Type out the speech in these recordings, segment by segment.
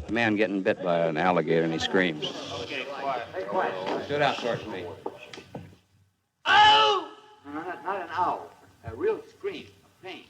A man getting bit by an alligator and he screams. Okay, quiet. Hey, quiet. Stood out towards me. Ow! No, not an owl. A real scream of pain.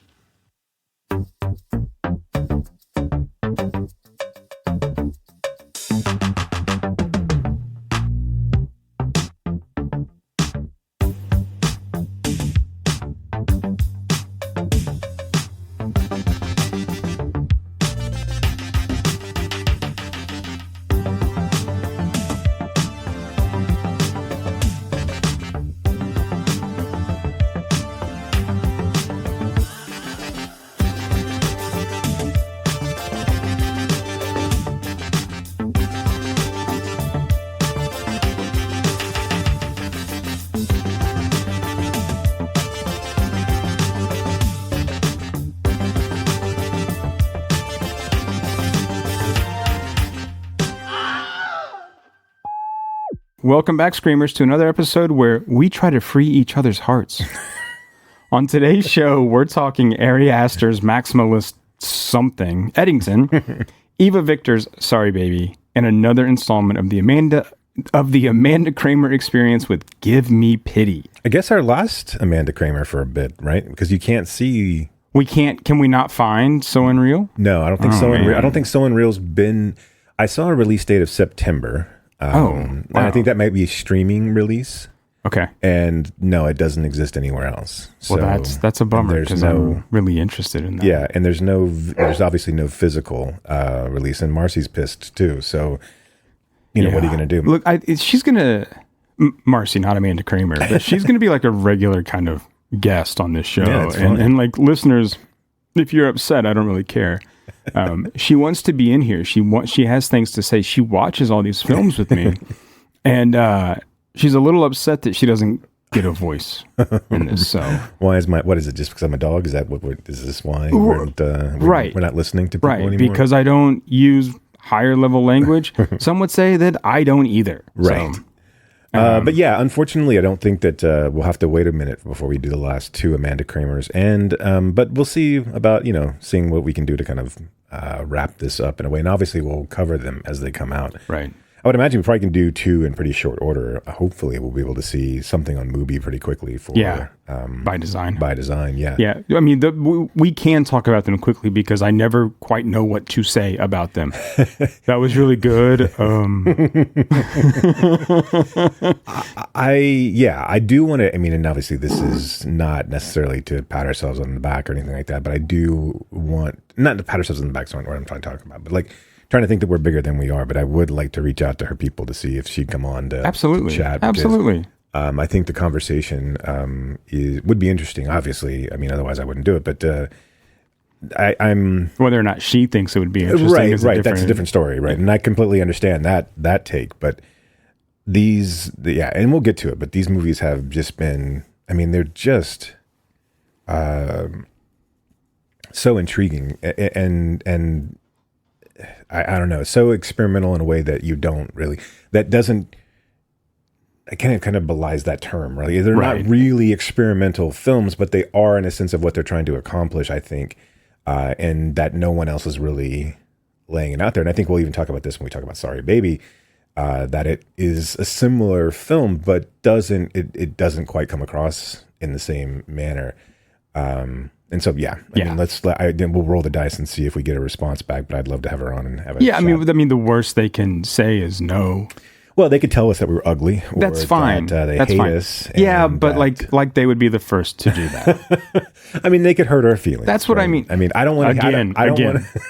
Welcome back, Screamers, to another episode where we try to free each other's hearts. On today's show, we're talking Ari Aster's Maximalist something, Eddington, Eva Victor's Sorry Baby, and another installment of the Amanda Kramer experience with Give Me Pity. I guess our last Amanda Kramer for a bit, right? Because you can't see. Can we not find So Unreal? No, I don't think So Unreal. I don't think So Unreal's been. I saw a release date of September. Wow. And I think that might be a streaming release. Okay. And no, it doesn't exist anywhere else. Well, that's a bummer because I'm really interested in that. Yeah, and there's obviously no physical release, and Marcy's pissed too. So, what are you going to do? Look, she's going to, Marcy, not Amanda Kramer, but she's going to be like a regular kind of guest on this show. Yeah, and like listeners, if you're upset, I don't really care. She wants to be in here. She has things to say. She watches all these films with me, and she's a little upset that she doesn't get a voice in this. So why is what is it? Just because I'm a dog? Is that is this why we're not listening to people anymore? Because I don't use higher level language. Some would say that I don't either. Right. So, but yeah, unfortunately, I don't think that we'll have to wait a minute before we do the last two Amanda Kramers. And but we'll see about seeing what we can do to kind of wrap this up in a way. And obviously, we'll cover them as they come out. Right. I would imagine we probably can do two in pretty short order. Hopefully, we'll be able to see something on Mubi pretty quickly for by design. By design, yeah. Yeah, I mean, we can talk about them quickly because I never quite know what to say about them. That was really good. I do want to. I mean, and obviously, this is not necessarily to pat ourselves on the back or anything like that. But I do want not to pat ourselves on the back. That's not what I'm trying to talk about. But like. Trying to think that we're bigger than we are, but I would like to reach out to her people to see if she'd come on to chat. Absolutely. I think the conversation would be interesting. Obviously, I mean, otherwise I wouldn't do it. But I'm whether or not she thinks it would be interesting. Right. That's a different story, right? And I completely understand that take. But and we'll get to it. But these movies have just been. I mean, they're just so intriguing and. I don't know, so experimental in a way that you don't really, that doesn't, I can't kind of belies that term, really. They're not really experimental films, but they are in a sense of what they're trying to accomplish, I think, and that no one else is really laying it out there. And I think we'll even talk about this when we talk about Sorry Baby, that it is a similar film, but it doesn't quite come across in the same manner. And so, I mean, we'll roll the dice and see if we get a response back. But I'd love to have her on and have a chat. I mean, the worst they can say is no. Well, they could tell us that we're ugly. Or that's fine. That, they that's hate fine. Us. Yeah, but like they would be the first to do that. I mean, they could hurt our feelings. That's what I mean. I mean, I don't want to. I don't want to.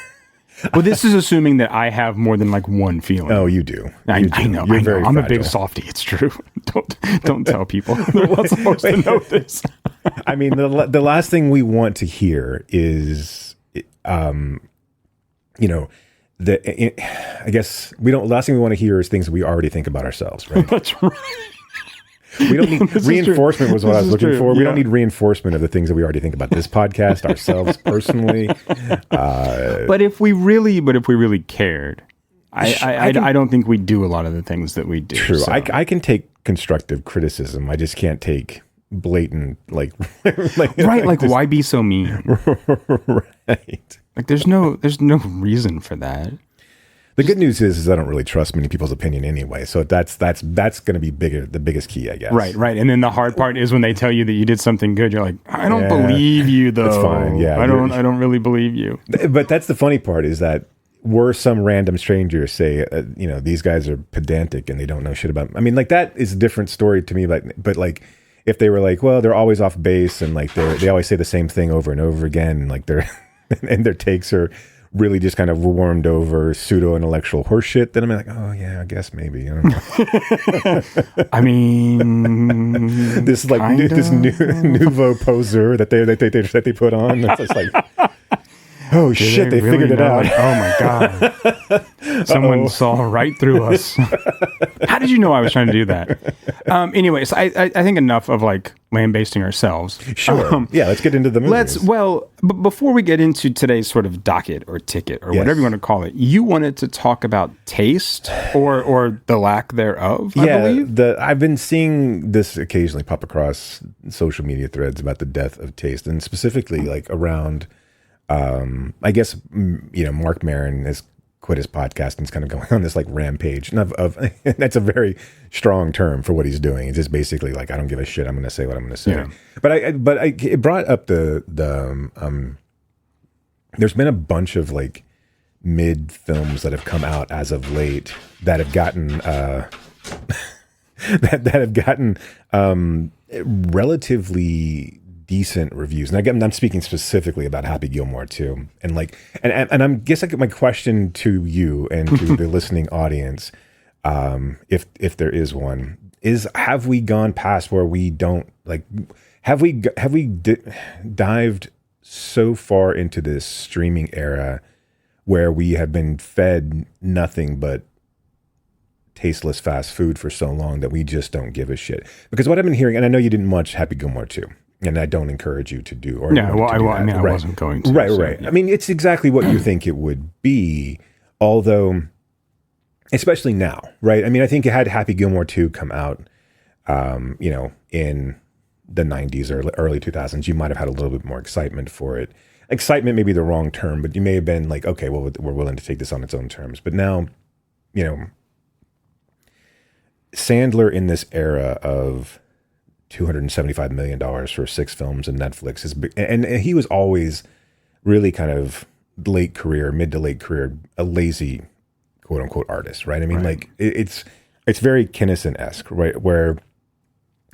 Well, this is assuming that I have more than like one feeling. Oh, you do. I know. You're very I'm fragile. a big softie. It's true. Don't tell people. They're not supposed to know this. I mean, the last thing we want to hear is, I guess last thing we want to hear is things that we already think about ourselves, right? That's right. We don't need reinforcement was what I was looking for. We Yeah. don't need reinforcement of the things that we already think about this podcast, ourselves personally. But if we really cared, I don't think we do a lot of the things that we do. True. So. I can take constructive criticism. I just can't take blatant like why be so mean? Right. Like there's no reason for that. The good news is I don't really trust many people's opinion anyway. So that's going to be the biggest key, I guess. Right. And then the hard part is when they tell you that you did something good, you're like, I don't believe you though. That's fine. Yeah. I don't really believe you. But that's the funny part is that were some random stranger say, these guys are pedantic and they don't know shit about, I mean, like that is a different story to me. But like, if they were like, well, they're always off base and like they always say the same thing over and over again, and like and their takes are really just kind of warmed over pseudo intellectual horseshit, then I'm like, oh yeah, I guess maybe. I don't know. I mean, this nouveau poser that they put on. It's just like, oh shit, they really figured it out. Oh my god, someone saw right through us. How did you know I was trying to do that? Anyways, I think enough of like lambasting ourselves. Sure. Yeah, let's get into the movies. But before we get into today's sort of docket or ticket or whatever you want to call it, you wanted to talk about taste or the lack thereof. I believe. I've been seeing this occasionally pop across social media threads about the death of taste, and specifically like around. I guess Mark Maron has quit his podcast and is kind of going on this like rampage of that's a very strong term for what he's doing. It's just basically like, I don't give a shit. I'm going to say what I'm going to say. Yeah. But it brought up the there's been a bunch of like mid films that have come out as of late that have gotten that have gotten relatively decent reviews, and I'm speaking specifically about Happy Gilmore too. And like, and I'm guess like my question to you and to the listening audience, if there is one, is have we gone past where we don't like? Have we dived so far into this streaming era where we have been fed nothing but tasteless fast food for so long that we just don't give a shit? Because what I've been hearing, and I know you didn't watch Happy Gilmore 2. And I don't encourage you to do. I wasn't going to. Right. Yeah. I mean, it's exactly what you think it would be, although, especially now, right? I mean, I think it had Happy Gilmore 2 come out, in the 90s or early 2000s. You might have had a little bit more excitement for it. Excitement may be the wrong term, but you may have been like, okay, well, we're willing to take this on its own terms. But now, Sandler in this era of $275 million for 6 films and Netflix and he was always really kind of mid to late career, a lazy quote unquote artist, right? I mean, like it's very Kinison-esque, right? Where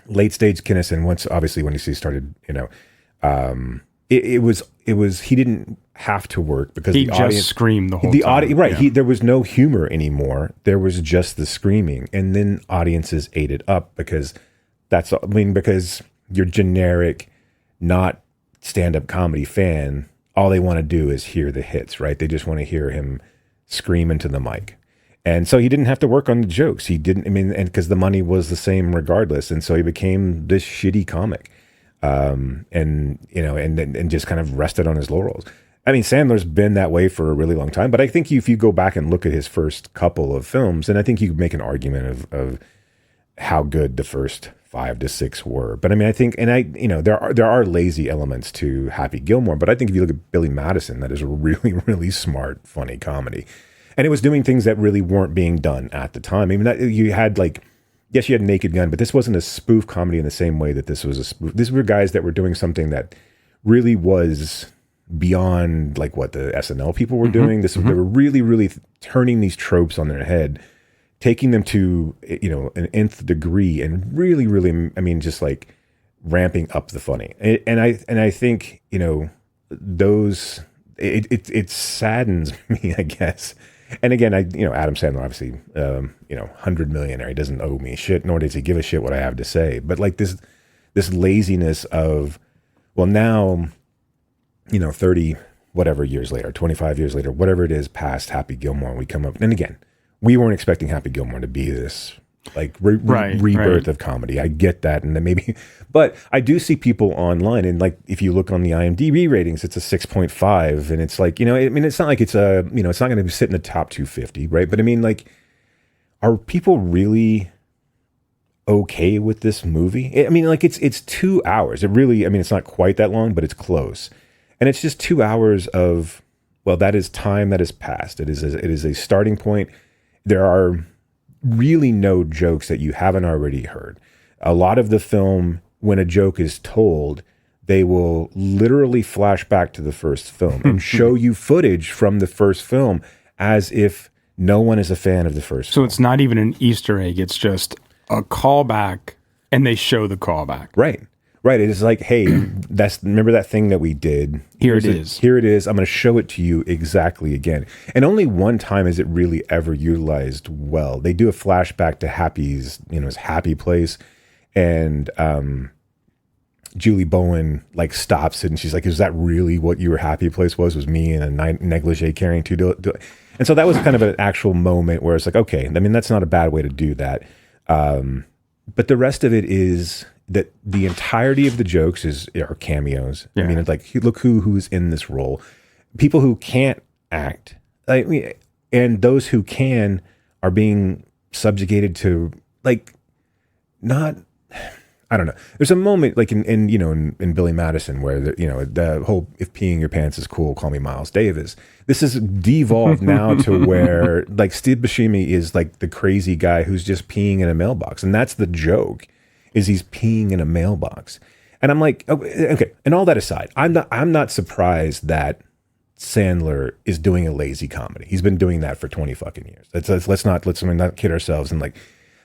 late stage Kinison, obviously when he started, it was he didn't have to work because he just screamed the whole time. Audience, right? Yeah. There was no humor anymore. There was just the screaming, and then audiences ate it up because your generic, not stand-up comedy fan, all they want to do is hear the hits, right? They just want to hear him scream into the mic. And so he didn't have to work on the jokes. And because the money was the same regardless. And so he became this shitty comic. And just kind of rested on his laurels. I mean, Sandler's been that way for a really long time, but I think if you go back and look at his first couple of films, and I think you could make an argument of how good the first 5 to 6 were. But I mean, I think, there are lazy elements to Happy Gilmore, but I think if you look at Billy Madison, that is a really, really smart, funny comedy. And it was doing things that really weren't being done at the time. I mean, you had yes, you had Naked Gun, but this wasn't a spoof comedy in the same way that this was a spoof. These were guys that were doing something that really was beyond like what the SNL people were doing. They were really, really turning these tropes on their head, taking them to, an nth degree and really, really, I mean, just like ramping up the funny. And I think, those, it saddens me, I guess. And again, Adam Sandler, obviously, 100 millionaire, he doesn't owe me shit, nor does he give a shit what I have to say. But like this laziness of, well, now, 30 whatever years later, 25 years later, whatever it is past Happy Gilmore, we come up, and again, we weren't expecting Happy Gilmore to be this like rebirth of comedy. I get that, and then maybe, but I do see people online, and like if you look on the IMDb ratings, it's a 6.5, and it's like I mean, it's not like it's it's not going to sit in the top 250, right? But I mean, like, are people really okay with this movie? I mean, like it's 2 hours. It really, I mean, it's not quite that long, but it's close, and it's just 2 hours of well, that is time that has passed. It is a starting point. There are really no jokes that you haven't already heard. A lot of the film, when a joke is told, they will literally flash back to the first film and show you footage from the first film as if no one is a fan of the first film. So it's not even an Easter egg. It's just a callback, and they show the callback. Right. It is like, hey, remember that thing that we did? Here it is. Here it is. I'm going to show it to you exactly again. And only one time is it really ever utilized well. They do a flashback to Happy's, his happy place, and Julie Bowen like stops it, and she's like, "Is that really what your happy place was? Was me in a negligee carrying two?" And so that was kind of an actual moment where it's like, okay, I mean, that's not a bad way to do that. But the rest of it is that the entirety of the jokes are cameos. Yeah. I mean, it's like, look who's in this role. People who can't act, and those who can are being subjugated to not. I don't know. There's a moment like in Billy Madison where the whole "if peeing your pants is cool, call me Miles Davis." This is devolved now to where like Steve Buscemi is like the crazy guy who's just peeing in a mailbox, and that's the joke, is he's peeing in a mailbox. And I'm like, okay. And all that aside, I'm not surprised that Sandler is doing a lazy comedy. He's been doing that for 20 fucking years. Let's not kid ourselves. And like,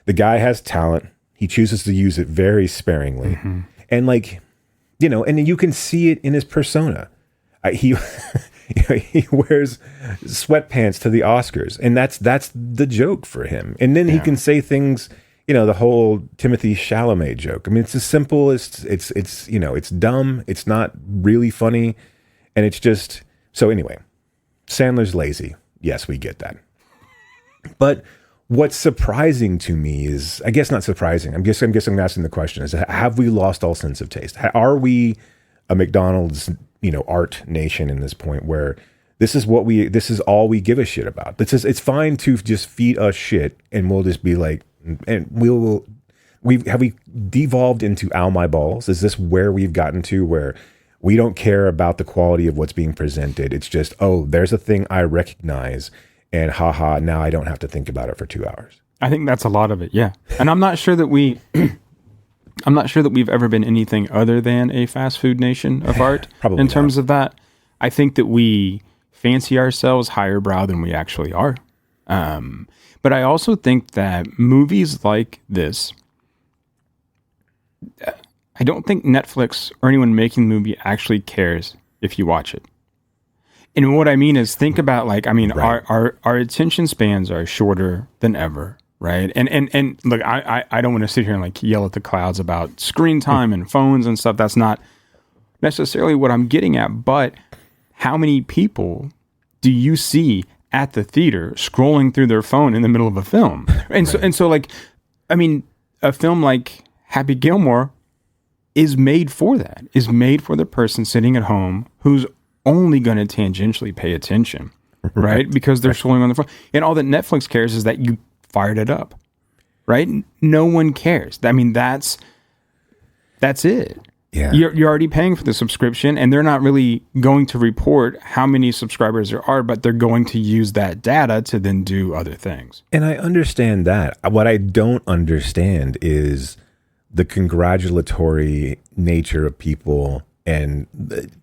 the guy has talent. He chooses to use it very sparingly. Mm-hmm. And and you can see it in his persona. He wears sweatpants to the Oscars, and that's the joke for him. And then he can say things, the whole Timothée Chalamet joke. I mean, it's as simple as it's dumb. It's not really funny. And it's just, so anyway, Sandler's lazy. Yes, we get that. But what's surprising to me is, I guess not surprising, I'm guessing I'm asking the question, is have we lost all sense of taste? Are we a McDonald's, art nation in this point where this is all we give a shit about? It's fine to just feed us shit and we'll just be like, and have we devolved into ow my balls? Is this where we've gotten to, where we don't care about the quality of what's being presented? It's just, oh, there's a thing I recognize, and haha, now I don't have to think about it for 2 hours. I think that's a lot of it, yeah. And I'm not sure that we've ever been anything other than a fast food nation of art. Probably in terms of that. I think that we fancy ourselves higher brow than we actually are. But I also think that movies like this, I don't think Netflix or anyone making the movie actually cares if you watch it. And what I mean is, think about right. our attention spans are shorter than ever, right? And look, I don't want to sit here and yell at the clouds about screen time and phones and stuff. That's not necessarily what I'm getting at. But how many people do you see at the theater scrolling through their phone in the middle of a film? And so a film like Happy Gilmore is made for that. Is made for the person sitting at home who's only going to tangentially pay attention, right? Because they're scrolling on the phone. And all that Netflix cares is that you fired it up, right? No one cares. I mean, that's it. Yeah. You're already paying for the subscription, and they're not really going to report how many subscribers there are, but they're going to use that data to then do other things. And I understand that. What I don't understand is the congratulatory nature of people and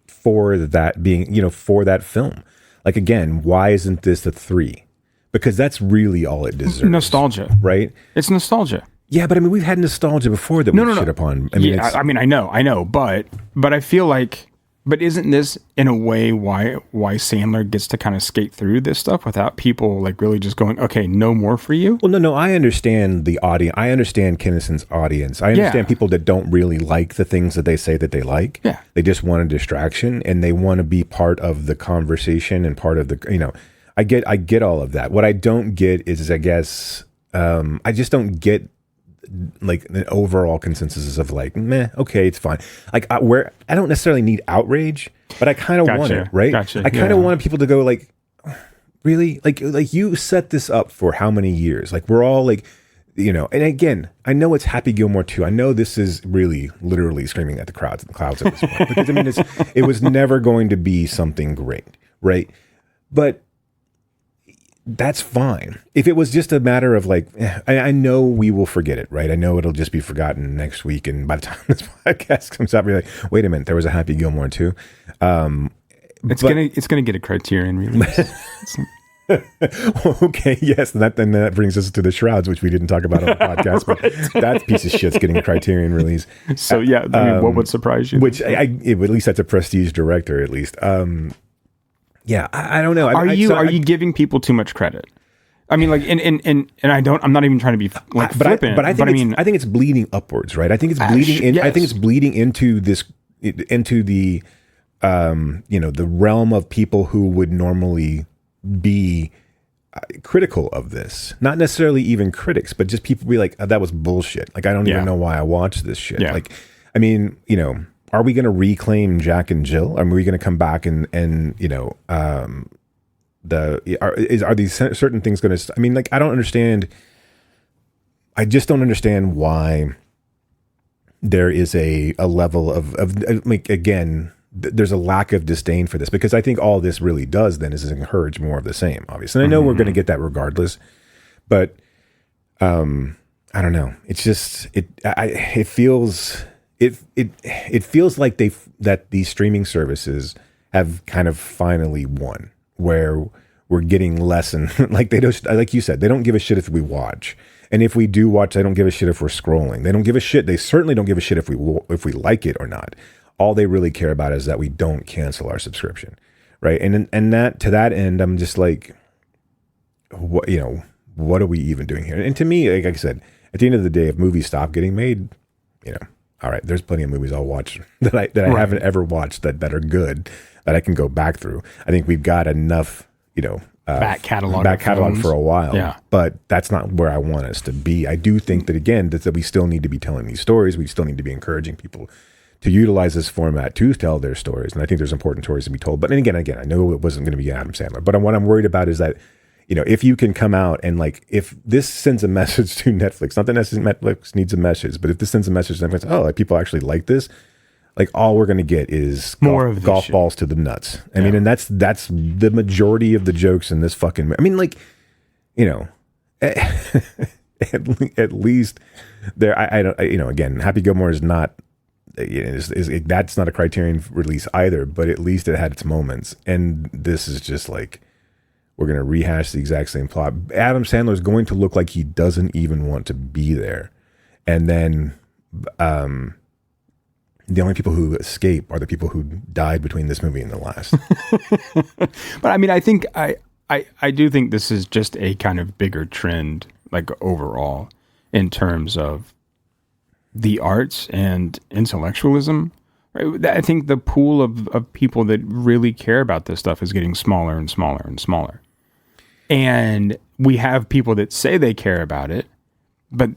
for that being, for that film. Like, again, why isn't this a 3? Because that's really all it deserves. Nostalgia. Right? It's nostalgia. Yeah, but I mean, we've had nostalgia before that we shit upon. I mean, I know, but I feel like, but isn't this in a way why Sandler gets to kind of skate through this stuff without people really just going, okay, no more for you? Well, no, I understand the audience. I understand Kinnison's audience. I understand people that don't really like the things that they say that they like. Yeah. They just want a distraction and they want to be part of the conversation and part of the, I get all of that. What I don't get is, I guess, I just don't get an overall consensus of meh, okay, it's fine. Where I don't necessarily need outrage, but I kind of want it, right? Gotcha. I kind of want people to go really? You set this up for how many years? We're all and again, I know it's Happy Gilmore 2. I know this is really literally screaming at the clouds at this point. Because I mean, it was never going to be something great, right? But that's fine. If it was just a matter of like, I know we will forget it, right? I know it'll just be forgotten next week. And by the time this podcast comes out, we're like, wait a minute, there was a Happy Gilmore too. It's gonna get a Criterion release. Okay, yes, and that brings us to the Shrouds, which we didn't talk about on the podcast, but that piece of shit's getting a Criterion release. So yeah, I mean, what would surprise you? Which at least that's a prestige director, at least. Yeah, I don't know. Are you giving people too much credit? I mean, like, and I'm not even trying to be like flippant, but I think it's bleeding upwards, right? I think it's bleeding in. Yes. I think it's bleeding into the the realm of people who would normally be critical of this. Not necessarily even critics, but just people be like, oh, that was bullshit. Like, I don't even know why I watched this shit. Yeah. Like, I mean, are we going to reclaim Jack and Jill? Are we going to come back and are these certain things going to? I mean, like, I don't understand. I just don't understand why there is a level of like, again, there's a lack of disdain for this, because I think all this really does then is encourage more of the same, obviously. And I know we're going to get that regardless, but I don't know. It's just it feels like that these streaming services have kind of finally won, where we're getting less and like they don't, like you said, they don't give a shit if we watch. And if we do watch, they don't give a shit if we're scrolling. They don't give a shit. They certainly don't give a shit if we like it or not. All they really care about is that we don't cancel our subscription, right? And that, to that end, I'm just like, what are we even doing here? And to me, like I said, at the end of the day, if movies stop getting made, all right, there's plenty of movies I'll watch that I haven't ever watched that are good, that I can go back through. I think we've got enough, back catalog for a while. Yeah. But that's not where I want us to be. I do think that, again, that we still need to be telling these stories. We still need to be encouraging people to utilize this format to tell their stories. And I think there's important stories to be told. But then again, I know it wasn't going to be Adam Sandler. But what I'm worried about is that, if you can come out and, like, if this sends a message to Netflix, not that necessarily Netflix needs a message, but if this sends a message to Netflix, like, people actually like this, like, all we're going to get is more of golf balls to the nuts. I mean, and that's the majority of the jokes in this fucking, I mean, like, at least there, I don't, again, Happy Gilmore is not, that's not a Criterion release either, but at least it had its moments. And this is just like, we're going to rehash the exact same plot. Adam Sandler is going to look like he doesn't even want to be there. And then the only people who escape are the people who died between this movie and the last. But I mean, I think I do think this is just a kind of bigger trend, like, overall, in terms of the arts and intellectualism. Right? I think the pool of people that really care about this stuff is getting smaller and smaller and smaller. And we have people that say they care about it, but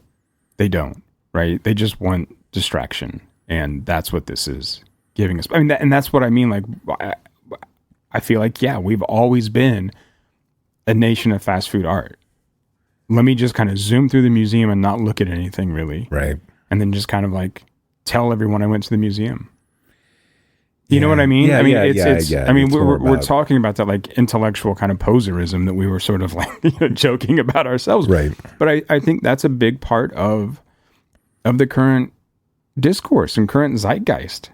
they don't, right? They just want distraction. And that's what this is giving us. I mean, and that's what I mean. Like, I feel like, yeah, we've always been a nation of fast food art. Let me just kind of zoom through the museum and not look at anything really. Right. And then just kind of like tell everyone I went to the museum. You know what I mean? Yeah, I mean, I mean, we're talking about that, like, intellectual kind of poserism that we were sort of like joking about ourselves. Right. But I think that's a big part of the current discourse and current zeitgeist.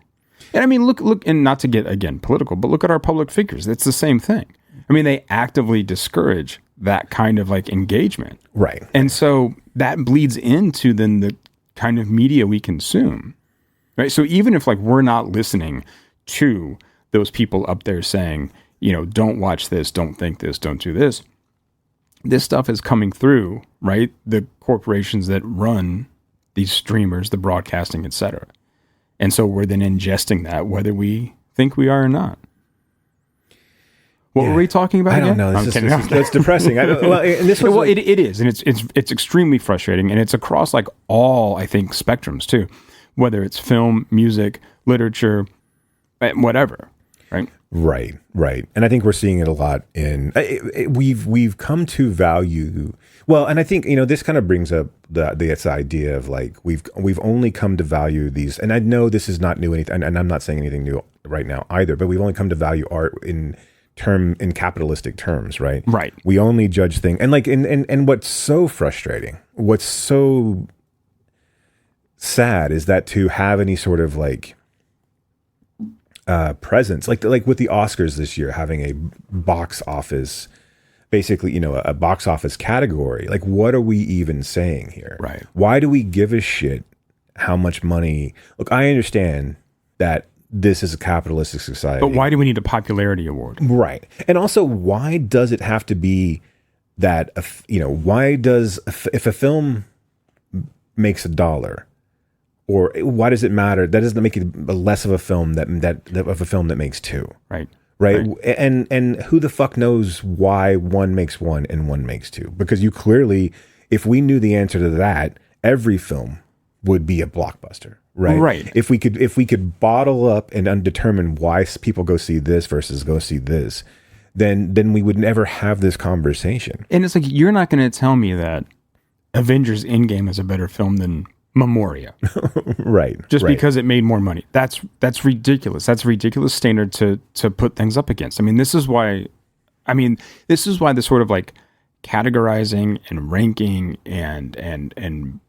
And I mean, look, and not to get, again, political, but look at our public figures. It's the same thing. I mean, they actively discourage that kind of, like, engagement. Right. And so that bleeds into then the kind of media we consume. Right. So even if, like, we're not listening to those people up there saying, don't watch this, don't think this, don't do this, this stuff is coming through, right? The corporations that run these streamers, the broadcasting, etc. And so we're then ingesting that, whether we think we are or not. What were we talking about? I don't know. It's depressing. It is, and it's extremely frustrating, and it's across, like, all, I think, spectrums too, whether it's film, music, literature, whatever. Right. And I think we're seeing it a lot in we've come to value. Well, and I think, this kind of brings up this idea of, like, we've only come to value these, and I know this is not new, and I'm not saying anything new right now either, but we've only come to value art in in capitalistic terms, right? Right. We only judge things, and like, and what's so frustrating, what's so sad is that to have any sort of like presence, like with the Oscars this year, having a box office, basically, you know, a box office category. Like, what are we even saying here? Right. Why do we give a shit how much money? Look, I understand that this is a capitalistic society, But why do we need a popularity award? right? And also, why does it have to be that? You know, why does if a film makes $1, or why does it matter? That doesn't make it less of a film that makes $2. Right. Right. And who the fuck knows why one makes $1 and one makes $2? Because you clearly, if we knew the answer to that, every film would be a blockbuster. Right. Right. If we could bottle up and determine why people go see this versus go see this, then we would never have this conversation. And it's like, you're not going to tell me that Avengers Endgame is a better film than Memoria. Right. Just right. because it made more money. That's ridiculous. That's a ridiculous standard to put things up against. I mean, this is why the sort of like categorizing and ranking and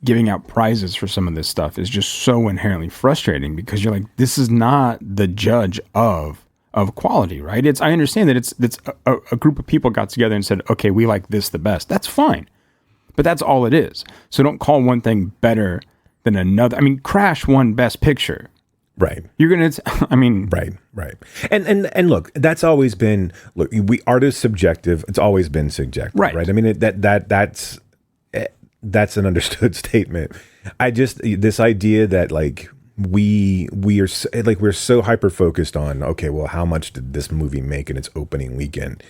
giving out prizes for some of this stuff is just so inherently frustrating, because you're like, this is not the judge of quality, right? I understand that it's a group of people got together and said, okay, we like this the best. That's fine. But that's all it is. So don't call one thing better than another. I mean, Crash won Best Picture. Right. You're going to, I mean. Right. And look, that's always been, art is subjective. It's always been subjective. Right. I mean, that's an understood statement. This idea that like, we're so hyper focused on, okay, well, how much did this movie make in its opening weekend,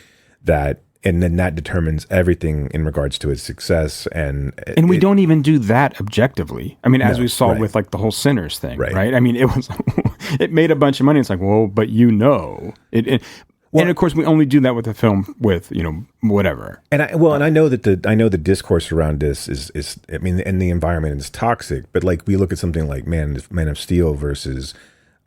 and then that determines everything in regards to its success. And we don't even do that objectively. I mean, as we saw with like the whole Sinners thing, right? I mean, it made a bunch of money. It's like, well, but and of course we only do that with a film with, you know, whatever. And I know that the discourse around this is I mean, and the environment is toxic, but like we look at something like Man of Steel versus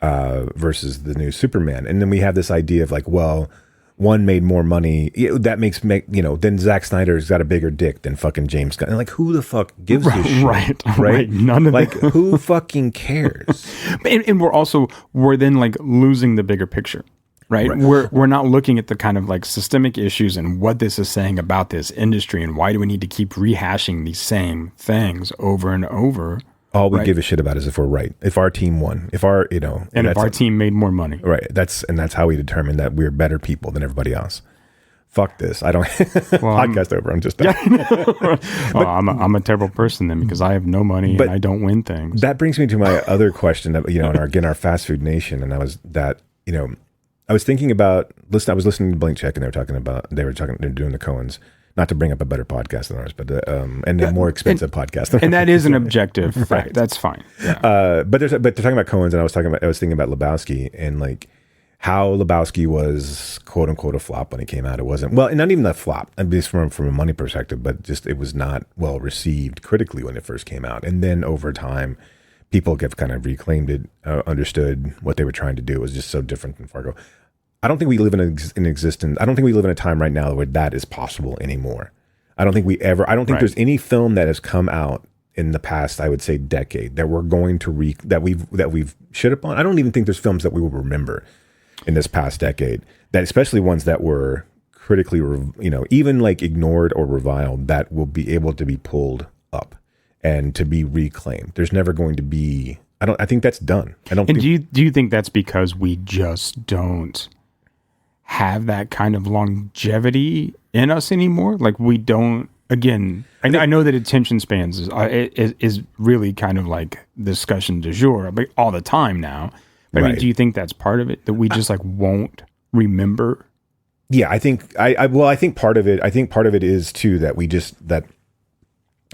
the new Superman. And then we have this idea of like, well, one made more money. That makes then Zack Snyder's got a bigger dick than fucking James Gunn. And like, who the fuck gives a shit? Right. None of like, who fucking cares? And we're then like losing the bigger picture, right? We're not looking at the kind of like systemic issues and what this is saying about this industry, and why do we need to keep rehashing these same things over and over. All we give a shit about is if we're right, if our team won, if our, and if our team made more money. Right. That's how we determine that we're better people than everybody else. Fuck this. I don't podcast over. I'm just well, I'm a terrible person then, because I have no money and I don't win things. That brings me to my other question that, in our fast food nation. And I was thinking about, I was listening to Blank Check, and they're doing the Coens. Not to bring up a better podcast than ours, but and a more expensive podcast. And that is an objective fact. Right. That's fine. Yeah. But they're talking about Coens, and I was thinking about Lebowski, and like how Lebowski was quote unquote a flop when it came out. It wasn't, well, not even a flop, at least from a money perspective, but just it was not well received critically when it first came out. And then over time, people have kind of reclaimed it, understood what they were trying to do. It was just so different than Fargo. I don't think we live in existence. I don't think we live in a time right now where that is possible anymore. I don't think there's any film that has come out in the past, I would say, decade that we're going to that we've shit upon. I don't even think there's films that we will remember in this past decade, that especially ones that were critically, even like ignored or reviled, that will be able to be pulled up and to be reclaimed. There's never going to be. I think that's done. Do you think that's because we just don't have that kind of longevity in us anymore? Like, we don't, again, I know that attention spans is really kind of like discussion du jour, but all the time now. But I mean, do you think that's part of it, that we just like won't remember? Yeah, I think I think part of it is too that that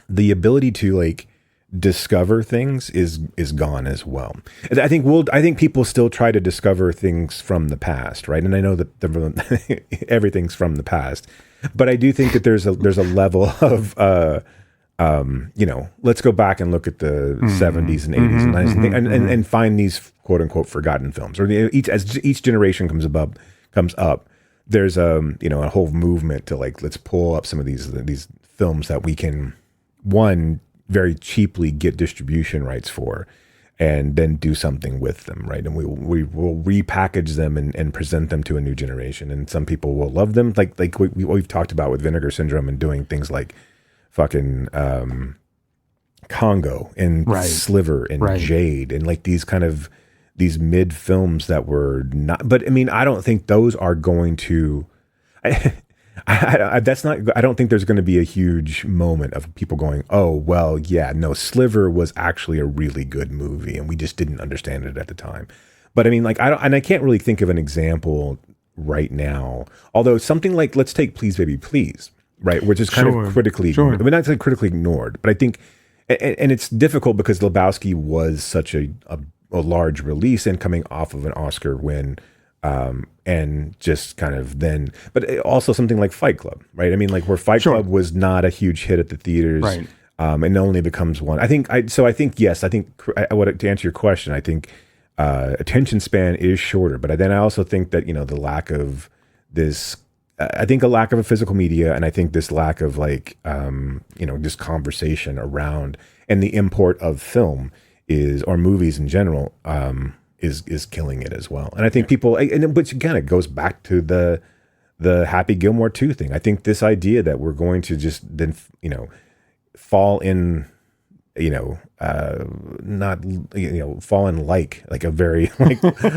the ability to like discover things is gone as well. I think people still try to discover things from the past, right? And I know that everything's from the past, but I do think that there's a level of let's go back and look at the 70s and 80s and 90s and find these quote unquote forgotten films, or as each generation comes up, there's a whole movement to like, let's pull up some of these films that we can, one, very cheaply get distribution rights for, and then do something with them, right? And we will repackage them and present them to a new generation. And some people will love them, like we've talked about with Vinegar Syndrome and doing things like fucking Congo and Sliver and Jade and like these mid films that were not. But I mean, I don't think those are going to. I don't think there's going to be a huge moment of people going, oh, well, yeah, no, Sliver was actually a really good movie and we just didn't understand it at the time. But I mean, like, I can't really think of an example right now. Although something like, let's take Please Baby Please, right? Which is kind of critically, I mean, not critically ignored, but I think, and it's difficult because Lebowski was such a large release and coming off of an Oscar win. And just kind of then, but also something like Fight Club, right? I mean, like where Fight Club was not a huge hit at the theaters, right? And only becomes one. I think yes. To answer your question, I think attention span is shorter, but then I also think that the lack of this. I think a lack of a physical media, and I think this lack of like just conversation around and the import of film or movies in general. Is killing it as well. And I think people, and which again, it goes back to the Happy Gilmore 2 thing. I think this idea that we're going to just then, fall in, not, fall in like a very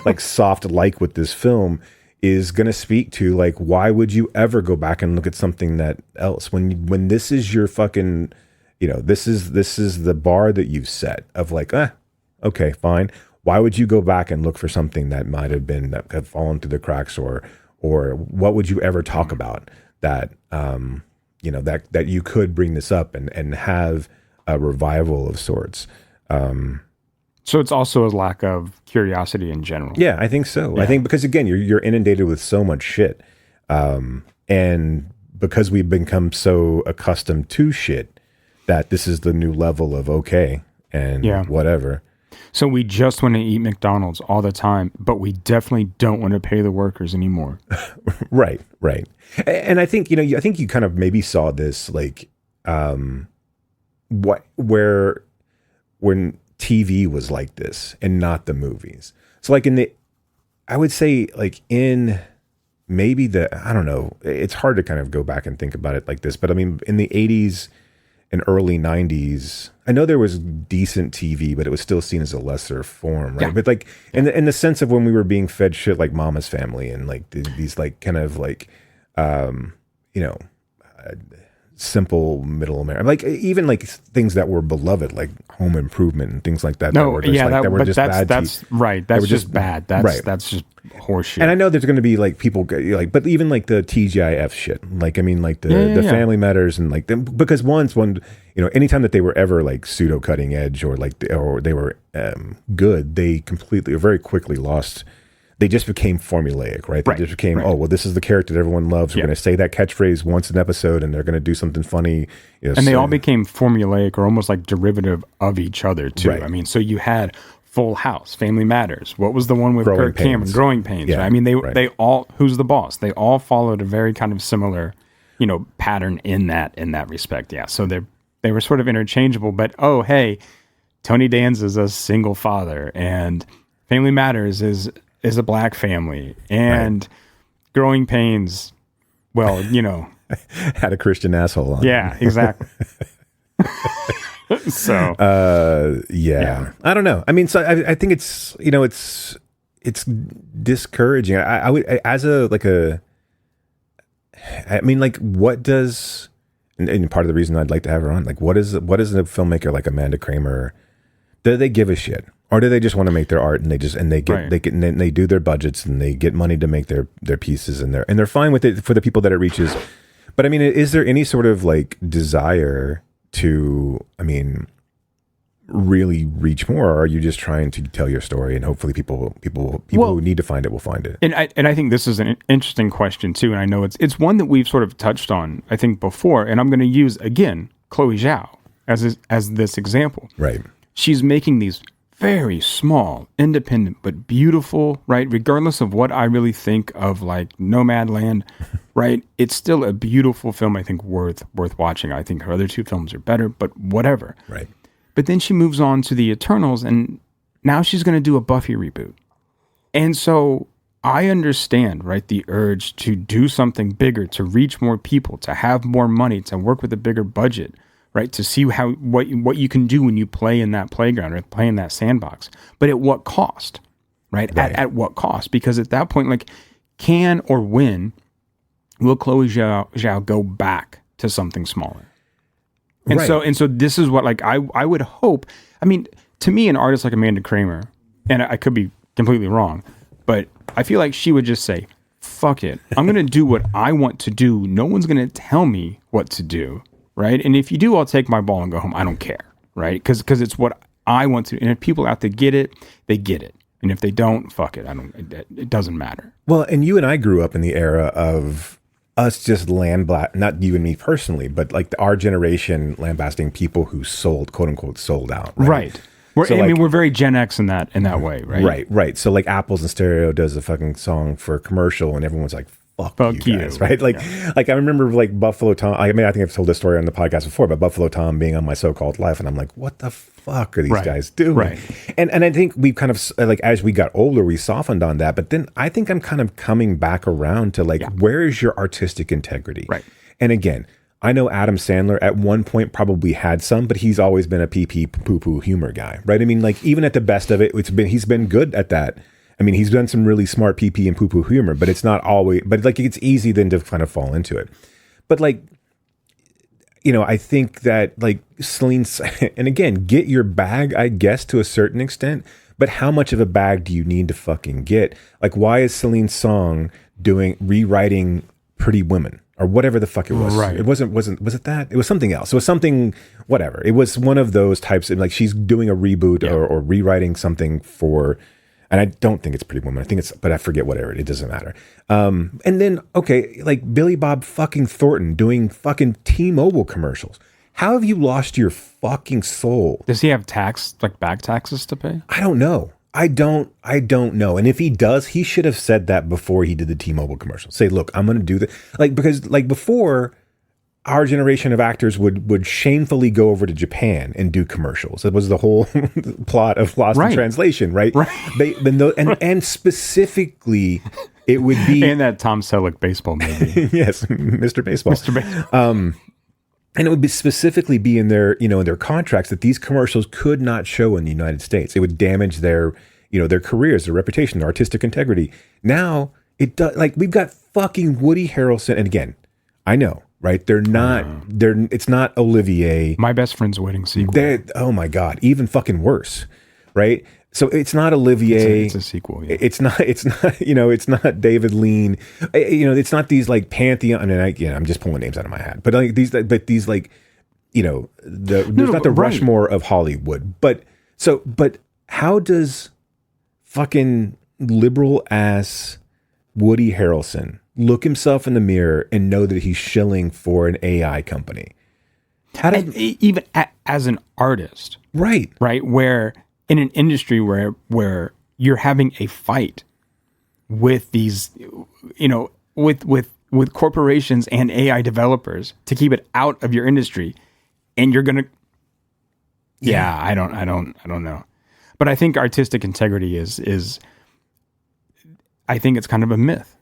like soft like with this film is going to speak to like, why would you ever go back and look at something that else when this is your fucking, this is the bar that you've set of like, okay, fine. Why would you go back and look for something that might have been that had fallen through the cracks, or what would you ever talk about that that you could bring this up and have a revival of sorts? So it's also a lack of curiosity in general. Yeah, I think so. Yeah. I think because again, you're inundated with so much shit, and because we've become so accustomed to shit that this is the new level of okay and whatever. So we just want to eat McDonald's all the time, but we definitely don't want to pay the workers anymore. Right. And I think, I think you kind of maybe saw this like, when TV was like this and not the movies. So like I would say like in maybe I don't know, it's hard to kind of go back and think about it like this, but I mean, in the 80s and early 90s, I know there was decent TV, but it was still seen as a lesser form, right? Yeah. But like in the sense of when we were being fed shit like Mama's Family and like these like kind of like simple middle America, like even like things that were beloved, like Home Improvement and things like that. That's right. That's just bad. That's just horseshit. And I know there's going to be like people like, but even like the TGIF shit, like I mean, like the Family Matters and like them, because one, anytime that they were ever like pseudo cutting edge or they were good, they completely or very quickly lost. They just became formulaic, right? They just became, oh, well, this is the character that everyone loves. We're going to say that catchphrase once an episode, and they're going to do something funny. And they all became formulaic or almost like derivative of each other, too. Right. I mean, so you had Full House, Family Matters. What was the one with Kirk Cameron? Growing Pains. Yeah, right? I mean, they all, Who's the Boss? They all followed a very kind of similar, pattern in that respect. Yeah, so they were sort of interchangeable. But, oh, hey, Tony Danza's a single father, and Family Matters is a black family, and Growing Pains, well, had a Christian asshole on. Yeah, exactly. So, I don't know. I mean, so I think it's, it's discouraging. I would, what does, and part of the reason I'd like to have her on, like, what is a filmmaker like Amanda Kramer, do they give a shit? Or do they just want to make their art and they do their budgets and they get money to make their pieces and they're fine with it for the people that it reaches. But I mean, is there any sort of like desire to, really reach more, or are you just trying to tell your story and hopefully people who need to find it will find it? And I think this is an interesting question too, and I know it's one that we've sort of touched on I think before, and I'm going to use again Chloe Zhao as this example. Right. She's making these very small, independent, but beautiful, right? Regardless of what I really think of like Nomadland, right? It's still a beautiful film, I think, worth watching. I think her other two films are better, but whatever. Right. But then she moves on to the Eternals, and now she's going to do a Buffy reboot. And so I understand, right, the urge to do something bigger, to reach more people, to have more money, to work with a bigger budget, right, to see what you can do when you play in that playground or play in that sandbox. But at what cost, right? At what cost? Because at that point, like, can or when will Chloe Zhao go back to something smaller? And so this is what, like, I would hope. I mean, to me, an artist like Amanda Kramer, and I could be completely wrong, but I feel like she would just say, fuck it. I'm going to do what I want to do. No one's going to tell me what to do, right? And if you do, I'll take my ball and go home. I don't care, right? Because it's what I want to. And if people out there get it, they get it. And if they don't, fuck it. It doesn't matter. Well, and you and I grew up in the era of us just not you and me personally, but like our generation lambasting people who sold, quote unquote, sold out. Right. We're very Gen X in that way, right? Right. So like Apples and Stereo does a fucking song for a commercial and everyone's like, fuck you guys, right? Like, like I remember like Buffalo Tom, I mean, I think I've told this story on the podcast before, but Buffalo Tom being on My So-Called Life, and I'm like, what the fuck are these guys doing? Right. And I think we've kind of, like, as we got older, we softened on that, but then I think I'm kind of coming back around to like, where is your artistic integrity? Right. And again, I know Adam Sandler at one point probably had some, but he's always been a pee-pee poo-poo humor guy, right? I mean, like, even at the best of it, he's been good at that. I mean, he's done some really smart pee-pee and poo-poo humor, but it's not always, but like, it's easy then to kind of fall into it. But like, you know, I think that like Celine, and again, get your bag, I guess, to a certain extent, but how much of a bag do you need to fucking get? Like, why is Celine Song rewriting Pretty Women? Or whatever the fuck it was. Right. It was it that? It was something else. It was something, whatever. It was one of those types of, like, she's doing a reboot or rewriting something for, and I don't think it's Pretty Woman. I think it's, but I forget whatever. It doesn't matter. And then, okay, like Billy Bob fucking Thornton doing fucking T-Mobile commercials. How have you lost your fucking soul? Does he have back taxes to pay? I don't know. I don't know. And if he does, he should have said that before he did the T-Mobile commercial. Say, look, I'm going to do that. Like, because like before, our generation of actors would shamefully go over to Japan and do commercials. It was the whole plot of Lost in Translation, right? And specifically, it would be and that Tom Selleck baseball movie. Yes, Mr. Baseball. And it would specifically be in their, you know, in their contracts that these commercials could not show in the United States. It would damage their, you know, their careers, their reputation, their artistic integrity. Now it does. Like, we've got fucking Woody Harrelson, and again, I know, right? It's not Olivier. My Best Friend's Wedding sequel. Oh my God, even fucking worse, right? So it's not Olivier. It's a sequel. Yeah. It's not, you know, it's not David Lean. You know, it's not these like Pantheon. I mean, I'm just pulling names out of my hat. But like these like, you know, there's not the Rushmore of Hollywood. But how does fucking liberal ass Woody Harrelson look himself in the mirror and know that he's shilling for an AI company? How does even as an artist, right, where in an industry where you're having a fight with these, you know, with corporations and AI developers to keep it out of your industry, and you're gonna, I don't know, but I think artistic integrity is I think it's kind of a myth.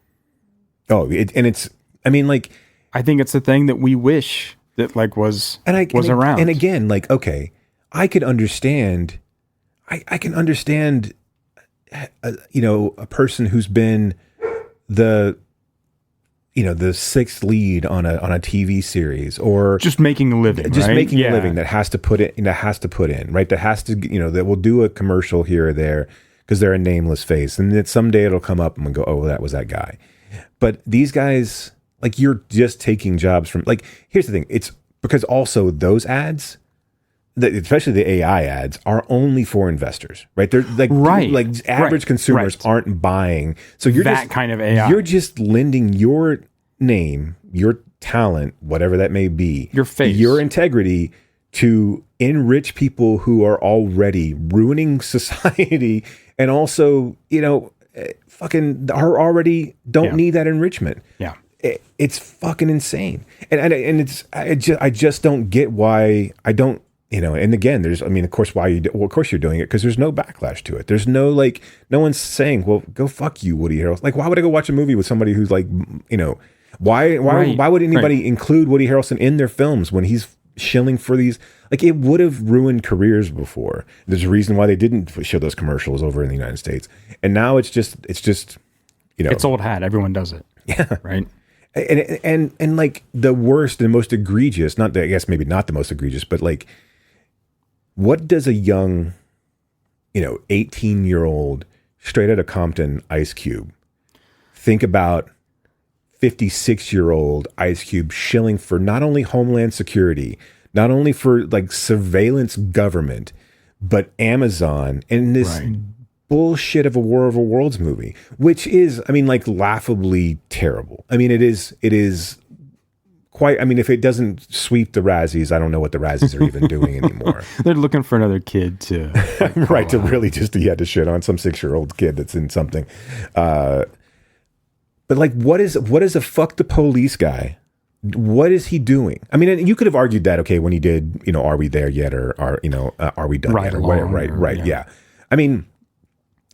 Oh, I mean, like, I think it's a thing that we wish that like was around. And again, like, okay, I could understand. I can understand, you know, a person who's been the sixth lead on a TV series, or just making a living, making a living that has to put in, right? That has to, you know, that will do a commercial here or there because they're a nameless face, and then someday it'll come up and we'll go, oh, that was that guy. But these guys, like, you're just taking jobs from, like, here's the thing. It's because also those ads, especially the AI ads, are only for investors, right? They're like, like average consumers aren't buying. So you're that kind of AI. You're just lending your name, your talent, whatever that may be, your face, your integrity to enrich people who are already ruining society and also, fucking are already don't need that enrichment. Yeah. It's fucking insane. I just don't get why I don't, and again, of course, of course you're doing it because there's no backlash to it. There's no no one's saying, well, go fuck you, Woody Harrelson. Like, why would I go watch a movie with somebody who's like, why would anybody include Woody Harrelson in their films when he's shilling for these? Like, it would have ruined careers before. There's a reason why they didn't show those commercials over in the United States. And now it's just, it's old hat. Everyone does it. Yeah. Right. And like the worst and most egregious, I guess maybe not the most egregious, but like, what does a young, 18-year-old straight out of Compton Ice Cube think about 56-year-old Ice Cube shilling for not only Homeland Security, not only for like surveillance government, but Amazon and this bullshit of a War of the Worlds movie, which is, laughably terrible. It is quite, if it doesn't sweep the Razzies, I don't know what the Razzies are even doing anymore. They're looking for another kid to right, to really just, to shit on some 6-year-old kid that's in something. But like, what is a fuck the police guy? What is he doing? You could have argued that, okay, when he did, Are We There Yet? Or Are We Done Yet? Or whatever, right. Yeah.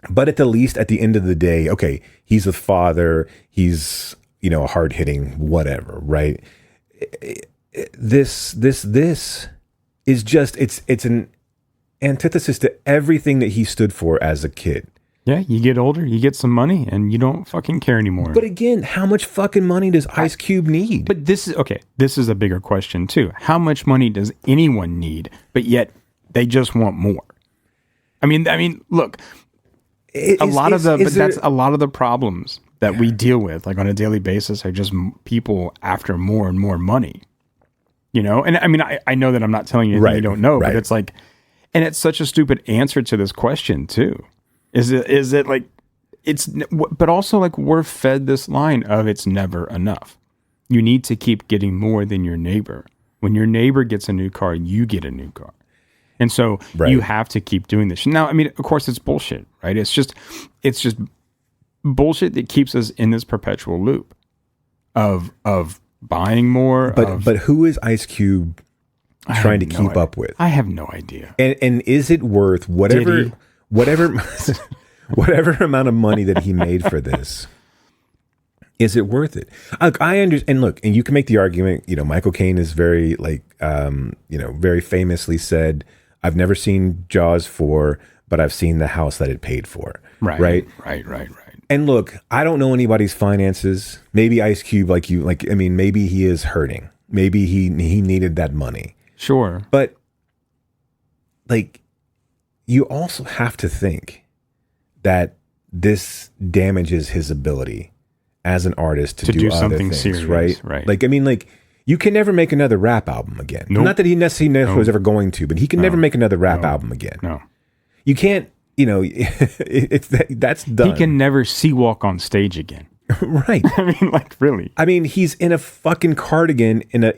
But at the least, at the end of the day, okay, he's a father, he's, a hard-hitting whatever, right? This is just, it's an antithesis to everything that he stood for as a kid. Yeah, you get older, you get some money, and you don't fucking care anymore. But again, how much fucking money does Ice Cube need? But this is a bigger question too. How much money does anyone need, but yet they just want more? Look, a lot of the problems that we deal with, like on a daily basis, are just people after more and more money. And I know that I'm not telling you anything you don't know, but it's like, and it's such a stupid answer to this question too. Is it like, but also like we're fed this line of it's never enough. You need to keep getting more than your neighbor. When your neighbor gets a new car, you get a new car. And so you have to keep doing this. Now, of course it's bullshit, right? It's just bullshit that keeps us in this perpetual loop of buying more. But who is Ice Cube trying to keep up with? I have no idea. And is it worth whatever amount of money that he made for this? Is it worth it? I understand. And look, and you can make the argument, Michael Caine is very very famously said, I've never seen Jaws 4, but I've seen the house that it paid for. Right. And look, I don't know anybody's finances. Maybe Ice Cube, maybe he is hurting. Maybe he needed that money. Sure. But you also have to think that this damages his ability as an artist to do something serious, right? You can never make another rap album again. Nope. Not that he necessarily was ever going to, but he can never make another rap album again. No. You can't, that's done. He can never sea-walk on stage again. Right. Really. He's in a fucking cardigan and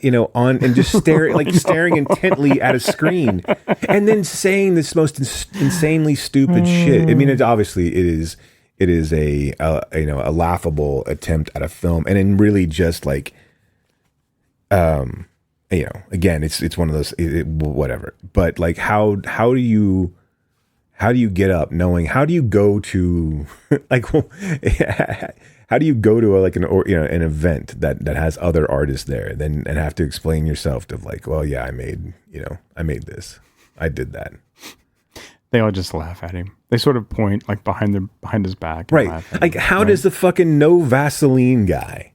just staring intently at a screen and then saying this most insanely stupid shit. It is a laughable attempt at a film, and then really just again, it's one of those whatever. But how do you get up knowing, how do you go to how do you go to an event that has other artists there and have to explain yourself to I made this, I did that. They all just laugh at him. They sort of point behind his back. And right. How does the fucking no Vaseline guy,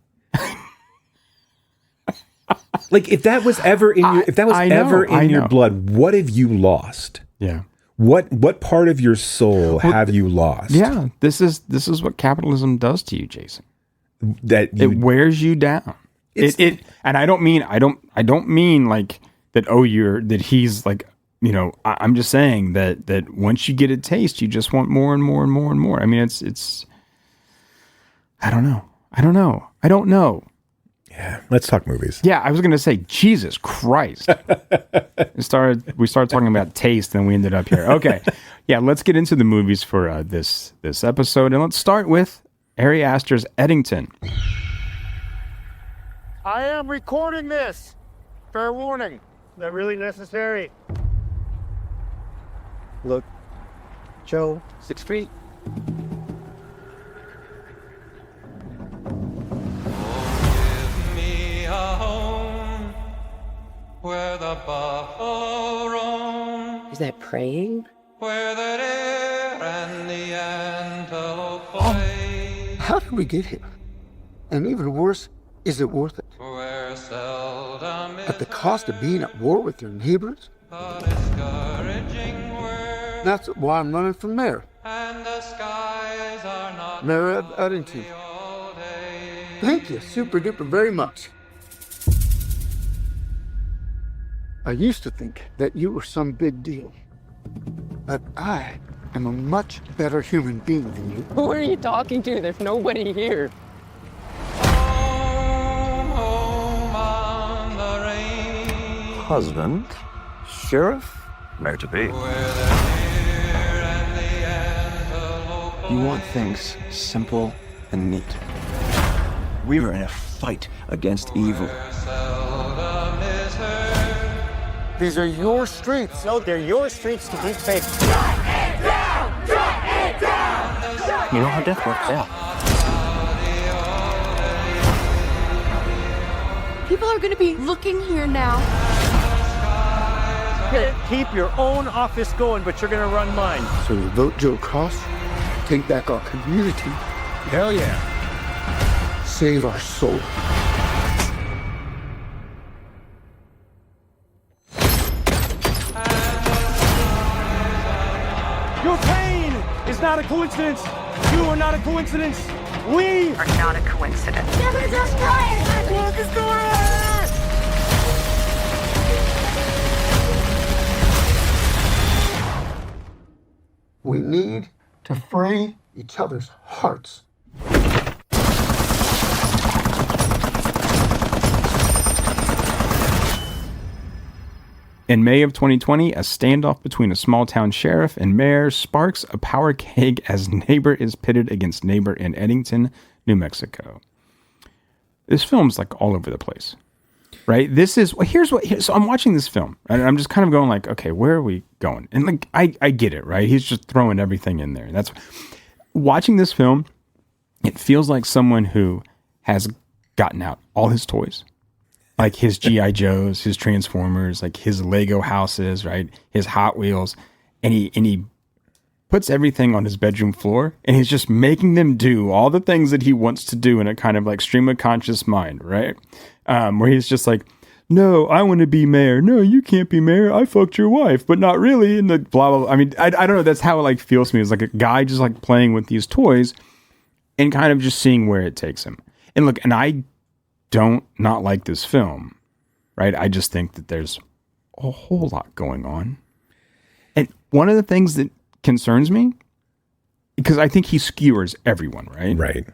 if that was ever in your blood, what have you lost? Yeah. What part of your soul have you lost? Yeah. This is what capitalism does to you, Jason. It wears you down. And I don't mean that, that he's I'm just saying that once you get a taste, you just want more and more and more and more. I don't know. Yeah, let's talk movies. Yeah, I was going to say, Jesus Christ. We started talking about taste, and we ended up here. Okay. Yeah, let's get into the movies for this episode. And let's start with Ari Aster's Eddington. I am recording this. Fair warning. Is that really necessary? Look, Joe. 6 feet. Where the buffalo roam, Is that praying? where the deer and the antelope play, How did we get here? And even worse, is it worth it? where seldom At the is cost of being at war with your neighbors? a discouraging word, That's why I'm running for mayor. and the skies are not Mayor of Eddington. all day. Thank you super duper very much. I used to think that you were some big deal. But I am a much better human being than you. Who are you talking to? There's nobody here. Home, home on the range, Husband, sheriff, mayor to be. where the deer and the antelope You want things simple and neat. We are in a fight against evil. seldom is heard. These are your streets. No, they're your streets to be safe. You know how death works out. People are going to be looking here now. Keep your own office going, but you're gonna run mine. So we vote Joe Cross, take back our community, Hell yeah. save our soul. Your pain is not a coincidence. You are not a coincidence. We Are not a coincidence. We need to free each other's hearts. In May of 2020, a standoff between a small-town sheriff and mayor sparks a power keg as neighbor is pitted against neighbor in Eddington, New Mexico. This film's like all over the place, right? So I'm watching this film, and I'm just kind of going like, okay, where are we going? And like, I get it, right? He's just throwing everything in there. That's watching this film. It feels like someone who has gotten out all his toys. Like his G.I. Joes, his Transformers, like his Lego houses, right? His Hot Wheels. And he puts everything on his bedroom floor and he's just making them do all the things that he wants to do in a kind of like stream of conscious mind, right? Where he's just like, no, I want to be mayor. No, you can't be mayor. I fucked your wife, but not really. And the blah, blah, blah. I mean, I don't know. That's how it like feels to me. It's like a guy just like playing with these toys and kind of just seeing where it takes him. And look, and I don't not like this film, right? I just think that there's a whole lot going on. And one of the things that concerns me, because I think he skewers everyone, right? Right.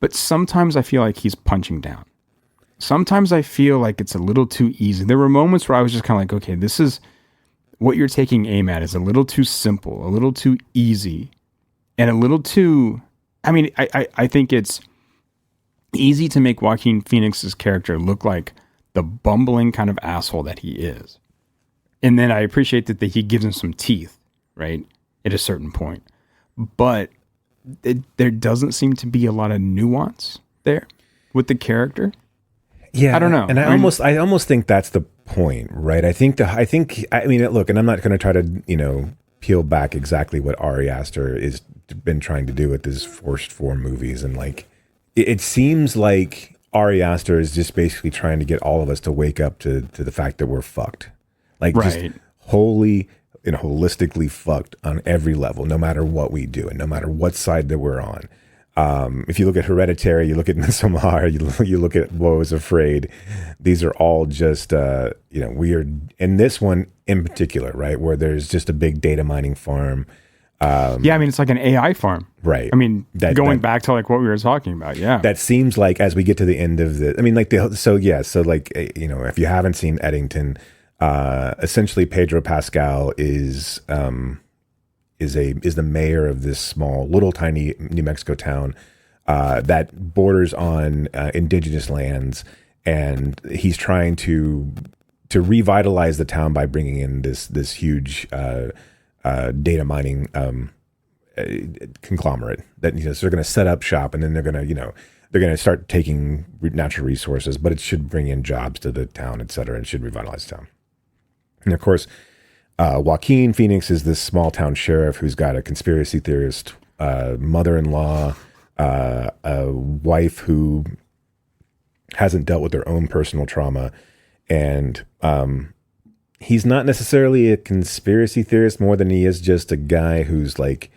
But sometimes I feel like he's punching down. Sometimes I feel like it's a little too easy. There were moments where I was just kind of like, okay, this is what you're taking aim at is a little too simple, a little too easy, and a little too, I mean, I think it's easy to make Joaquin Phoenix's character look like the bumbling kind of asshole that he is. And then I appreciate that he gives him some teeth, right? At a certain point. But there doesn't seem to be a lot of nuance there with the character. Yeah. I don't know. And I almost think that's the point, right? I mean, look, and I'm not going to try to, peel back exactly what Ari Aster has been trying to do with his first 4 movies. And like, it seems like Ari Aster is just basically trying to get all of us to wake up to the fact that we're fucked. Like right. Just wholly and holistically fucked on every level, no matter what we do and no matter what side that we're on. If you look at Hereditary, you look at Midsommar, you look at Woe is Afraid, these are all just, weird. And this one in particular, right, where there's just a big data mining farm. Yeah, I mean, it's like an AI farm. Right. I mean, going back to like what we were talking about, yeah. That seems like as we get to the end of the, I mean, like so like, if you haven't seen Eddington, essentially Pedro Pascal is the mayor of this small, little tiny New Mexico town that borders on indigenous lands, and he's trying to revitalize the town by bringing in this huge data mining conglomerate that so they're going to set up shop, and then they're going to start taking natural resources, but it should bring in jobs to the town, et cetera, and should revitalize the town. And of course, Joaquin Phoenix is this small town sheriff who's got a conspiracy theorist mother-in-law, a wife who hasn't dealt with their own personal trauma, and he's not necessarily a conspiracy theorist more than he is just a guy who's like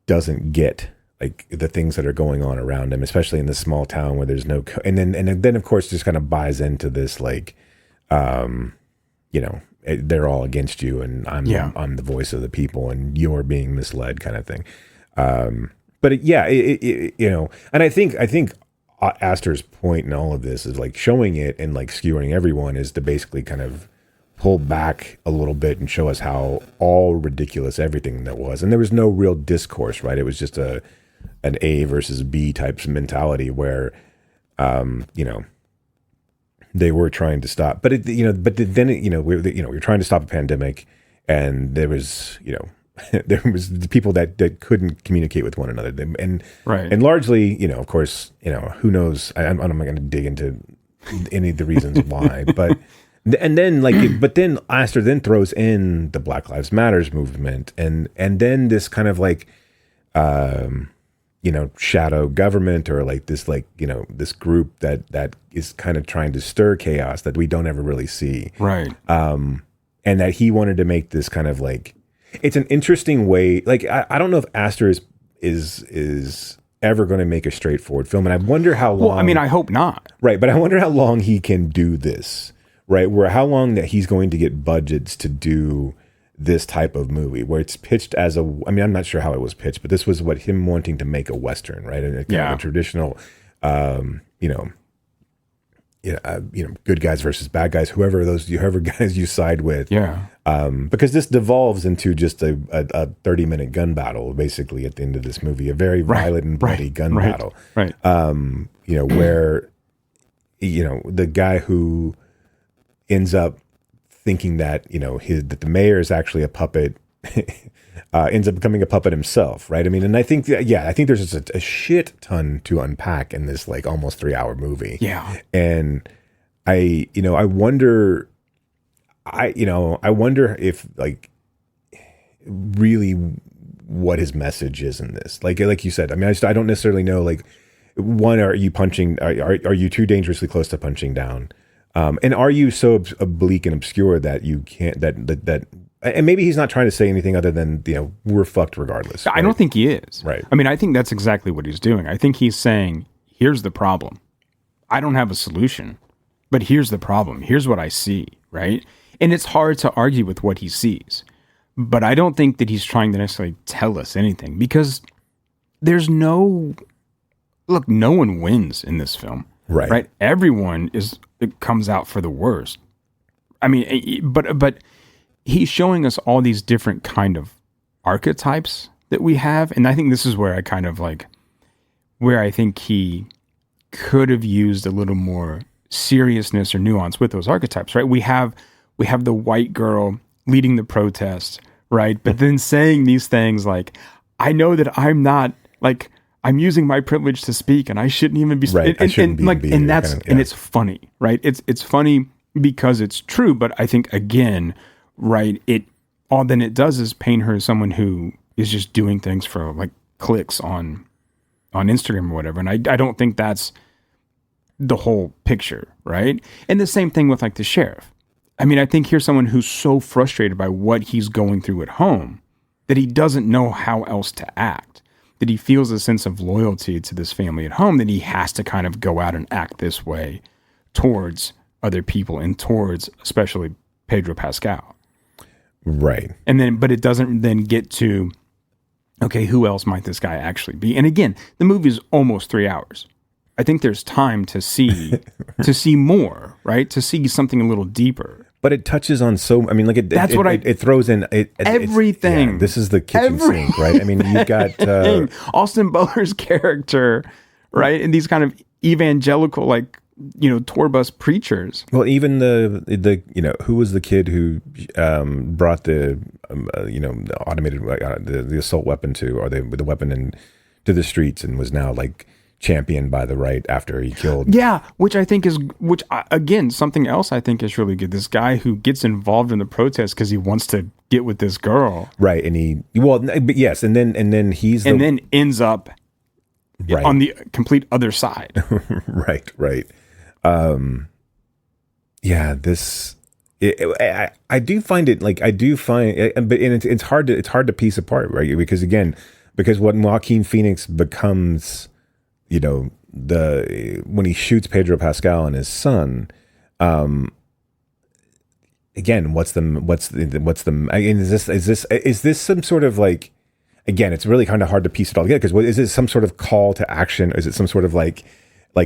doesn't get like the things that are going on around him, especially in this small town where there's no and then of course just kind of buys into this like they're all against you, and I'm the voice of the people, and you're being misled, kind of thing. And I think Astor's point in all of this is like showing it and like skewering everyone is to basically kind of pull back a little bit and show us how all ridiculous everything that was, and there was no real discourse, right? It was just an A versus B type mentality where, they were trying to stop, we were trying to stop a pandemic, and there was, there was the people that couldn't communicate with one another, and largely, of course, who knows? I'm not going to dig into any of the reasons why, but then Astor then throws in the Black Lives Matters movement, and then this kind of like, shadow government, or like this, like, this group that is kind of trying to stir chaos that we don't ever really see. Right. And that he wanted to make this kind of like, it's an interesting way. Like, I don't know if Astor is ever going to make a straightforward film. And I wonder how long, well, I mean, I hope not. Right. But I wonder how long he can do this, right? Where how long that he's going to get budgets to do this type of movie where it's pitched as I'm not sure how it was pitched, but this was what him wanting to make a Western, right? And kind of a traditional, good guys versus bad guys, whoever guys you side with. Yeah. Because this devolves into just a 30-minute gun battle, basically at the end of this movie, a very violent and bloody gun battle. Right. Where, the guy who ends up thinking that that the mayor is actually a puppet, ends up becoming a puppet himself, right? I mean, and I think there's just a shit ton to unpack in this like almost 3-hour movie. Yeah, and I wonder if like really what his message is in this. Like you said, I mean, I don't necessarily know. Like, one, are you punching? Are you too dangerously close to punching down? And are you so oblique and obscure that you can't, that and maybe he's not trying to say anything other than, we're fucked regardless. Right? I don't think he is. Right. I mean, I think that's exactly what he's doing. I think he's saying, here's the problem. I don't have a solution, but here's the problem. Here's what I see, right? And it's hard to argue with what he sees, but I don't think that he's trying to necessarily tell us anything, because there's no one wins in this film. Right. Everyone comes out for the worst. I mean, but he's showing us all these different kind of archetypes that we have. And I think this is where I kind of like, where I think he could have used a little more seriousness or nuance with those archetypes, right? We have the white girl leading the protest, right? But then saying these things like, I know that I'm not like, I'm using my privilege to speak, and I shouldn't even be. Right, and that's and it's funny, right? It's funny because it's true, but I think again, right? All then it does is paint her as someone who is just doing things for like clicks on Instagram or whatever, and I don't think that's the whole picture, right? And the same thing with like the sheriff. I mean, I think here's someone who's so frustrated by what he's going through at home that he doesn't know how else to act. That he feels a sense of loyalty to this family at home, that he has to kind of go out and act this way towards other people and towards especially Pedro Pascal. Right. And then, but it doesn't then get to okay, who else might this guy actually be? And again, the movie is almost 3 hours. I think there's time to see more, right? To see something a little deeper. But it touches on it throws in everything. This is the kitchen sink, right? I mean, you've got Austin Butler's character, right? And these kind of evangelical, like, tour bus preachers. Well, even the who was the kid who brought the the automated the assault weapon the weapon to the streets and was now like championed by the right after he killed. Yeah, again, something else I think is really good. This guy who gets involved in the protest because he wants to get with this girl, right? And then ends up on the complete other side. right. I do find it but it's hard to piece apart, right? Because when Joaquin Phoenix becomes, when he shoots Pedro Pascal and his son, again, is this some sort of like, again, it's really kind of hard to piece it all together, because is it some sort of call to action? Is it some sort of like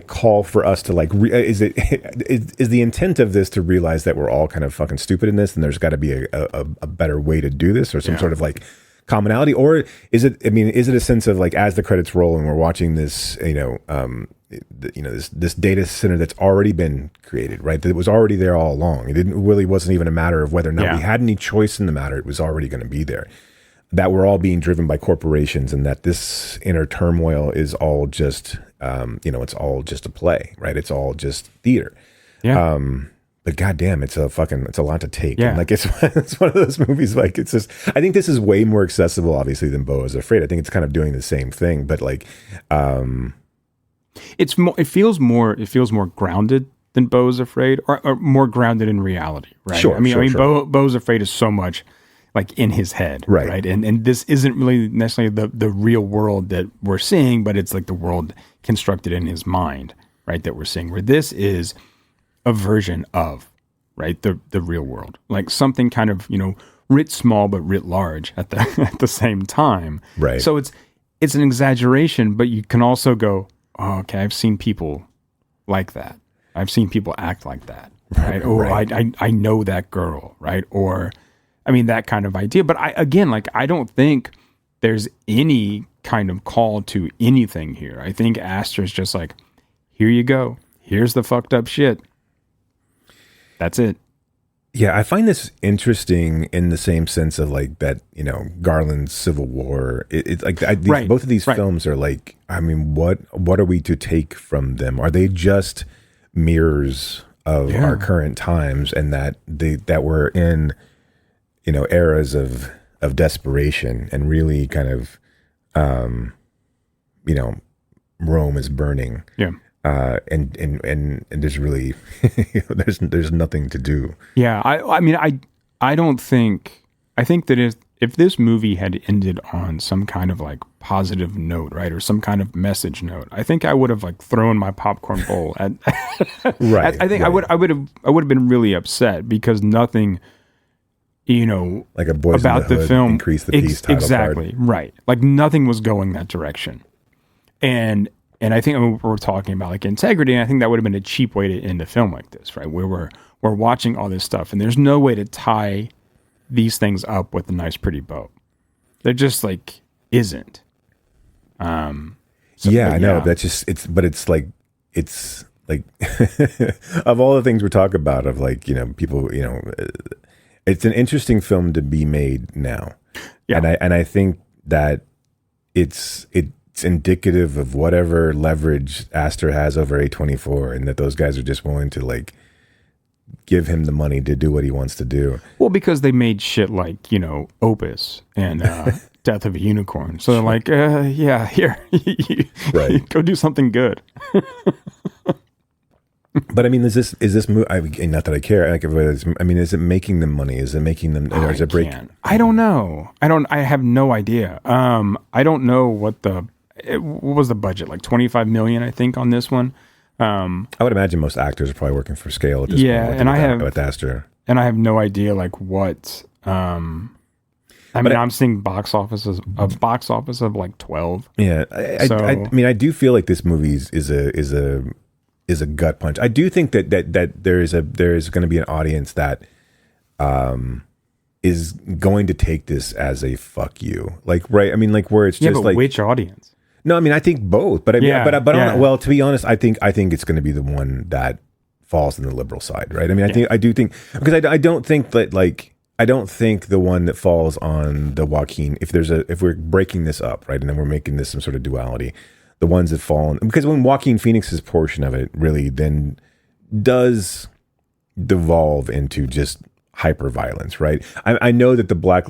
call for us to is the intent of this to realize that we're all kind of fucking stupid in this, and there's got to be a better way to do this, or some sort of like commonality? Or is it a sense of like, as the credits roll and we're watching this, this data center that's already been created, right? That it was already there all along. Wasn't even a matter of whether or not we had any choice in the matter. It was already going to be there. That we're all being driven by corporations, and that this inner turmoil is all just, it's all just a play, right? It's all just theater. Yeah. But goddamn, it's a lot to take. Yeah. And like, it's one of those movies, like, it's just, I think this is way more accessible, obviously, than Beau is Afraid. I think it's kind of doing the same thing, but like, it feels more grounded than Beau is Afraid, or more grounded in reality, right? Sure. Beau is Afraid is so much like in his head, right? And this isn't really necessarily the real world that we're seeing, but it's like the world constructed in his mind, right? That we're seeing, where this is a version of, right, the real world, like something kind of, writ small but writ large at the same time, right? So it's an exaggeration, but you can also go, oh, okay, I've seen people like that. I've seen people act like that, right? Or I know that girl, right? Or that kind of idea. But I don't think there's any kind of call to anything here. I think Aster's just like, here you go. Here's the fucked up shit. That's it. Yeah, I find this interesting in the same sense of like that, Garland's Civil War. It's like both of these films are like, what are we to take from them? Are they just mirrors of our current times, and that we're in, eras of desperation, and really kind of, Rome is burning. Yeah. And there's really there's nothing to do. Yeah, I don't think, I think that if this movie had ended on some kind of like positive note, right, or some kind of message note, I think I would have like thrown my popcorn bowl at right. I think right. I would have been really upset, because nothing, like a Boys about in the Hood, film, increase the peace title exactly card. Right, like nothing was going that direction, and I think we're talking about like integrity, and I think that would have been a cheap way to end a film like this, right? Where we're watching all this stuff, and there's no way to tie these things up with a nice, pretty bow. There just like isn't. I know. That's just it's like of all the things we talk about, of like, people, it's an interesting film to be made now. Yeah. And I think that it's indicative of whatever leverage Aster has over A24, and that those guys are just willing to like give him the money to do what he wants to do. Well, because they made shit like, Opus and Death of a Unicorn. So they're like, yeah, here, right, go do something good. But is this movie? Not that I care. Like, is it making them money? Is it making them? Or is it break? I don't know. I have no idea. I don't know what was the budget, like 25 million, I think, on this one. I would imagine most actors are probably working for scale at this point. And I have with Aster, and I have no idea like what. I mean, I'm seeing box office of like 12. Yeah, I do feel like this movie is a gut punch. I do think that there is going to be an audience that is going to take this as a fuck you, like, right? I mean, like, where it's just but like, which audience? No, I mean, I think both, but I mean, well, to be honest, I think it's going to be the one that falls in the liberal side, right? I mean, I do think because I don't think that, like, I don't think the one that falls on the Joaquin, if we're breaking this up, right, and then we're making this some sort of duality, the ones that fall on, because when Joaquin Phoenix's portion of it really then does devolve into just hyper violence, right? I know that the Black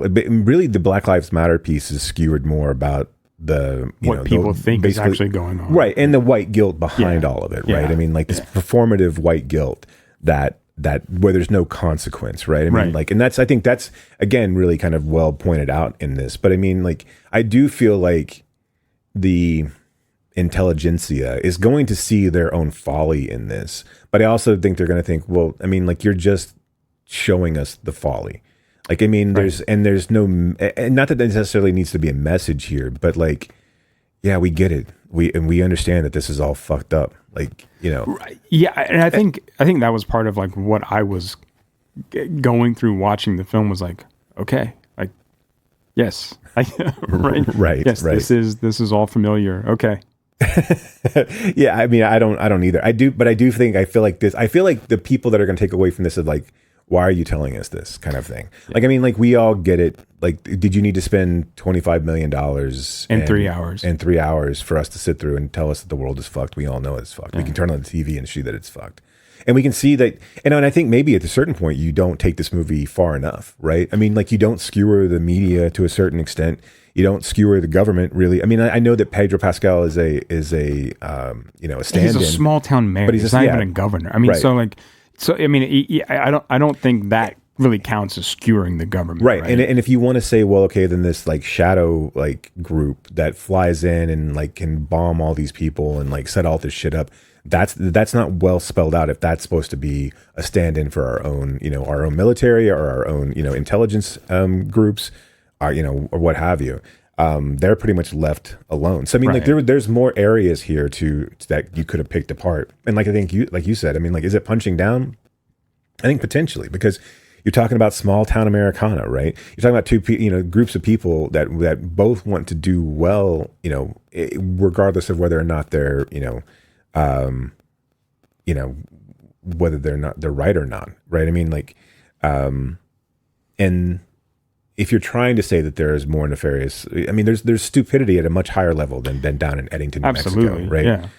Lives Matter piece is skewered more about what people think is actually going on, right? And the white guilt behind all of it, right? I mean, like this performative white guilt that where there's no consequence, right? I mean, like, and I think that's again really kind of well pointed out in this. But I mean, like, I do feel like the intelligentsia is going to see their own folly in this, but I also think they're going to think, well, I mean, like, you're just showing us the folly. Like, I mean, there's no, and not that there necessarily needs to be a message here, but like, yeah, we get it. We understand that this is all fucked up. Like, you know. Right. Yeah. And I think that was part of like what I was going through watching the film was like, okay, like, yes. Right. Yes. Right. This is all familiar. Okay. Yeah. I mean, I don't either. I feel like the people that are going to take away from this is like, why are you telling us this kind of thing? Like, I mean, like, we all get it. Like, did you need to spend $25 million in 3 hours? In 3 hours for us to sit through and tell us that the world is fucked? We all know it's fucked. We can turn on the TV and see that it's fucked. And we can see that, and I think maybe at a certain point, you don't take this movie far enough, right? I mean, like, you don't skewer the media to a certain extent. You don't skewer the government, really. I mean, I know that Pedro Pascal is a stand-in. He's a small town mayor. But he's not even a governor. I mean, So I mean, I don't think that really counts as skewering the government, right? And if you want to say, well, okay, then this like shadow like group that flies in and like can bomb all these people and like set all this shit up, that's not well spelled out. If that's supposed to be a stand-in for our own military or our own intelligence groups, or what have you. They're pretty much left alone. So I mean, like there's more areas here that you could have picked apart. And like I think you said, I mean, like, is it punching down? I think potentially, because you're talking about small town Americana, right? You're talking about two groups of people that both want to do well, regardless of whether or not they're whether they're right or not, right? I mean, like, and if you're trying to say that there is more nefarious, I mean, there's stupidity at a much higher level than down in Eddington, New Mexico, right? Yeah.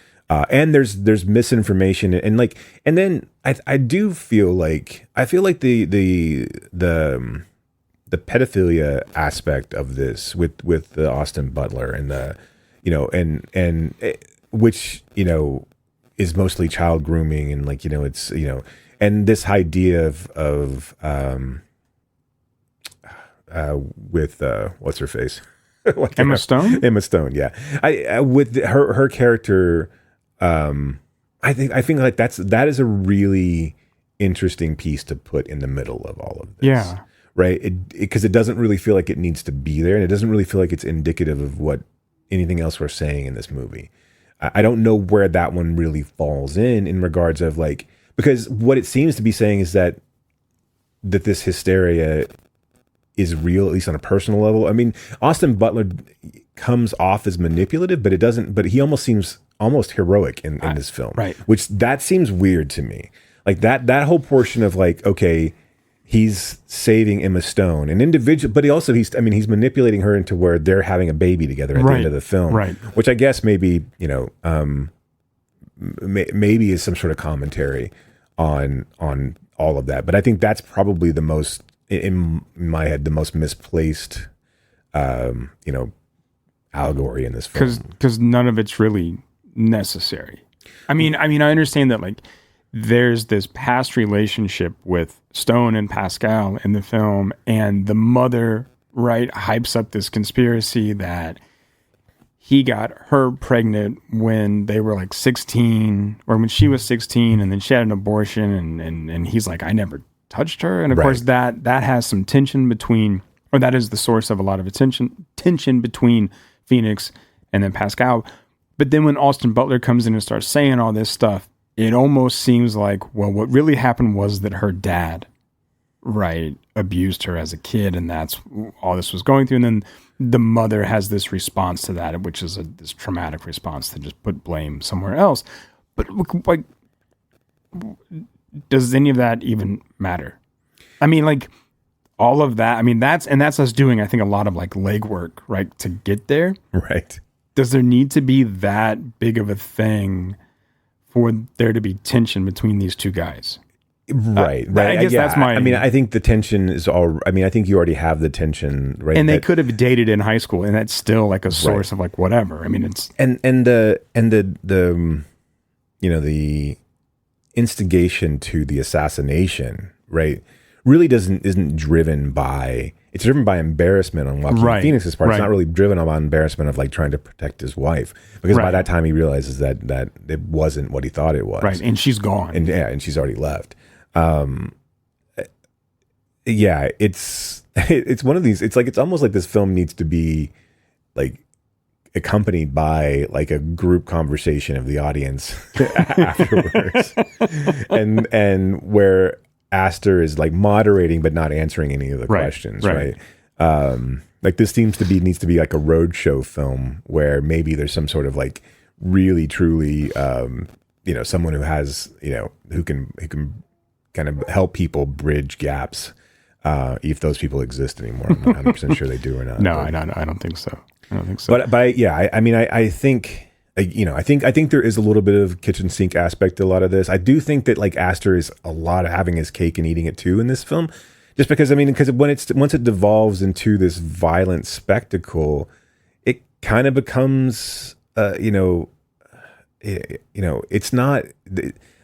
And there's misinformation and then I do feel like the pedophilia aspect of this with the Austin Butler and the which is mostly child grooming and like it's and this idea of with what's her face? Emma Stone? Emma Stone, yeah. I with her character, I think like that is a really interesting piece to put in the middle of all of this. Yeah. Right? Because it doesn't really feel like it needs to be there, and it doesn't really feel like it's indicative of what anything else we're saying in this movie. I don't know where that one really falls in regards of like, because what it seems to be saying is that this hysteria is real, at least on a personal level. I mean, Austin Butler comes off as manipulative, but he almost seems almost heroic in this film. Right. Which that seems weird to me. Like that whole portion of like, okay, he's saving Emma Stone, an individual, but he's manipulating her into where they're having a baby together at the end of the film. Right. Which I guess maybe, maybe is some sort of commentary on all of that. But I think that's probably the most, in my head, the most misplaced, allegory in this film. Because none of it's really necessary. I mean, I understand that like there's this past relationship with Stone and Pascal in the film, and the mother, right, hypes up this conspiracy that he got her pregnant when they were like 16, or when she was 16, and then she had an abortion, and he's like, I never touched her. And of course that has some tension between or that is the source of a lot of tension between Phoenix and then Pascal. But then when Austin Butler comes in and starts saying all this stuff, it almost seems like, well, what really happened was that her dad, right, abused her as a kid, and that's all this was going through. And then the mother has this response to that, which is this traumatic response to just put blame somewhere else. But like, does any of that even matter? I mean, like, all of that, I mean, that's us doing, I think, a lot of like legwork, right, to get there. Right. Does there need to be that big of a thing for there to be tension between these two guys? Right. I guess that's my... I mean, I think the tension is I think you already have the tension, right? And they could have dated in high school, and that's still like a source of like whatever. I mean, it's... And the you know, the instigation to the assassination, right, really isn't driven by... It's driven by embarrassment on Joaquin Phoenix's part. It's not really driven by embarrassment of like trying to protect his wife, because by that time he realizes that it wasn't what he thought it was. Right, and she's gone. And she's already left. It's one of these. It's almost like this film needs to be like accompanied by like a group conversation of the audience afterwards, and where Astor is like moderating but not answering any of the questions, right? Like this needs to be like a roadshow film where maybe there's some sort of like really truly someone who has who can kind of help people bridge gaps, if those people exist anymore. I'm not 100% sure they do or not. No, I don't think so. But I think I think there is a little bit of kitchen sink aspect to a lot of this. I do think that like Astor is a lot of having his cake and eating it too in this film, just because once it devolves into this violent spectacle, it kind of becomes it's not.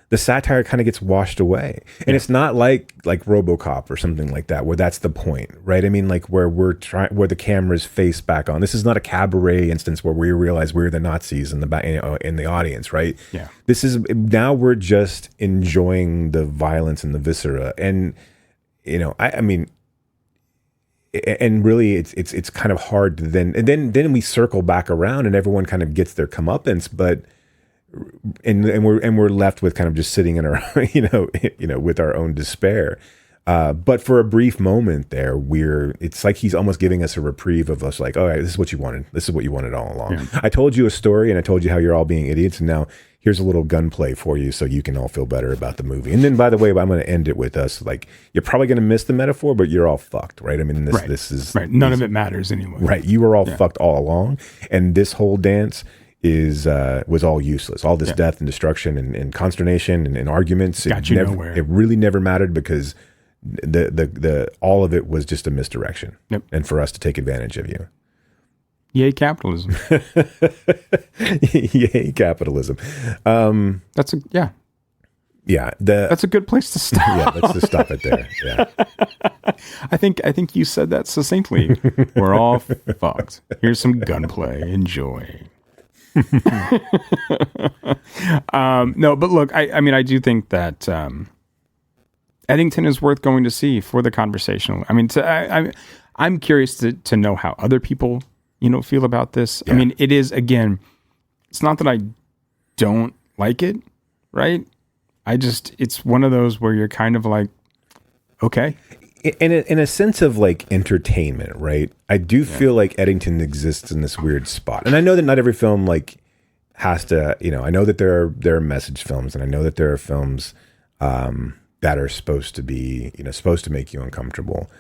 The satire kind of gets washed away, and it's not like RoboCop or something like that, where that's the point, right? I mean, like where where the camera's face back on. This is not a cabaret instance where we realize we're the Nazis in the audience, right? Yeah. This is now we're just enjoying the violence and the viscera, and I mean, and really, it's kind of hard to then we circle back around, and everyone kind of gets their comeuppance, but. And we're left with kind of just sitting in our with our own despair, but for a brief moment there, it's like he's almost giving us a reprieve of us, like, all right, this is what you wanted all along. Yeah. I told you a story, and I told you how you're all being idiots, and now here's a little gunplay for you so you can all feel better about the movie. And then, by the way, I'm going to end it with us, like, you're probably going to miss the metaphor, but you're all fucked, right? I mean, this is right. None of it matters anyway. Right, you were all fucked all along, and this whole dance was all useless. All this death and destruction and consternation and arguments. Got you nowhere. It really never mattered because the all of it was just a misdirection. Yep. And for us to take advantage of you. Yay, capitalism. Yay, capitalism. That's a good place to stop. Yeah, let's just stop it there. Yeah. I think you said that succinctly. We're all fucked. Here's some gunplay. Enjoy. No, but look, I mean, I do think that Eddington is worth going to see for the conversation. I mean, I'm curious to know how other people, feel about this. Yeah. I mean, it is, again, it's not that I don't like it, right? It's one of those where you're kind of like, okay. In a sense of like entertainment, right? I do feel like Eddington exists in this weird spot, and I know that not every film like has to. I know that there are message films, and I know that there are films that are supposed to be supposed to make you uncomfortable.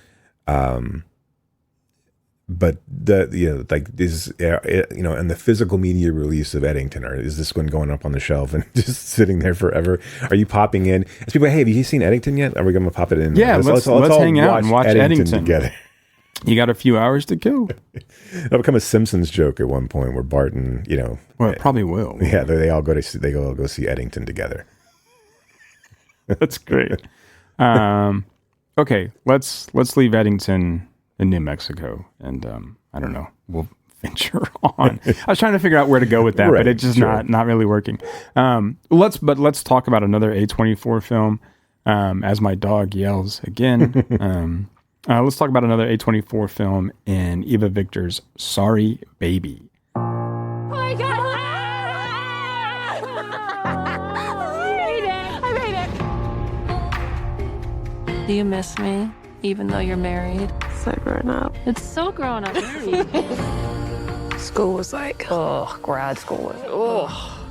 But this and the physical media release of Eddington, or is this one going up on the shelf and just sitting there forever? Are you popping in? As people, hey, have you seen Eddington yet? Are we going to pop it in? Yeah, let's all hang out and watch Eddington together. You got a few hours to kill. That'll become a Simpsons joke at one point where Bart and well, it probably will. Yeah, they all go see Eddington together. That's great. Okay, let's leave Eddington in New Mexico, and I don't know, we'll venture on. I was trying to figure out where to go with that, but it's just not really working. Let's talk about another A24 film. As my dog yells again, Let's talk about another A24 film in Eva Victor's Sorry Baby. I made it. Do you miss me, even though you're married? So grown up. It's so grown up. School was like, Oh, grad school was. Oh,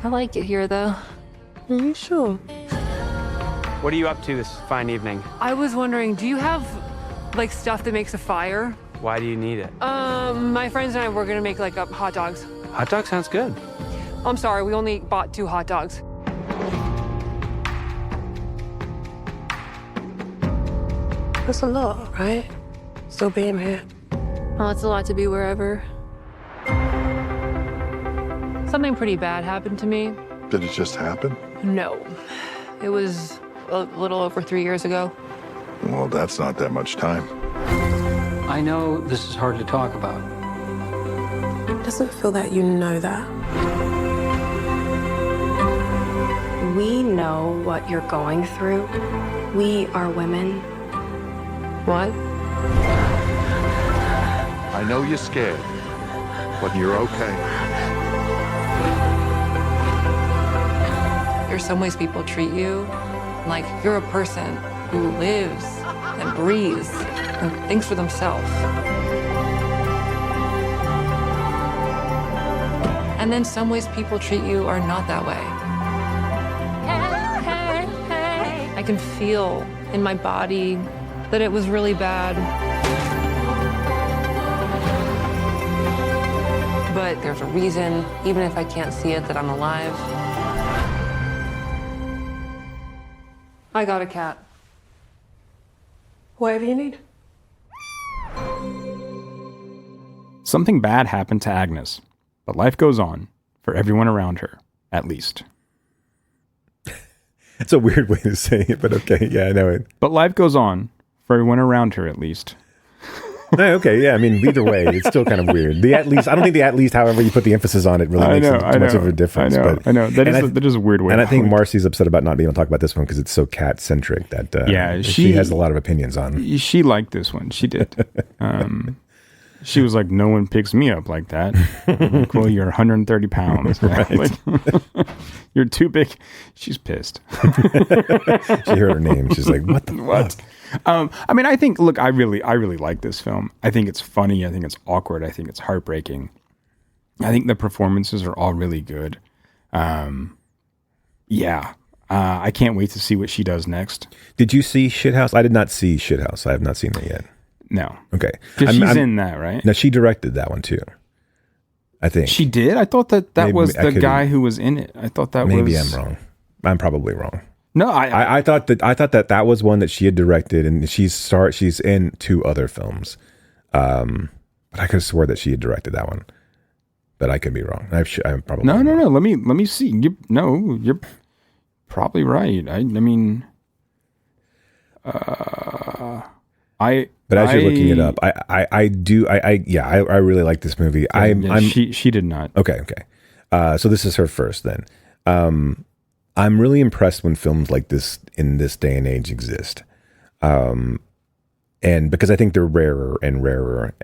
I like it here though. are you sure? What are you up to this fine evening? I was wondering, do you have like stuff that makes a fire? Why do you need it? My friends and I were gonna make like hot dogs. Hot dog sounds good. I'm sorry, we only bought 2 hot dogs. That's a lot, right? Still being here. Oh, it's a lot to be wherever. Something pretty bad happened to me. Did it just happen? No, it was a little over 3 years ago. Well, that's not that much time. I know this is hard to talk about. It doesn't feel that you know that. We know what you're going through. We are women. What? I know you're scared, but you're okay. There's some ways people treat you like you're a person who lives and breathes and thinks for themselves. And then some ways people treat you are not that way. I can feel in my body that it was really bad. But there's a reason, even if I can't see it, that I'm alive. I got a cat. Whatever you need. Something bad happened to Agnes, but life goes on for everyone around her, at least. It's a weird way to say it, but okay. Yeah, I know it. But life goes on for everyone around her, at least. No, okay, yeah. I mean, either way, it's still kind of weird. The at least, I don't think the at least, however you put the emphasis on it, really makes too much of a difference. I know. That is a weird way. And I think Marcy's upset about not being able to talk about this one because it's so cat centric that she has a lot of opinions on. She liked this one. She did. She was like, "No one picks me up like that." I'm like, well, you're 130 pounds. Right. Like, you're too big. She's pissed. She heard her name. She's like, "What the fuck?" I mean, I think. Look, I really like this film. I think it's funny. I think it's awkward. I think it's heartbreaking. I think the performances are all really good. Yeah. I can't wait to see what she does next. Did you see Shithouse? I did not see Shithouse. I have not seen that yet. No. Okay. Because she's in that, right? No, she directed that one too. I think. She did? I thought that Maybe was the guy who was in it. I thought that maybe was... I'm wrong. I'm probably wrong. No, I thought that was one that she had directed, and she's in 2 other films. But I could have swore that she had directed that one. But I could be wrong. I'm probably no. wrong. Let me see. You're probably right. I mean, But as you're looking it up, I really like this movie. She did not. Okay. So this is her first then. I'm really impressed when films like this in this day and age exist. And because I think they're rarer and rarer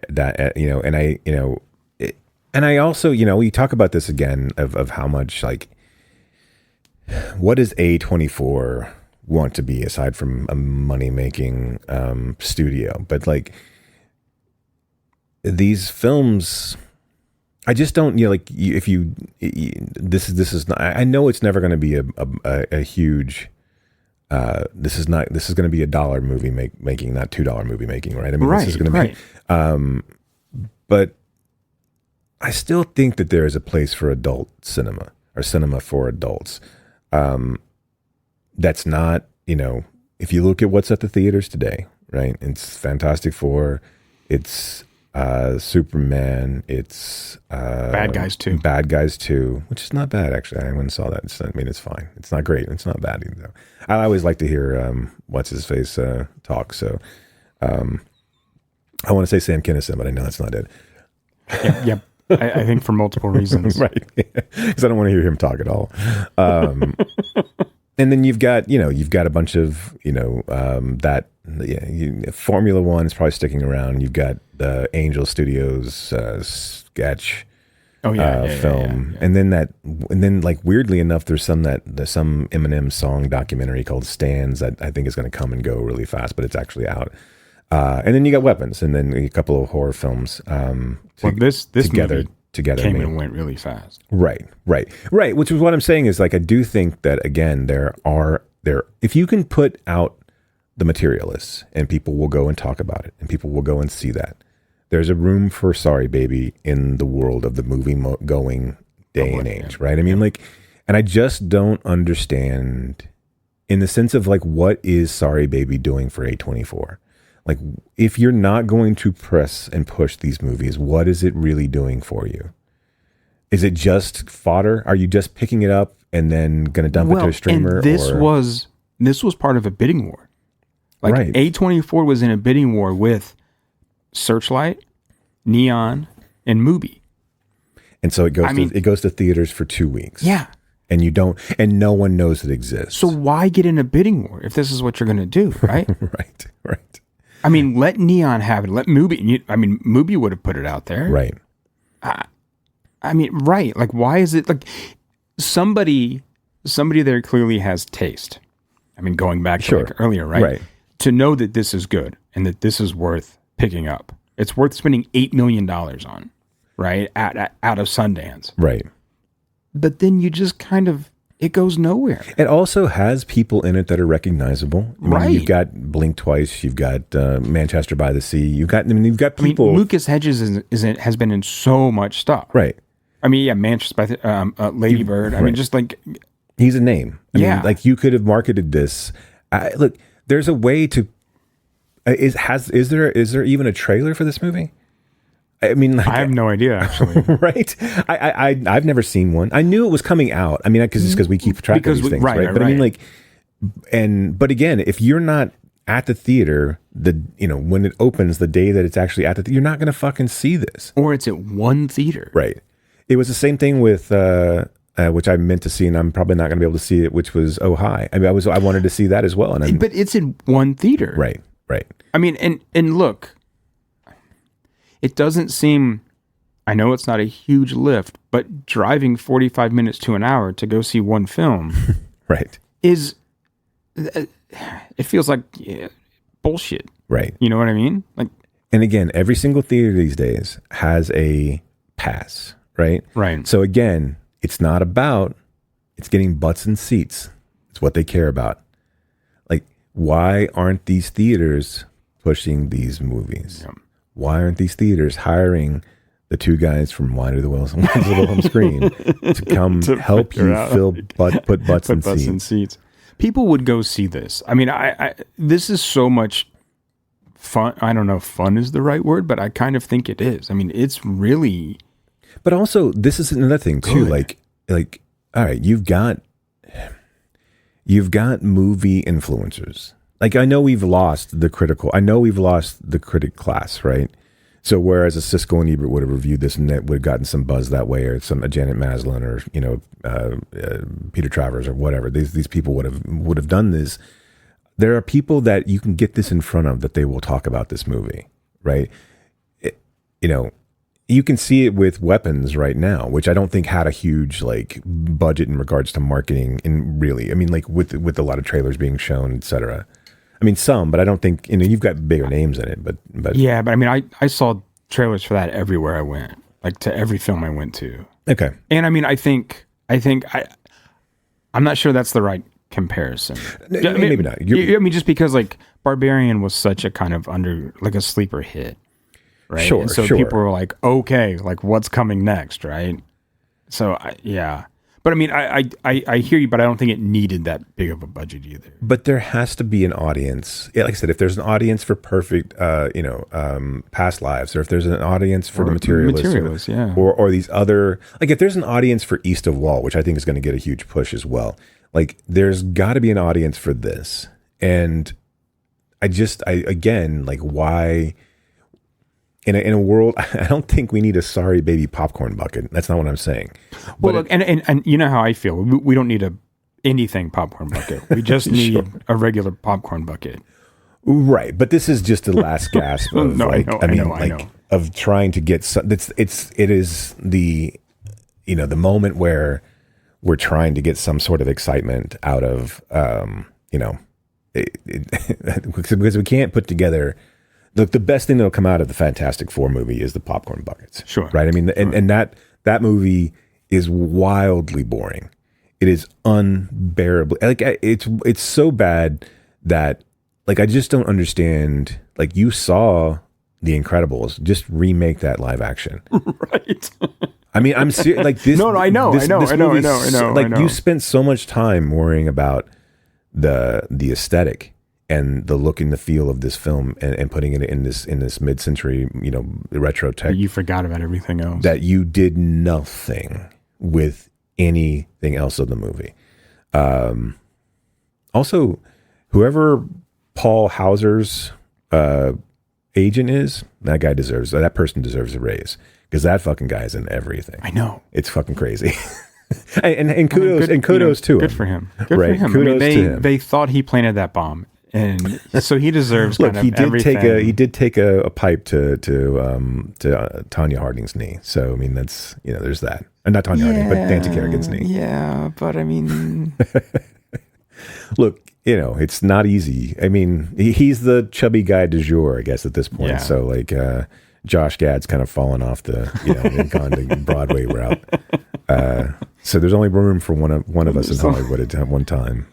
and I also, you talk about this again of how much like, what does A24 want to be aside from a money-making studio? But like these films, I just don't, this is not, I know it's never going to be a huge, this is going to be $1 movie making, not $2 movie making, right? I mean, this is going to be, but I still think that there is a place for adult cinema or cinema for adults. That's not, if you look at what's at the theaters today, right? It's Fantastic Four, it's Superman, it's Bad Guys 2. Bad Guys 2, which is not bad actually. I went and saw that. It's fine. It's not great. It's not bad either. I always like to hear what's his face talk. So I want to say Sam Kinison, but I know that's not it. Yep. I think for multiple reasons, right? Because I don't want to hear him talk at all. And then you've got a bunch of that Formula One is probably sticking around. You've got the Angel Studios sketch. Film, and then like weirdly enough, there's some Eminem song documentary called Stands that I think is going to come and go really fast, but it's actually out. And then you got Weapons, and then a couple of horror films. This together came and went really fast. Right. Which is what I'm saying is like I do think that again there if you can put out The Materialists and people will go and talk about it and people will go and see that. There's a room for Sorry Baby in the world of the movie going day and age, right? I mean, like, and I just don't understand in the sense of like, what is Sorry Baby doing for A24? Like, if you're not going to press and push these movies, what is it really doing for you? Is it just fodder? Are you just picking it up and then going to dump it to a streamer? And this was part of a bidding war. Like right. A24 was in a bidding war with Searchlight, Neon, and Mubi. And so it goes to theaters for 2 weeks. Yeah. And no one knows it exists. So why get in a bidding war if this is what you're going to do, right? Right. I mean, let Neon have it. Let Mubi. I mean, Mubi would have put it out there. Right. I mean, right. Like, why is it like somebody there clearly has taste. I mean, going back to like earlier, right? Right. To know that this is good and that this is worth picking up. It's worth spending $8 million on, right? Out of Sundance. Right. But then you just kind of, it goes nowhere. It also has people in it that are recognizable. I mean, right. You've got Blink Twice. You've got Manchester by the Sea. You've got people. Lucas Hedges has been in so much stuff. Right. I mean, yeah, Manchester by the Lady Bird. I mean, just like. He's a name. I mean, like you could have marketed this. Look, there's a way to. Is there even a trailer for this movie? I mean, like, I have no idea, actually. Right? I've never seen one. I knew it was coming out. I mean, because we keep track of these things, right? But I mean, like, but again, if you're not at the theater, when it opens, the day that it's actually at the theater, you're not going to fucking see this. Or it's at one theater, right? It was the same thing with which I meant to see, and I'm probably not going to be able to see it. Which was Oh Hi. I mean, I wanted to see that as well, but it's in one theater, right? Right. I mean, and look, it doesn't seem, I know it's not a huge lift, but driving 45 minutes to an hour to go see one film right. is, it feels like bullshit. Right. You know what I mean? Like, and again, every single theater these days has a pass, right? Right. So again, it's getting butts and seats. It's what they care about. Why aren't these theaters pushing these movies? Yeah. Why aren't these theaters hiring the two guys from Why Do the Wilhelm Scream to come to help you put butts in seats? People would go see this. I mean, I this is so much fun. I don't know if fun is the right word, but I kind of think it is. I mean, it's really. But also, this is another thing too. Like, all right, you've got movie influencers. Like, I know we've lost the critic class, right? So whereas a Siskel and Ebert would have reviewed this and that would have gotten some buzz that way, or a Janet Maslin, or Peter Travers or whatever, these people would have done this. There are people that you can get this in front of that they will talk about this movie, right? You can see it with Weapons right now, which I don't think had a huge budget in regards to marketing. And really, I mean, with a lot of trailers being shown, etc. I mean, some, but I don't think you've got bigger names in it. But yeah, but I mean, I saw trailers for that everywhere I went, like to every film I went to. Okay, and I mean, I'm not sure that's the right comparison. Maybe not. I mean, just because Barbarian was such a kind of a sleeper hit. Right. Sure. And so people were like, okay, what's coming next, right? So yeah, but I mean, I hear you, but I don't think it needed that big of a budget either. But there has to be an audience. Yeah, like I said, if there's an audience for Perfect, Past Lives, or if there's an audience for The Materialists, yeah, or these other, if there's an audience for East of Wall, which I think is going to get a huge push as well. There's got to be an audience for this, and why? In a world, I don't think we need a Sorry Baby popcorn bucket. That's not what I'm saying. Well, look, and you know how I feel. We don't need anything popcorn bucket. We just need a regular popcorn bucket. Right, but this is just the last gasp of No, I know. of trying to get some. It is the the moment where we're trying to get some sort of excitement out of because we can't put together. Look, the best thing that'll come out of the Fantastic Four movie is the popcorn buckets. Sure, right? I mean, and that movie is wildly boring. It is unbearably it's so bad that. Like, I just don't understand. Like, you saw The Incredibles. Just remake that live action. Right. I mean, I'm serious. Like this. No, I know. Like, you spent so much time worrying about the aesthetic and the look and the feel of this film, and putting it in this mid-century, retro tech. But you forgot about everything else. That you did nothing with anything else of the movie. Also, whoever Paul Hauser's agent is, that person deserves a raise, because that fucking guy is in everything. I know. It's fucking crazy. and kudos to him. Good for him. Good for him. Kudos to him. They thought he planted that bomb, and so he deserves everything. He did take a pipe to Tanya Harding's knee. So I mean, that's there's that. And not Tanya Harding, but Nancy Kerrigan's knee. Yeah, but I mean, look. It's not easy. I mean, he's the chubby guy du jour, I guess, at this point. Yeah. So, like, Josh Gad's kind of fallen off the, and gone to Broadway route. So there's only room for one of us in Hollywood at one time.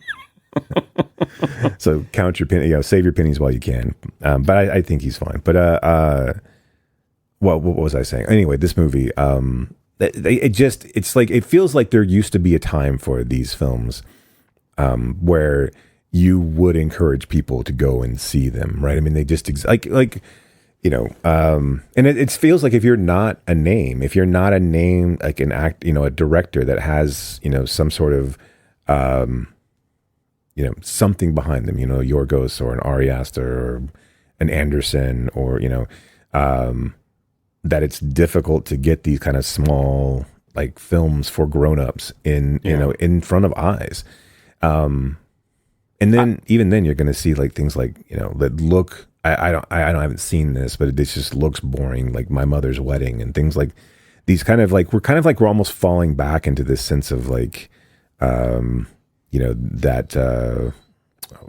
So count your pennies, save your pennies while you can. But I think he's fine. But what was I saying? Anyway, this movie, it feels like there used to be a time for these films where you would encourage people to go and see them, right? I mean, they just and it feels like if you're not a name, like an act, a director that has, some sort of, something behind them, Yorgos or an Ari Aster or an Anderson or, that it's difficult to get these kind of small, like, films for grownups in front of eyes. And then even then you're going to see like things like, that look, I haven't seen this, but it just looks boring. Like My Mother's Wedding and things like these we're almost falling back into this sense of like, that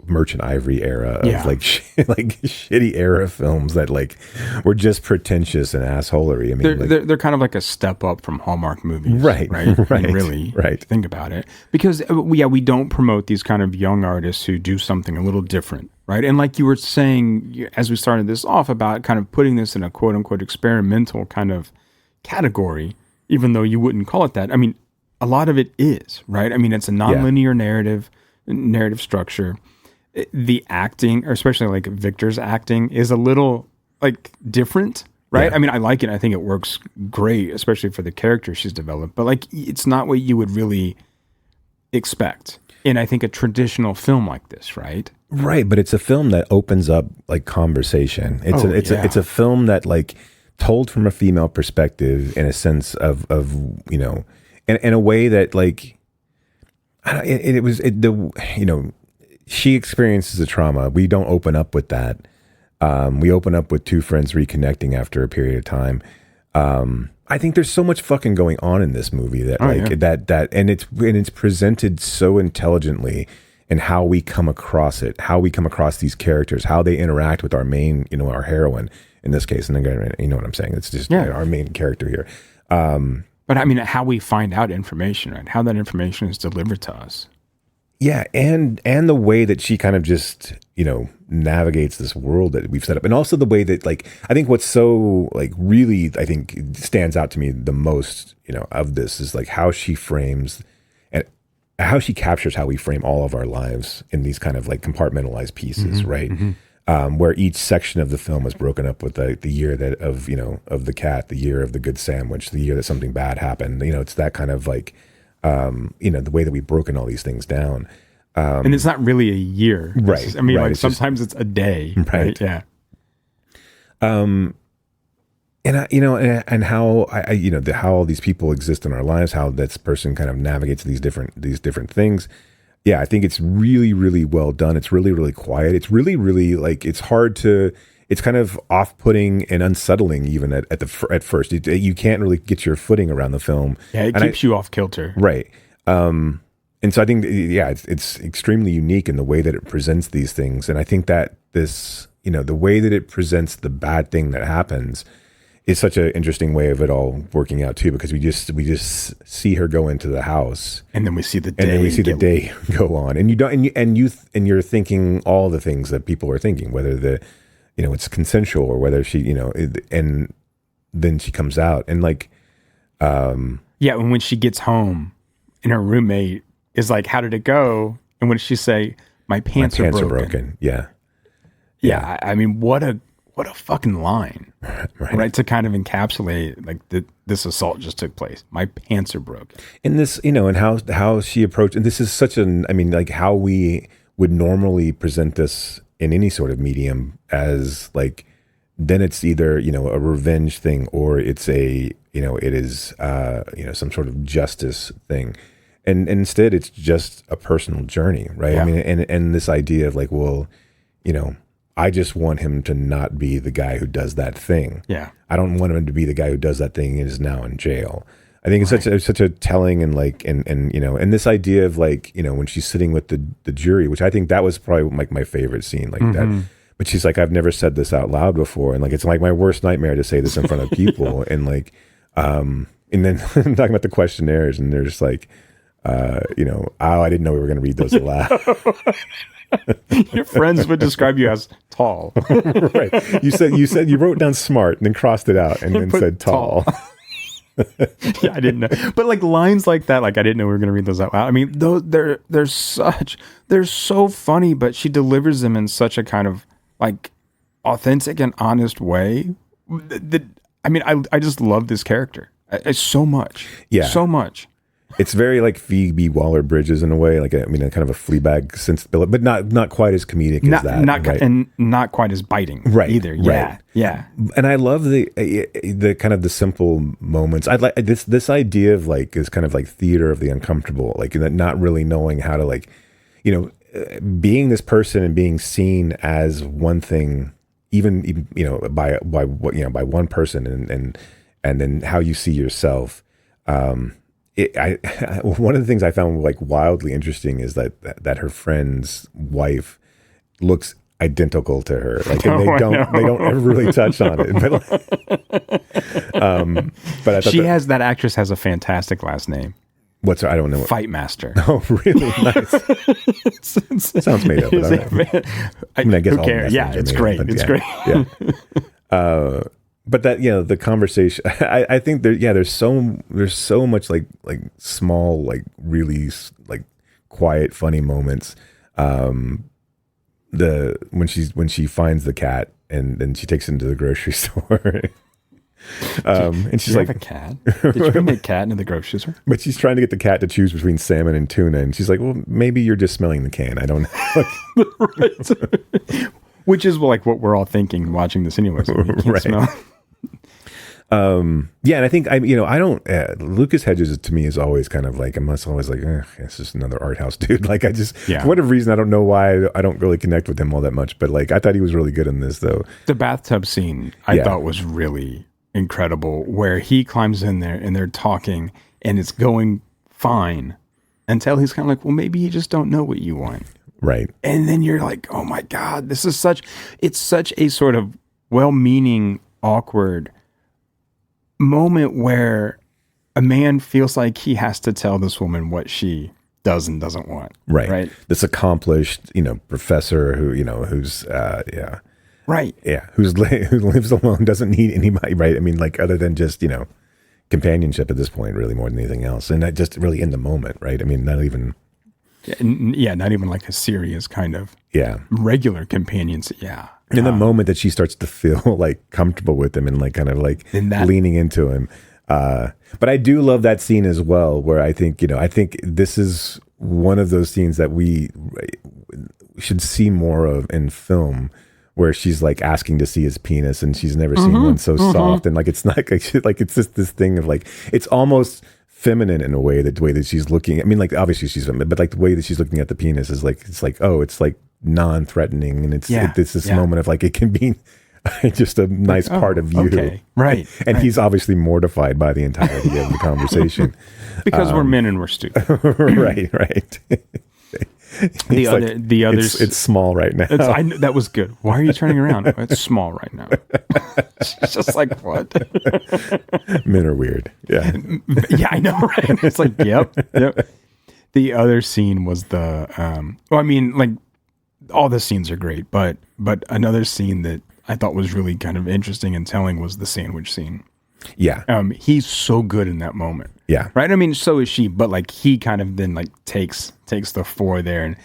Merchant Ivory era of like shitty era films that like were just pretentious and assholery. I mean, they're kind of like a step up from Hallmark movies, right? I mean, really, think about it, because we don't promote these kind of young artists who do something a little different, right? And like you were saying as we started this off about kind of putting this in a quote unquote experimental kind of category, even though you wouldn't call it that. I mean, a lot of it is, right? I mean, it's a nonlinear narrative structure. The acting, or especially like Victor's acting, is a little like different, right? Yeah. I mean, I like it. I think it works great, especially for the character she's developed. But like, it's not what you would really expect in, I think, a traditional film like this, right? Right, but it's a film that opens up like conversation. It's a film that like told from a female perspective in a sense of in a way that like she experiences a trauma. We don't open up with that. We open up with two friends reconnecting after a period of time. I think there's so much fucking going on in this movie that and it's presented so intelligently in how we come across it, how we come across these characters, how they interact with our main, our heroine in this case. And again, you know what I'm saying? It's just our main character here. But I mean, how we find out information, right? How that information is delivered to us. Yeah, and the way that she kind of just, navigates this world that we've set up. And also the way that, like, I think what's so, like, really, I think stands out to me the most, of this is, like, how she frames and how she captures how we frame all of our lives in these kind of, like, compartmentalized pieces, right? Mm-hmm. Where each section of the film is broken up with the year that of the cat, the year of the good sandwich, the year that something bad happened. It's that kind of, like, the way that we've broken all these things down. And it's not really a year. Right. I mean, like sometimes it's a day. Right. Yeah. And how how all these people exist in our lives, how this person kind of navigates these different things. Yeah, I think it's really, really well done. It's really, really quiet. It's really, really like it's hard to. It's kind of off-putting and unsettling even at first. You can't really get your footing around the film. Yeah, it keeps you off kilter. Right. And so I think, it's extremely unique in the way that it presents these things. And I think that this, the way that it presents the bad thing that happens is such an interesting way of it all working out too, because we just see her go into the house, and then we see the day go on, and you don't, and you're thinking all the things that people are thinking, whether it's consensual or whether she, and then she comes out and like, and when she gets home and her roommate is like, how did it go? And what did she say? My pants are broken. Yeah. I mean, what a fucking line, right? To kind of encapsulate like this assault just took place. My pants are broken. And this, and how she approached, and this is such like how we would normally present this in any sort of medium as like, then it's either, a revenge thing or it's it is, some sort of justice thing. And instead it's just a personal journey, right? Yeah. I mean, and this idea of like, well, I just want him to not be the guy who does that thing. Yeah. I don't want him to be the guy who does that thing and is now in jail. I think it's such a telling and like, and this idea of like, when she's sitting with the jury, which I think that was probably like my favorite scene like that. But she's like, I've never said this out loud before. And like, it's like my worst nightmare to say this in front of people. And like, and then I'm talking about the questionnaires and they're just like, I didn't know we were going to read those aloud. Your friends would describe you as tall. Right. You said you wrote down smart and then crossed it out and then said tall. Yeah, I didn't know. But like lines like that, like I didn't know we were going to read those out loud. I mean, they're so funny, but she delivers them in such a kind of like authentic and honest way. I just love this character so much. Yeah. So much. It's very like Phoebe Waller-Bridges in a way, like kind of a Fleabag sensibility, but not quite as comedic as that, right? And not quite as biting, right? Either, right. Yeah. And I love the kind of the simple moments. I like this idea of like is kind of like theater of the uncomfortable, like not really knowing how to like, being this person and being seen as one thing, even by one person, and then how you see yourself. One of the things I found like wildly interesting is that her friend's wife looks identical to her, like, and they don't ever really touch on it. But I thought that actress has a fantastic last name. What's her? I don't know. Fight Master. Oh, really? Nice. Sounds made up. I guess who cares? Yeah, it's great. It's great. Yeah. But that, the conversation, I think there's so much like small, like really like quiet, funny moments. When she finds the cat and then she takes it into the grocery store. And she's like, have a cat? Did you bring a cat into the grocery store? But she's trying to get the cat to choose between salmon and tuna. And she's like, well, maybe you're just smelling the can. I don't know. Right. Which is like what we're all thinking watching this anyway. So you can't smell. And I think I don't. Lucas Hedges to me is always kind of like it's always like it's just another art house dude. Like for whatever reason, I don't know why I don't really connect with him all that much. But like I thought he was really good in this though. The bathtub scene I thought was really incredible, where he climbs in there and they're talking and it's going fine until he's kind of like, well, maybe you just don't know what you want. Right. And then you're like, oh my God, it's such a sort of well-meaning, awkward moment where a man feels like he has to tell this woman what she does and doesn't want. Right. This accomplished, professor who's right. Yeah. Who lives alone, doesn't need anybody. Right. I mean, like other than just, companionship at this point, really more than anything else. And that just really in the moment. Right. I mean, not even like a serious kind of regular companions. Yeah. In the moment that she starts to feel like comfortable with him and like kind of like leaning into him. But I do love that scene as well, where I think this is one of those scenes that we should see more of in film, where she's like asking to see his penis and she's never seen one so soft. And like, it's not like it's just this thing of like, it's almost feminine in a way, that the way that she's looking. I mean, like obviously she's feminine, but like the way that she's looking at the penis is like, it's like, oh, it's like non-threatening, and it's this moment of like, it can be just a nice part of you. Okay. Right. And he's obviously mortified by the entirety of the conversation. Because we're men and we're stupid. Right. The others, it's small right now. That was good. Why are you turning around? It's small right now. It's just like, what? Men are weird. Yeah. Yeah, I know, right? It's like, yep. The other scene was the, well, I mean, like, all the scenes are great, but another scene that I thought was really kind of interesting and telling was the sandwich scene. Yeah. He's so good in that moment. Yeah. Right? I mean, so is she, but like he kind of then like takes the four there and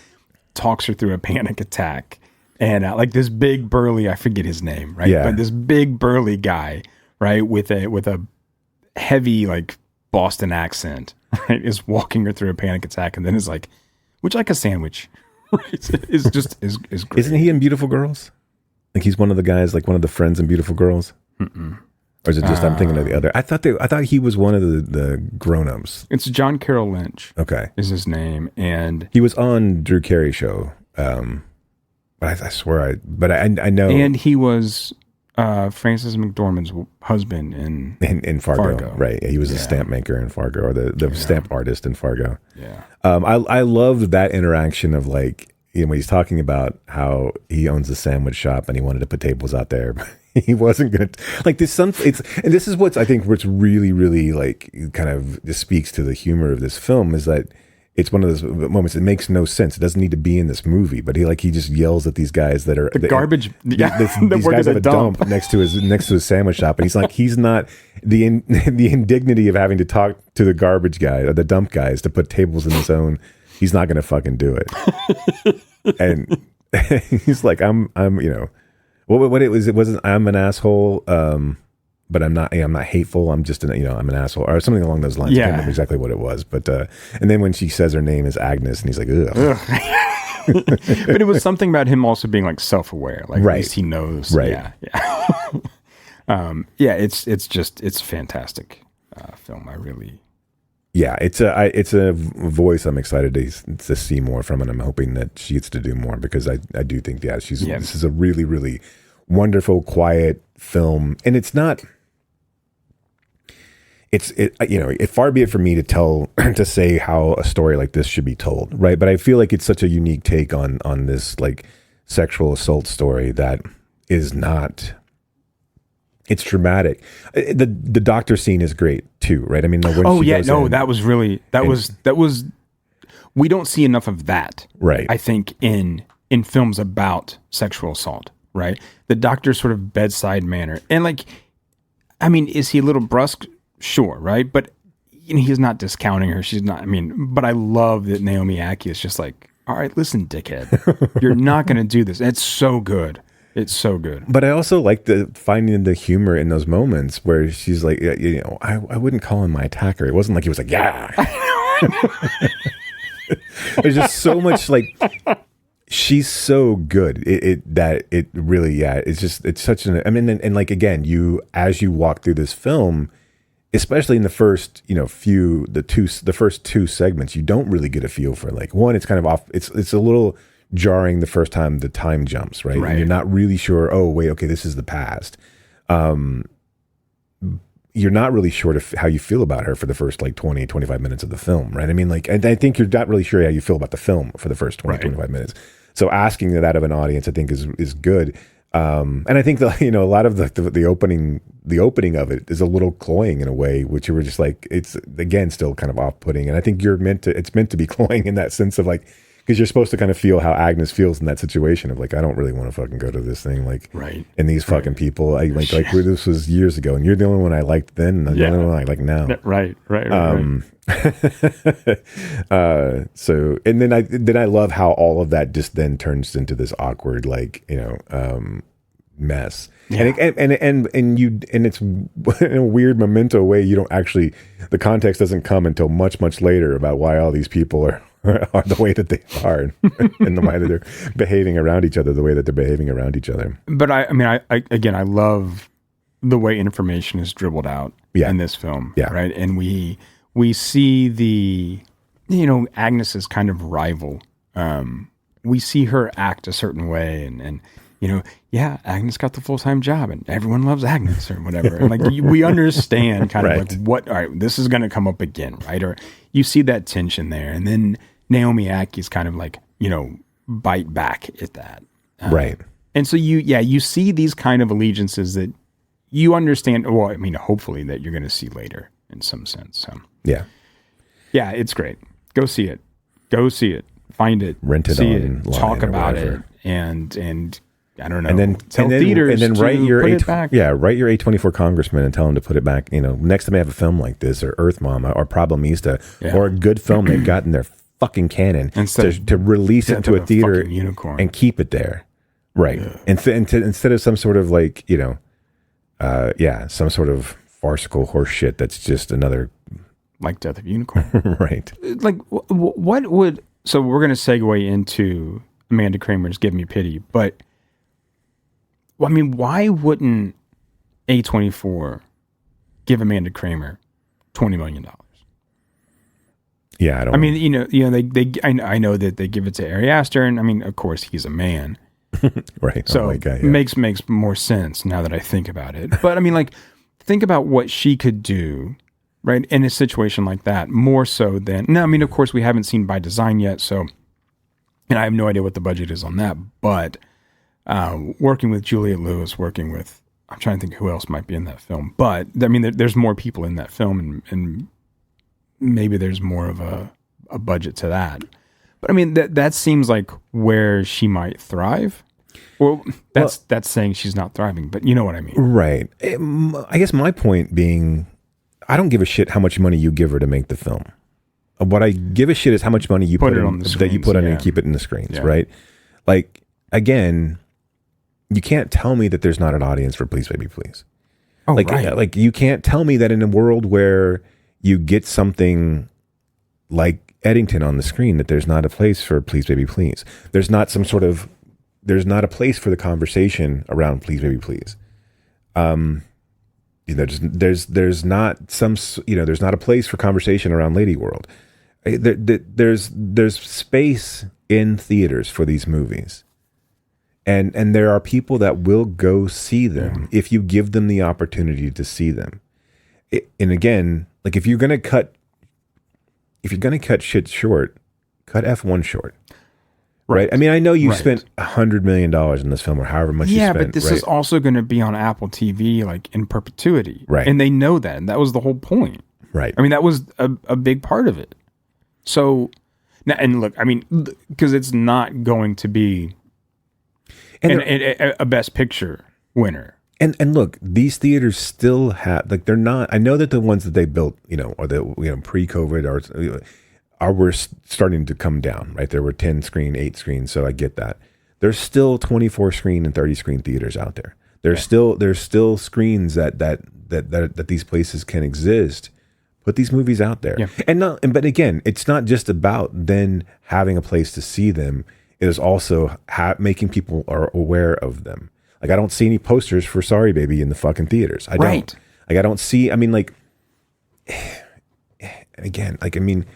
talks her through a panic attack. And like this big burly, I forget his name, right? Yeah. But this big burly guy, right, with a heavy like Boston accent, right, is walking her through a panic attack, and then is like, would you like a sandwich? Right? Is great. Isn't he in Beautiful Girls? Like he's one of the guys, like one of the friends in Beautiful Girls? Mm-mm. Or is it just I'm thinking of the other? I thought he was one of the grown-ups. It's John Carroll Lynch. Okay. Is his name. And he was on Drew Carey show. But I swear I know. And he was Frances McDormand's husband in Fargo. Right. He was a stamp maker in Fargo, or the stamp artist in Fargo. Yeah. I loved that interaction of like, you know, when he's talking about how he owns a sandwich shop and he wanted to put tables out there, but he wasn't going to, like this. And this is what's, I think, what's really, really like kind of just speaks to the humor of this film, is that it's one of those moments that makes no sense. It doesn't need to be in this movie, but he just yells at these guys that are garbage. These guys have a dump next to his sandwich shop, and he's not the indignity of having to talk to the garbage guy or the dump guys to put tables in his own. He's not going to fucking do it. And he's like, I'm you know, what it wasn't I'm an asshole, but I'm not hateful. I'm just I'm an asshole, or something along those lines. I can't remember exactly what it was, but and then when she says her name is Agnes, and he's like, ugh. But it was something about him also being like self-aware, like at least he knows. Right. Yeah. It's fantastic film. I really. Yeah, it's a voice I'm excited to see more from, and I'm hoping that she gets to do more, because I do think this is a really, really wonderful, quiet film, and it's not. It far be it for me to say how a story like this should be told, right? But I feel like it's such a unique take on this like sexual assault story that is not. It's dramatic. The doctor scene is great too, right? I mean, that was. We don't see enough of that, right? I think in films about sexual assault, right? The doctor's sort of bedside manner, and like, I mean, is he a little brusque? Sure, right? But he's not discounting her. She's not. I mean, but I love that Naomi Ackie is just like, all right, listen, dickhead, you're not going to do this. And it's so good. It's so good. But I also like finding the humor in those moments where she's like, I wouldn't call him my attacker. It wasn't like he was like, yeah. There's just so much like, she's so good. It's such an, I mean, and like, again, as you walk through this film, especially in the first, the first two segments, you don't really get a feel for like, one, it's kind of off. It's a little jarring the first time the time jumps, right? And you're not really sure, oh wait, okay, this is the past. You're not really sure how you feel about her for the first like 20, 25 minutes of the film, right? I mean, like, and I think you're not really sure how you feel about the film for the first 20, 25 minutes. So asking that of an audience, I think is good. And I think that, a lot of the opening of it is a little cloying in a way, which you were just like, it's again, still kind of off-putting. And I think it's meant to be cloying in that sense of like, because you're supposed to kind of feel how Agnes feels in that situation of like, I don't really want to fucking go to this thing, like, and these fucking people, this was years ago, and you're the only one I liked then, and the only one I like now. Right. So, and then I love how all of that just then turns into this awkward, like, mess. Yeah. And it's in a weird memento way. You don't actually, the context doesn't come until much, much later about why all these people are the way that they are and the way that they're behaving around each other, But I love the way information is dribbled out in this film. Yeah. Right. And we we see the, Agnes's kind of rival. We see her act a certain way and Agnes got the full-time job and everyone loves Agnes or whatever. And like we understand kind of like what, all right, this is going to come up again, right? Or you see that tension there. And then Naomi Ackie's kind of like, bite back at that. Right. And so you see these kind of allegiances that you understand. Well, I mean, hopefully that you're going to see later in some sense. So yeah, it's great. Go see it. Find it. Rent it see online it. Talk or about whatever. it. And I don't know. And then tell theaters and then write to your put it back. write your A24 congressman and tell them to put it back. Next time they have a film like this or Earth Mom or Problemista or a good film they've got in their fucking canon to release it to a theater unicorn and keep it there. Right. Yeah. Instead of some sort of like, some sort of farcical horse shit that's just another. Like Death of Unicorn. Right. Like, what would. So we're going to segue into Amanda Kramer's Give Me Pity, but. Well, I mean, why wouldn't A24 give Amanda Kramer $20 million? Yeah, I don't. I mean, I know that they give it to Ari Aster, and I mean, of course, he's a man, right? So it makes more sense now that I think about it. But I mean, like, think about what she could do, right, in a situation like that, more so than. No, I mean, of course, we haven't seen By Design yet, so, and I have no idea what the budget is on that, but. Working with Juliette Lewis, I'm trying to think who else might be in that film. But, I mean, there's more people in that film and maybe there's more of a budget to that. But, I mean, that seems like where she might thrive. Well, that's saying she's not thriving, but you know what I mean. Right. I guess my point being, I don't give a shit how much money you give her to make the film. What I give a shit is how much money you put in, on the screens, that you put on and keep it in the screens, right? Like, again... You can't tell me that there's not an audience for Please Baby Please. Oh, like you can't tell me that in a world where you get something like Eddington on the screen that there's not a place for Please Baby Please. There's not a place for the conversation around Please Baby Please. There's not a place for conversation around Lady World. There's space in theaters for these movies. And there are people that will go see them if you give them the opportunity to see them. And again, like if you're gonna cut shit short, cut F1 short. Right. I mean, I know you spent $100 million in this film or however much you spent. Yeah, but this is also going to be on Apple TV like in perpetuity. Right. And they know that. And that was the whole point. Right. I mean, that was a big part of it. So, now, and look, I mean, because it's not going to be a Best Picture winner. And look, these theaters still have, like, they're not, I know that the ones that they built, or the pre-COVID were starting to come down, right? There were 10 screen, 8 screens, so I get that. There's still 24 screen and 30 screen theaters out there. There's still screens that these places can exist. Put these movies out there. Yeah. But again, it's not just about then having a place to see them. It is also making people are aware of them. Like, I don't see any posters for Sorry Baby in the fucking theaters. I don't. Like, I don't see, I mean, like, again, like, I mean,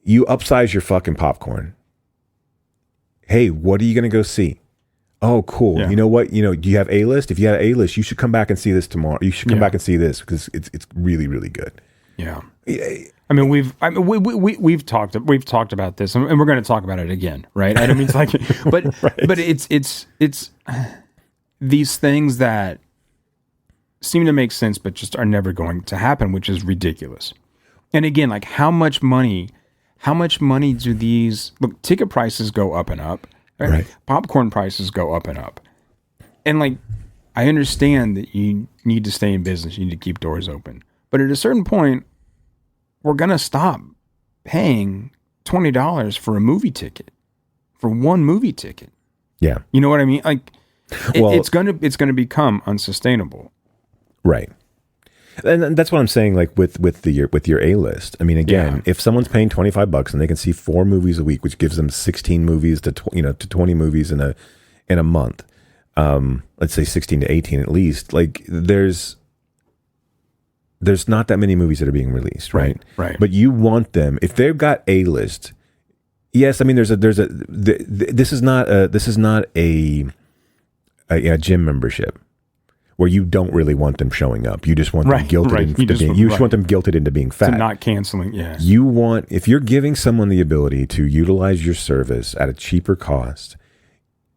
you upsize your fucking popcorn. Hey, what are you going to go see? Oh, cool. Yeah. You know what? Do you have A-list? If you have A-list, you should come back and see this tomorrow. You should come back and see this because it's really, really good. Yeah. I mean, we've talked about this, and we're going to talk about it again, right? I don't mean, it's like, but it's these things that seem to make sense, but just are never going to happen, which is ridiculous. And again, like, how much money do these ticket prices go up and up? Right? Popcorn prices go up and up, and like, I understand that you need to stay in business, you need to keep doors open, but at a certain point, we're going to stop paying $20 for a movie ticket, for one movie ticket. Yeah. You know what I mean? Like, it's going to become unsustainable. Right. And that's what I'm saying, like, with your A-list. I mean, again, if someone's paying $25 and they can see 4 movies a week, which gives them 16 movies to 20 movies in a month, let's say 16 to 18 at least, like, there's there's not that many movies that are being released, right? Right. But you want them, if they've got A-list, yes, I mean, this is not a gym membership where you don't really want them showing up. You just want them guilted into being, you just want them guilted into being fat. To not canceling, yeah. You want, if you're giving someone the ability to utilize your service at a cheaper cost,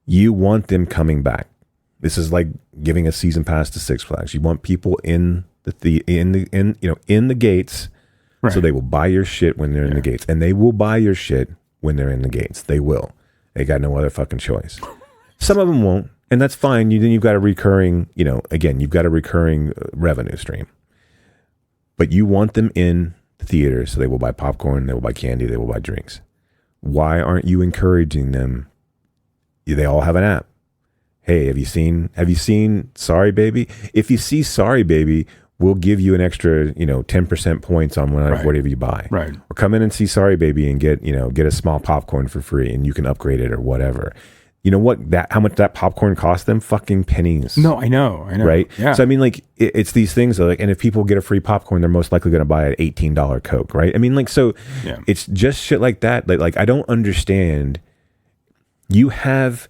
you want them coming back. This is like giving a season pass to Six Flags. You want people in the gates, so they will buy your shit when they're in the gates, and they will buy your shit when they're in the gates. They will. They got no other fucking choice. Some of them won't, and that's fine. Then you've got a recurring, you've got a recurring revenue stream. But you want them in the theater, so they will buy popcorn, they will buy candy, they will buy drinks. Why aren't you encouraging them? They all have an app. Hey, have you seen Sorry Baby? If you see Sorry Baby, we'll give you an extra, 10% points on whatever you buy. Right. Or come in and see Sorry Baby and get a small popcorn for free, and you can upgrade it or whatever. You know what? How much that popcorn cost them? Fucking pennies. No, I know. Right? Yeah. So I mean, like, it's these things like, and if people get a free popcorn, they're most likely going to buy an $18 Coke, right? I mean, like, so it's just shit like that. Like I don't understand. You have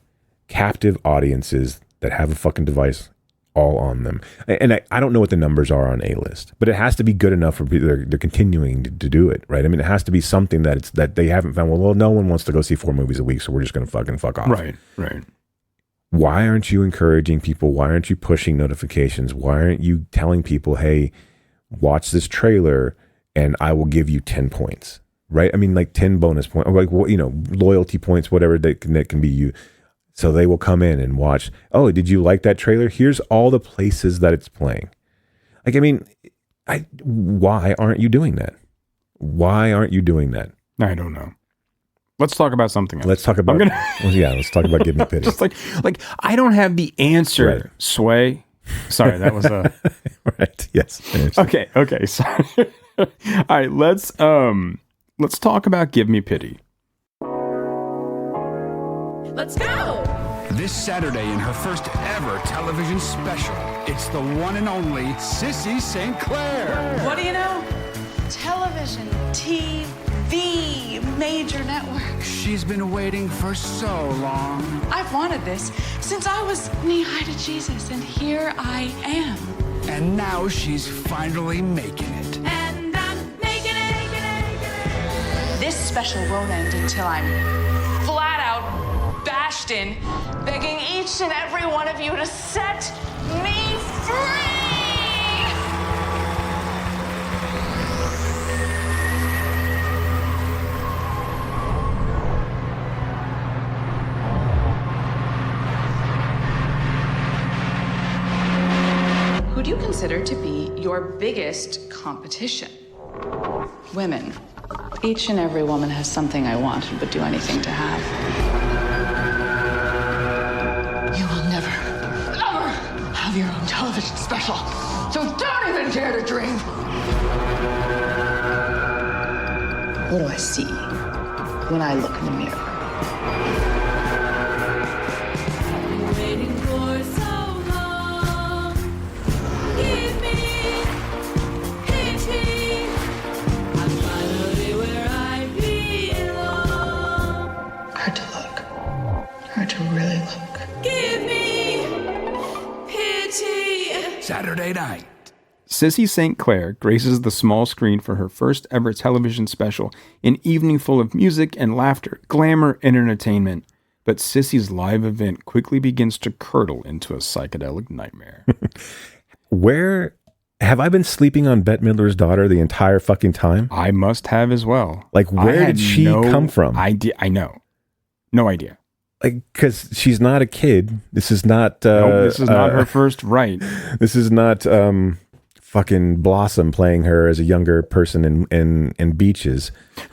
captive audiences that have a fucking device all on them, and I don't know what the numbers are on A-list, but it has to be good enough for people. They're continuing to do it, right? I mean, it has to be something that they haven't found. Well, no one wants to go see 4 movies a week, so we're just going to fucking fuck off. Right. Why aren't you encouraging people? Why aren't you pushing notifications? Why aren't you telling people, hey, watch this trailer and I will give you 10 points, right? I mean, like 10 bonus points, or like, loyalty points, whatever that can be you. So they will come in and watch. Oh, did you like that trailer? Here's all the places that it's playing. Like, I mean, why aren't you doing that? Why aren't you doing that? I don't know. Let's talk about something else. Let's talk about. Let's talk about Give Me Pity. Just like I don't have the answer. Right. Sway. Sorry, that was a right. Yes. Okay. Sorry. All right. Let's talk about Give Me Pity. Let's go! This Saturday in her first ever television special, it's the one and only Sissy St. Clair. What do you know? Television, TV, major network. She's been waiting for so long. I've wanted this since I was knee-high to Jesus, and here I am. And now she's finally making it. And I'm making it. This special won't end until I'm flat out bashed in, begging each and every one of you to set me free! Who do you consider to be your biggest competition? Women. Each and every woman has something I want and would do anything to have. You will never, ever have your own television special. So don't even dare to dream. What do I see when I look in the mirror? Saturday night. Sissy St. Clair graces the small screen for her first ever television special, an evening full of music and laughter, glamour and entertainment. But Sissy's live event quickly begins to curdle into a psychedelic nightmare. Where have I been sleeping on Bette Midler's daughter the entire fucking time? I must have as well. Like, where did she come from? I know. No idea. Like, because she's not a kid. This is not. This is not her first right. This is not fucking Blossom playing her as a younger person in Beaches.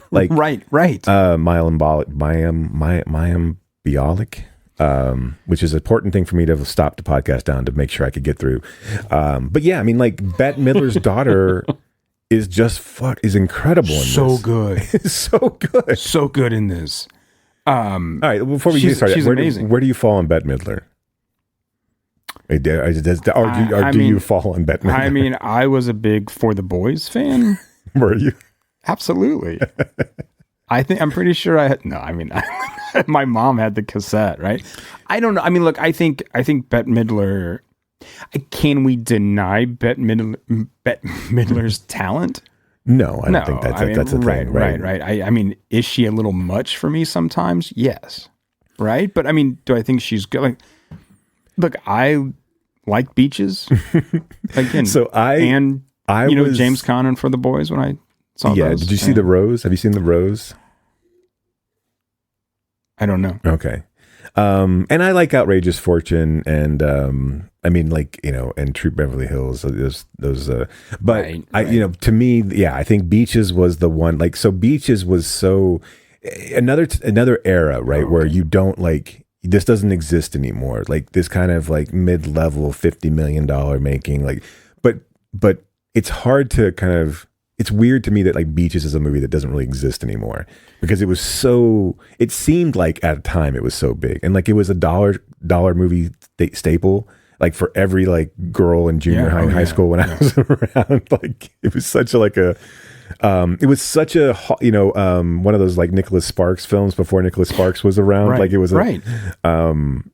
Like, right. Mayim Bialik, which is an important thing for me to stop the podcast down to make sure I could get through. But yeah, I mean, like, Bette Midler's daughter is just is incredible in this. So good. So good in this. All right, before we get started, she's amazing. Where do you fall on Bette Midler? Do you fall on Bette Midler? I mean, I was a big For the Boys fan. Were you? Absolutely. I'm pretty sure I had, no, I mean, my mom had the cassette, right? I don't know. I mean, look, I think Bette Midler, can we deny Bette Midler's talent? No, I don't think that's a thing. Right. I mean, is she a little much for me sometimes? Yes. Right. But I mean, do I think she's good? Like, look, I like Beaches. Again, I was James Caan and For the Boys when I saw those. Did you see The Rose? Have you seen The Rose? I don't know. Okay. And I like Outrageous Fortune and I mean, like, and Troop Beverly Hills, those but right. To me, I think Beaches was the one, like, so Beaches was so another era, right? Where you don't like, this doesn't exist anymore. Like this kind of like mid-level $50 million making, like, but it's hard to kind of, it's weird to me that like Beaches is a movie that doesn't really exist anymore because it seemed like at a time it was so big and like it was a dollar movie staple, like for every like girl in junior high and high school when I was around. Like it was such a one of those like Nicholas Sparks films before Nicholas Sparks was around. Right, like it was and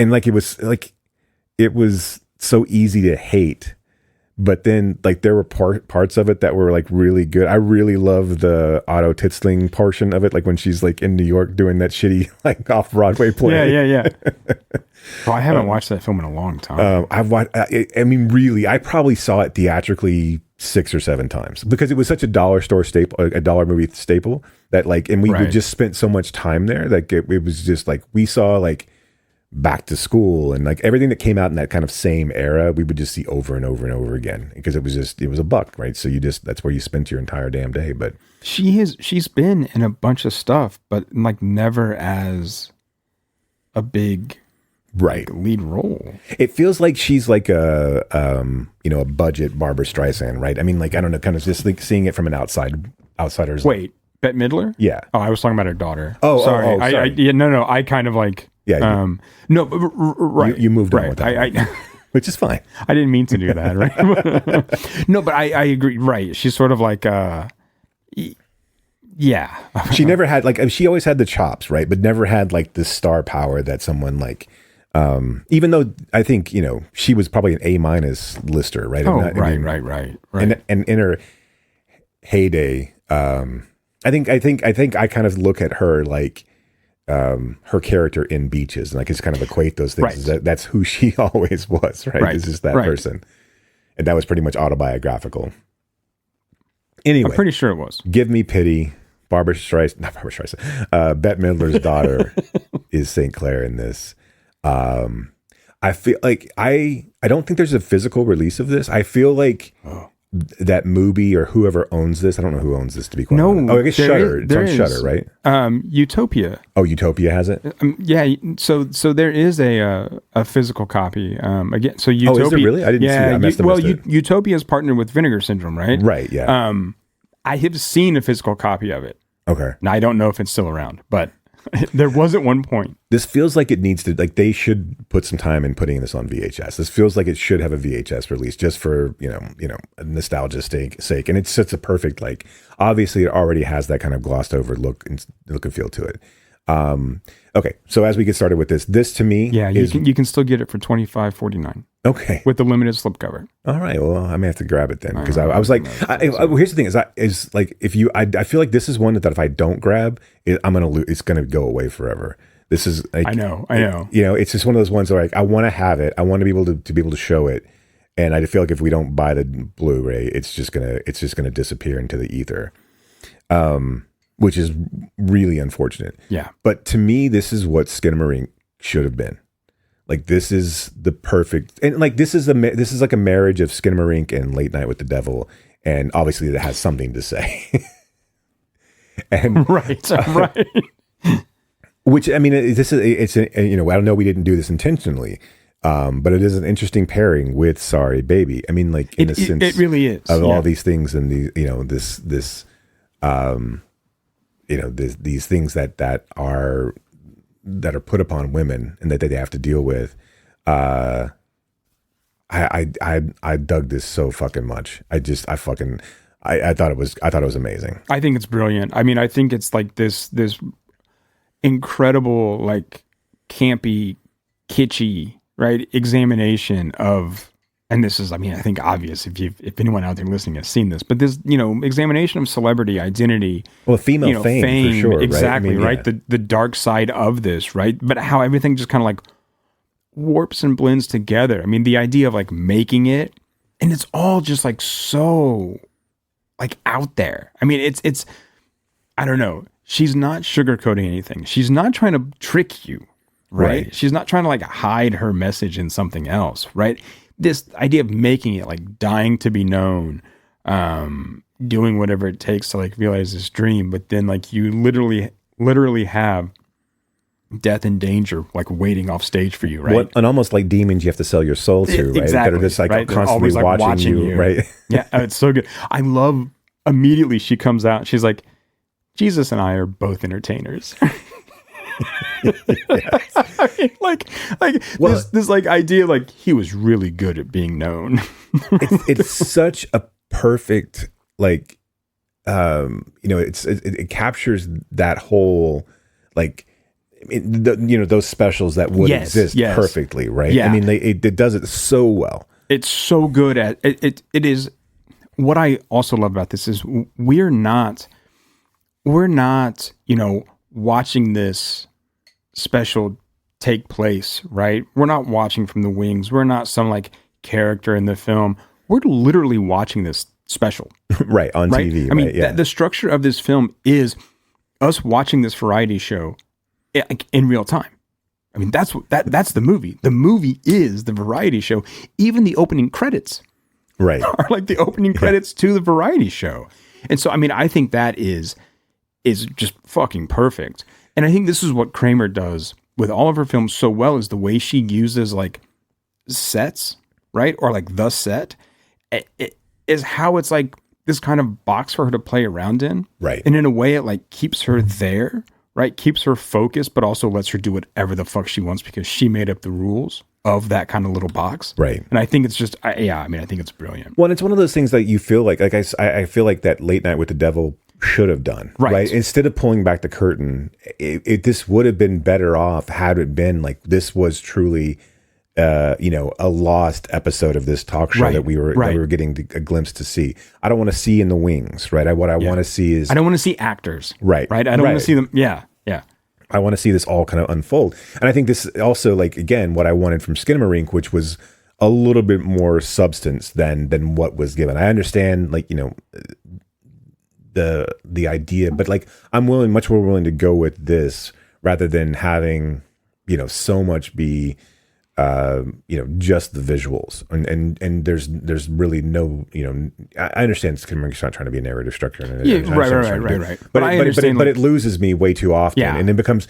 like it was so easy to hate. But then, like, there were parts of it that were, like, really good. I really love the Otto Titzling portion of it, like, when she's, like, in New York doing that shitty, like, off-Broadway play. Yeah. Well, I haven't watched that film in a long time. I've watched, I mean, really, I probably saw it theatrically 6 or 7 times because it was such a dollar store staple, a dollar movie staple that, like, and we just spent so much time there. Like, it was just, like, we saw, like, Back to School and like everything that came out in that kind of same era, we would just see over and over and over again because it was a buck, right? So that's where you spent your entire damn day. But she's been in a bunch of stuff, but like never as a big like, lead role. It feels like she's like a budget Barbara Streisand, right? I mean, like I don't know, kind of just like seeing it from an outsider's. Wait, Bette Midler? Yeah. Oh, I was talking about her daughter. Oh, sorry. Sorry. No. I kind of like. Yeah. No, but right. You moved on with that. Which is fine. I didn't mean to do that, right? No, but I agree. Right. She's sort of like, yeah. She never had, like, she always had the chops, right? But never had, like, the star power that someone like, even though I think, she was probably an A- lister, right? Right. And in her heyday, I think I kind of look at her like, her character in Beaches, and I can just kind of equate those things. Right. That's who she always was, right? It's just that person, and that was pretty much autobiographical. Anyway, I'm pretty sure it was. Give Me Pity, not Barbara Streisand. Bette Midler's daughter is St. Clair in this. I feel like I don't think there's a physical release of this. I feel like that movie or whoever owns this, I don't know who owns this to be quite honest. I guess Shudder. It's on Shudder, right? Utopia. Oh, Utopia has it? Yeah. So there is a physical copy. Again, so Utopia. Oh, is there really? I didn't see that. Utopia is partnered with Vinegar Syndrome, right? Right. Yeah. I have seen a physical copy of it. Okay. Now I don't know if it's still around, but there was at one point. This feels like it needs to, like, they should put some time in putting this on VHS. This feels like it should have a VHS release just for, nostalgia's sake. And it's such a perfect, like, obviously it already has that kind of glossed over look and feel to it. Okay. So as we get started with this to me, you can still get it for $25.49. Okay. With the limited slipcover. All right. Well, I may have to grab it then because I was like, here's the thing: is like if you, I feel like this is one that if I don't grab, I'm gonna lose. It's gonna go away forever. This is like, I know. It's just one of those ones where like I want to have it. I want to be able to show it, and I feel like if we don't buy the Blu-ray, it's just gonna disappear into the ether. Which is really unfortunate. Yeah. But to me, this is what Skinamarink should have been. Like, this is the perfect, and like this is like a marriage of Skinamarink and Late Night with the Devil, and obviously it has something to say. And right. Which, I mean, I don't know, we didn't do this intentionally, but it is an interesting pairing with Sorry Baby. I mean, like in a sense, it really is of all these things and these these things that are put upon women and that they have to deal with. I dug this so fucking much. I thought it was amazing. I think it's brilliant. I mean, I think it's like this incredible, like campy, kitschy, right, examination of, and this is, I mean, I think obvious if anyone out there listening has seen this, but this, examination of celebrity identity. Well, female fame for sure. Exactly, right? The dark side of this, right? But how everything just kind of like warps and blends together. I mean, the idea of like making it, and it's all just like so like out there. I mean, it's I don't know. She's not sugarcoating anything. She's not trying to trick you, right? She's not trying to like hide her message in something else, right? This idea of making it, like dying to be known, doing whatever it takes to like realize this dream, but then like you literally have death and danger like waiting off stage for you, right? And almost like demons you have to sell your soul to, right? Exactly, that are just like right? constantly Always, watching you, right? Yeah, it's so good. I love immediately she comes out. She's like, Jesus and I are both entertainers. I mean, like this like idea, like he was really good at being known. it's such a perfect, like, it captures that whole, like, those specials that would exist perfectly, right? Yeah. I mean, it does it so well. It's so good at it. It is. What I also love about this is we're not, watching this special take place, right? We're not watching from the wings. We're not some like character in the film. We're literally watching this special. Right, on TV. I mean, the structure of this film is us watching this variety show in real time. I mean, that's the movie. The movie is the variety show. Even the opening credits are like the opening credits to the variety show. And so, I mean, I think that is just fucking perfect. And I think this is what Kramer does with all of her films so well, is the way she uses like sets, right? Or like the set. It is how it's like this kind of box for her to play around in. Right. And in a way it like keeps her there, right? Keeps her focused, but also lets her do whatever the fuck she wants because she made up the rules of that kind of little box. Right. And I think it's just, I think it's brilliant. Well, it's one of those things that you feel like I feel like that Late Night with the Devil should have done, right? Instead of pulling back the curtain, this would have been better off had it been like this was truly, a lost episode of this talk show that we were getting a glimpse to see. I don't want to see in the wings, right? What I want to see is, I don't want to see actors, right? I don't want to see them. Yeah. I want to see this all kind of unfold, and I think this also, like, again, what I wanted from Skinamarink, which was a little bit more substance than what was given. I understand, like, the idea, but like I'm much more willing to go with this rather than having so much be just the visuals and there's really no I understand Skinamarink not trying to be a narrative structure right. But I understand, but it loses me way too often, and it becomes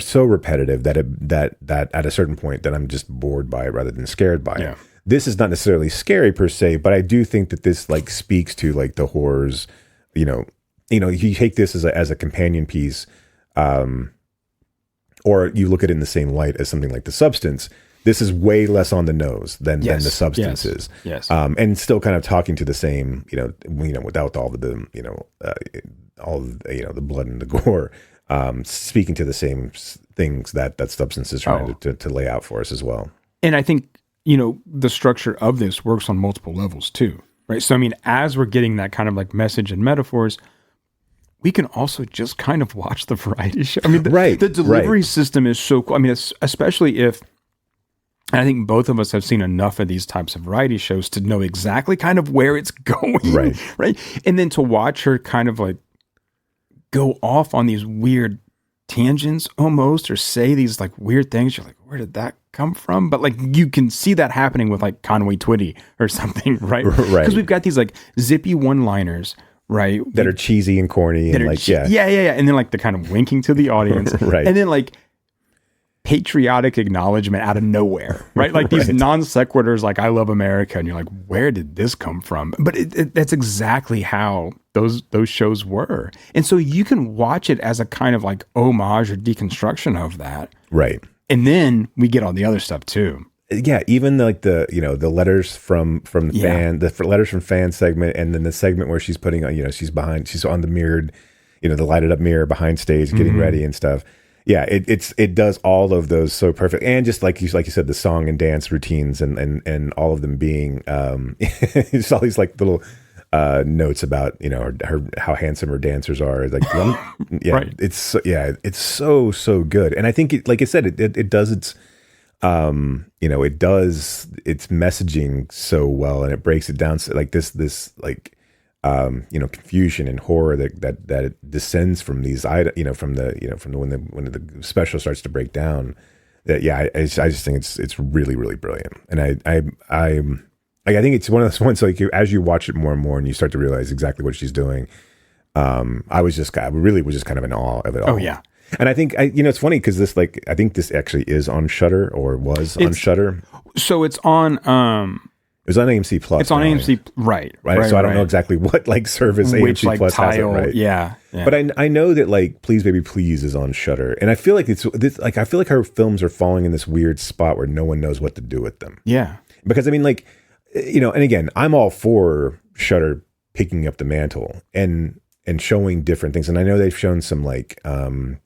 so repetitive that at a certain point that I'm just bored by it rather than scared by it. This is not necessarily scary per se, but I do think that this like speaks to like the horrors. You take this as a companion piece, or you look at it in the same light as something like The Substance. This is way less on the nose than The Substance is. Yes. And still kind of talking to the same, without all the the blood and the gore, speaking to the same things that Substance is trying to lay out for us as well. And I think, the structure of this works on multiple levels too. Right. So, I mean, as we're getting that kind of like message and metaphors, we can also just kind of watch the variety show. I mean, the delivery system is so cool. I mean, especially if, and I think both of us have seen enough of these types of variety shows to know exactly kind of where it's going. Right. And then to watch her kind of like go off on these weird tangents almost, or say these like weird things. You're like, where did that come from? But like you can see that happening with like Conway Twitty or something, right? Because we've got these like zippy one-liners, right? That are cheesy and corny and like, yeah. And then like the kind of winking to the audience. Right. And then like patriotic acknowledgement out of nowhere, right? Like these non sequiturs, like I love America. And you're like, where did this come from? But that's exactly how those shows were. And so you can watch it as a kind of like homage or deconstruction of that. Right. And then we get all the other stuff too. yeah, even like the letters from the fan, the letters from fan segment, and then the segment where she's putting on, she's on the mirrored, the lighted up mirror behind stage, getting ready and stuff. Yeah, it does all of those so perfect, and just like you said, the song and dance routines and all of them being just all these like little notes about her how handsome her dancers are. Like right. It's so good, and I think like I said, it does its it does its messaging so well, and it breaks it down so, like this like confusion and horror that it descends from these from when the special starts to break down. That I just think it's really, really brilliant, and I think it's one of those ones like as you watch it more and more and you start to realize exactly what she's doing. I really was just kind of in awe of it all. Oh yeah. And I think it's funny because this I think this actually is on Shudder or was on Shudder. So it's on it was on AMC Plus. It's on AMC, right? So I don't know exactly what service which, AMC Plus tile, has it, right? Yeah. But I know that Please Baby Please is on Shudder, and I feel like I feel like her films are falling in this weird spot where no one knows what to do with them. Yeah. Because and again, I'm all for Shudder picking up the mantle and showing different things, and I know they've shown some some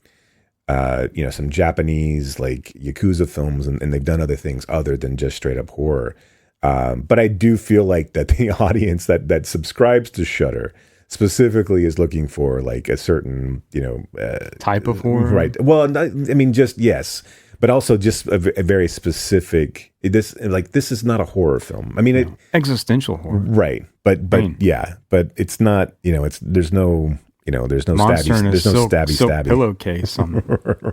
Japanese Yakuza films, and they've done other things other than just straight up horror. But I do feel like that the audience that subscribes to Shudder specifically is looking for a certain type of horror, right? Well, I mean, just yes, but also just a very specific. This is not a horror film. I mean, existential horror, right? But yeah, but it's not. There's no. There's no Monster stabby. There's no stabby pillowcase on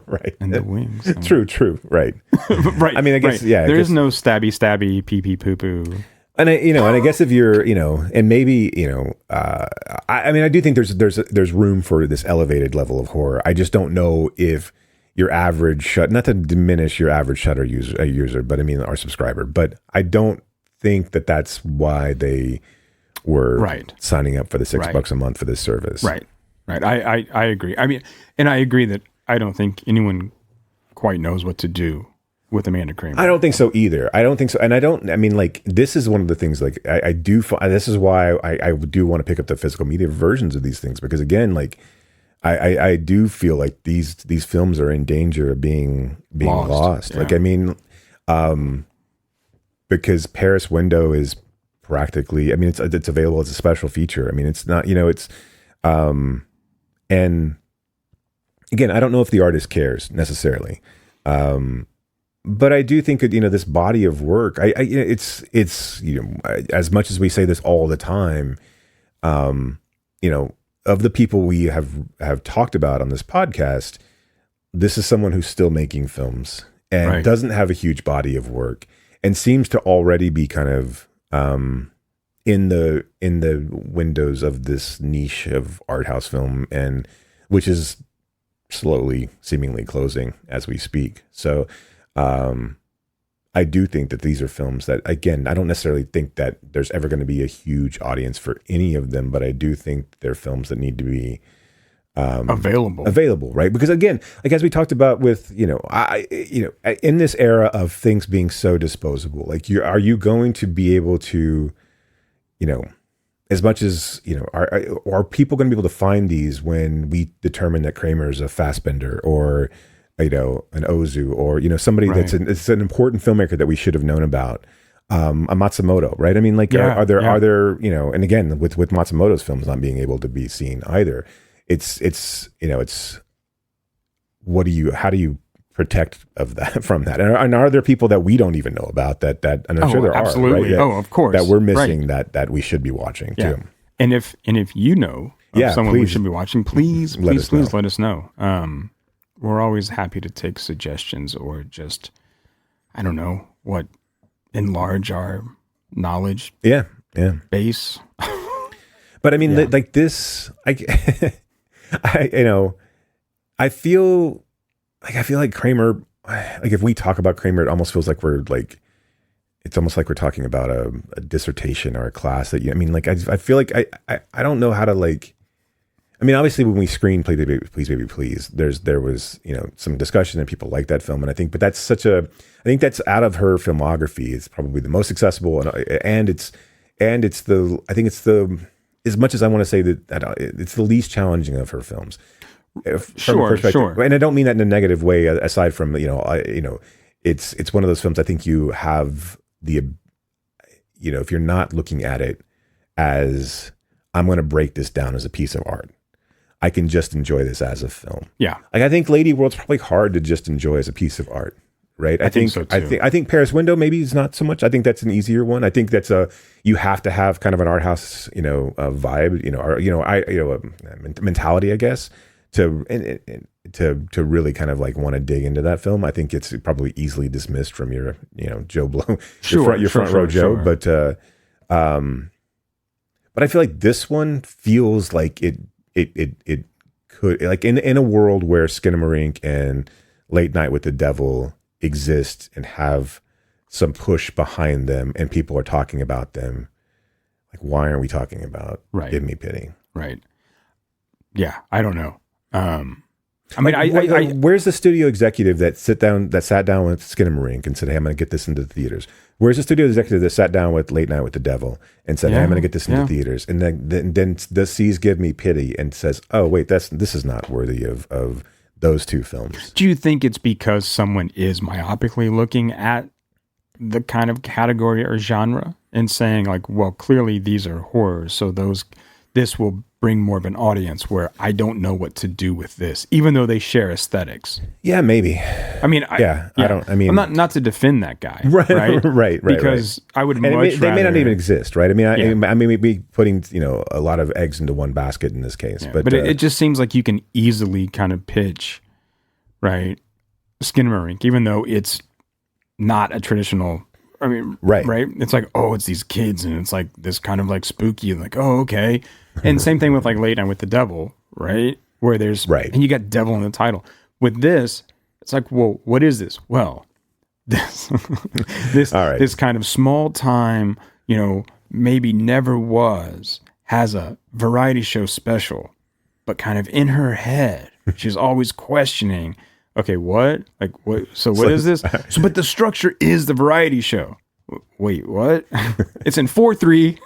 right in the wings. True. Right. Right. I mean, I guess There is no stabby pee pee poo poo. And I guess if you're and maybe I mean I do think there's room for this elevated level of horror. I just don't know if your average not to diminish your average Shudder user, but I mean our subscriber. But I don't think that's why they were signing up for the $6 a month for this service. Right. I agree. I mean, and I agree that I don't think anyone quite knows what to do with Amanda Kramer. I don't think so either. I don't think so. And this is one of the things I do, this is why I do want to pick up the physical media versions of these things, because again, I do feel like these films are in danger of being lost. Yeah. I mean, because Paris Window is practically, I mean, it's available as a special feature. I mean, it's not, and again, I don't know if the artist cares necessarily. But I do think that, this body of work, it's as much as we say this all the time, of the people we have talked about on this podcast, this is someone who's still making films and doesn't have a huge body of work and seems to already be kind of, in the windows of this niche of art house film, and which is slowly seemingly closing as we speak. So I do think that these are films that, again, I don't necessarily think that there's ever going to be a huge audience for any of them, but I do think they're films that need to be available, right? Because again, as we talked about with, in this era of things being so disposable, are you going to be able to, as much as, are people going to be able to find these when we determine that Kramer's a Fassbender or, an Ozu or, somebody it's an important filmmaker that we should have known about, a Matsumoto, right? I mean, are there, and again, with Matsumoto's films not being able to be seen either, it's how do you protect from that? And are there people that we don't even know about that and I'm sure there absolutely. are, right? Of course. That we're missing that we should be watching too. And if you know of someone we should be watching, please let us know. We're always happy to take suggestions or just, I don't know, enlarge our knowledge base. But I mean, this, I feel like Kramer, if we talk about Kramer, it almost feels like it's almost like we're talking about a dissertation or a class that I feel like I don't know how to I mean, obviously, when we screened "Please Baby Please," there was some discussion and people like that film, and I think that's out of her filmography. It's probably the most accessible, and it's the as much as I want to say that it's the least challenging of her films. Sure. And I don't mean that in a negative way. Aside from it's one of those films. I think you have if you're not looking at it as I'm going to break this down as a piece of art, I can just enjoy this as a film. Yeah. Like I think Lady World's probably hard to just enjoy as a piece of art, right? I think so too. I think Paris Window maybe is not so much. I think that's an easier one. I think that's you have to have kind of an art house, vibe, a mentality, I guess, to really kind of like want to dig into that film. I think it's probably easily dismissed from your, Joe Blow, your front row Joe, but I feel like this one feels like it could, like in a world where Skinamarink and Late Night with the Devil exist and have some push behind them and people are talking about them, like why aren't we talking about Give Me Pity? Right. Yeah, I don't know. I mean, where's the studio executive that sat down with Skinamarink and said, "Hey, I'm going to get this into the theaters"? Where's the studio executive that sat down with Late Night with the Devil and said, "Hey, I'm going to get this into theaters"? And then sees Give Me Pity and says, "Oh, wait, this is not worthy of those two films." Do you think it's because someone is myopically looking at the kind of category or genre and saying like, well, clearly these are horrors, so this will bring more of an audience where I don't know what to do with this, even though they share aesthetics? Yeah, maybe. I mean, I'm not to defend that guy, right? Because I would much rather. They may not even exist, right? I mean, I may be putting a lot of eggs into one basket in this case, but it just seems like you can easily kind of pitch, right, Skinamarink, even though it's not a traditional. I mean, right? It's like, oh, it's these kids, and it's like this kind of like spooky, and like, oh, okay. And same thing with like Late Night with the Devil, right? Where there's and you got devil in the title. With this, it's like, well, what is this? Well, this kind of small time, maybe never was, has a variety show special, but kind of in her head, she's always questioning. Okay, what? Like, what? So what is this? So, but the structure is the variety show. Wait, what? It's in 4:3.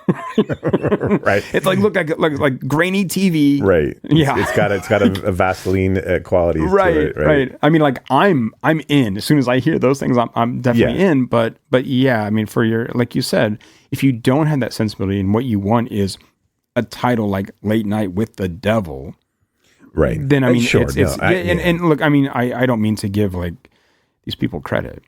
Right. It's like like grainy TV. Right. Yeah. It's got a Vaseline quality. Right, to it, right. I mean, like I'm in. As soon as I hear those things, I'm definitely in. But yeah, I mean, for your, like you said, if you don't have that sensibility and what you want is a title like Late Night with the Devil. Right. Then I mean, sure, and look, I mean, I don't mean to give like these people credit.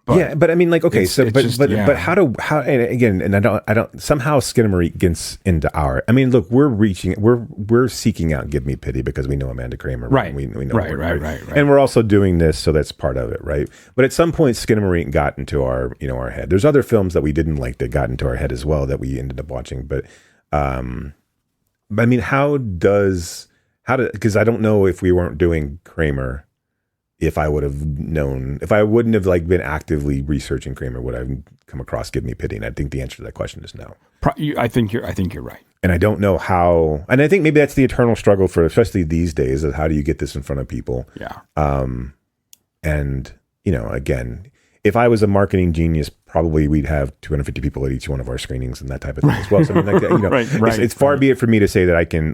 But I mean, like, okay, but how and again, and I don't somehow Skinamarink gets into our. I mean, look, we're seeking out Give Me Pity because we know Amanda Kramer, right? We know right, and we're also doing this, so that's part of it, right? But at some point, Skinamarink got into our our head. There's other films that we didn't like that got into our head as well that we ended up watching, but I mean, because I don't know if we weren't doing Kramer. If I would have known, if I wouldn't have like been actively researching Kramer, would I have come across Give Me Pity? And I think the answer to that question is no. I think you're right. And I don't know how, and I think maybe that's the eternal struggle for, especially these days, of how do you get this in front of people? Yeah. And again, if I was a marketing genius, probably we'd have 250 people at each one of our screenings and that type of thing as well. So I mean, like, it's far be it for me to say that I can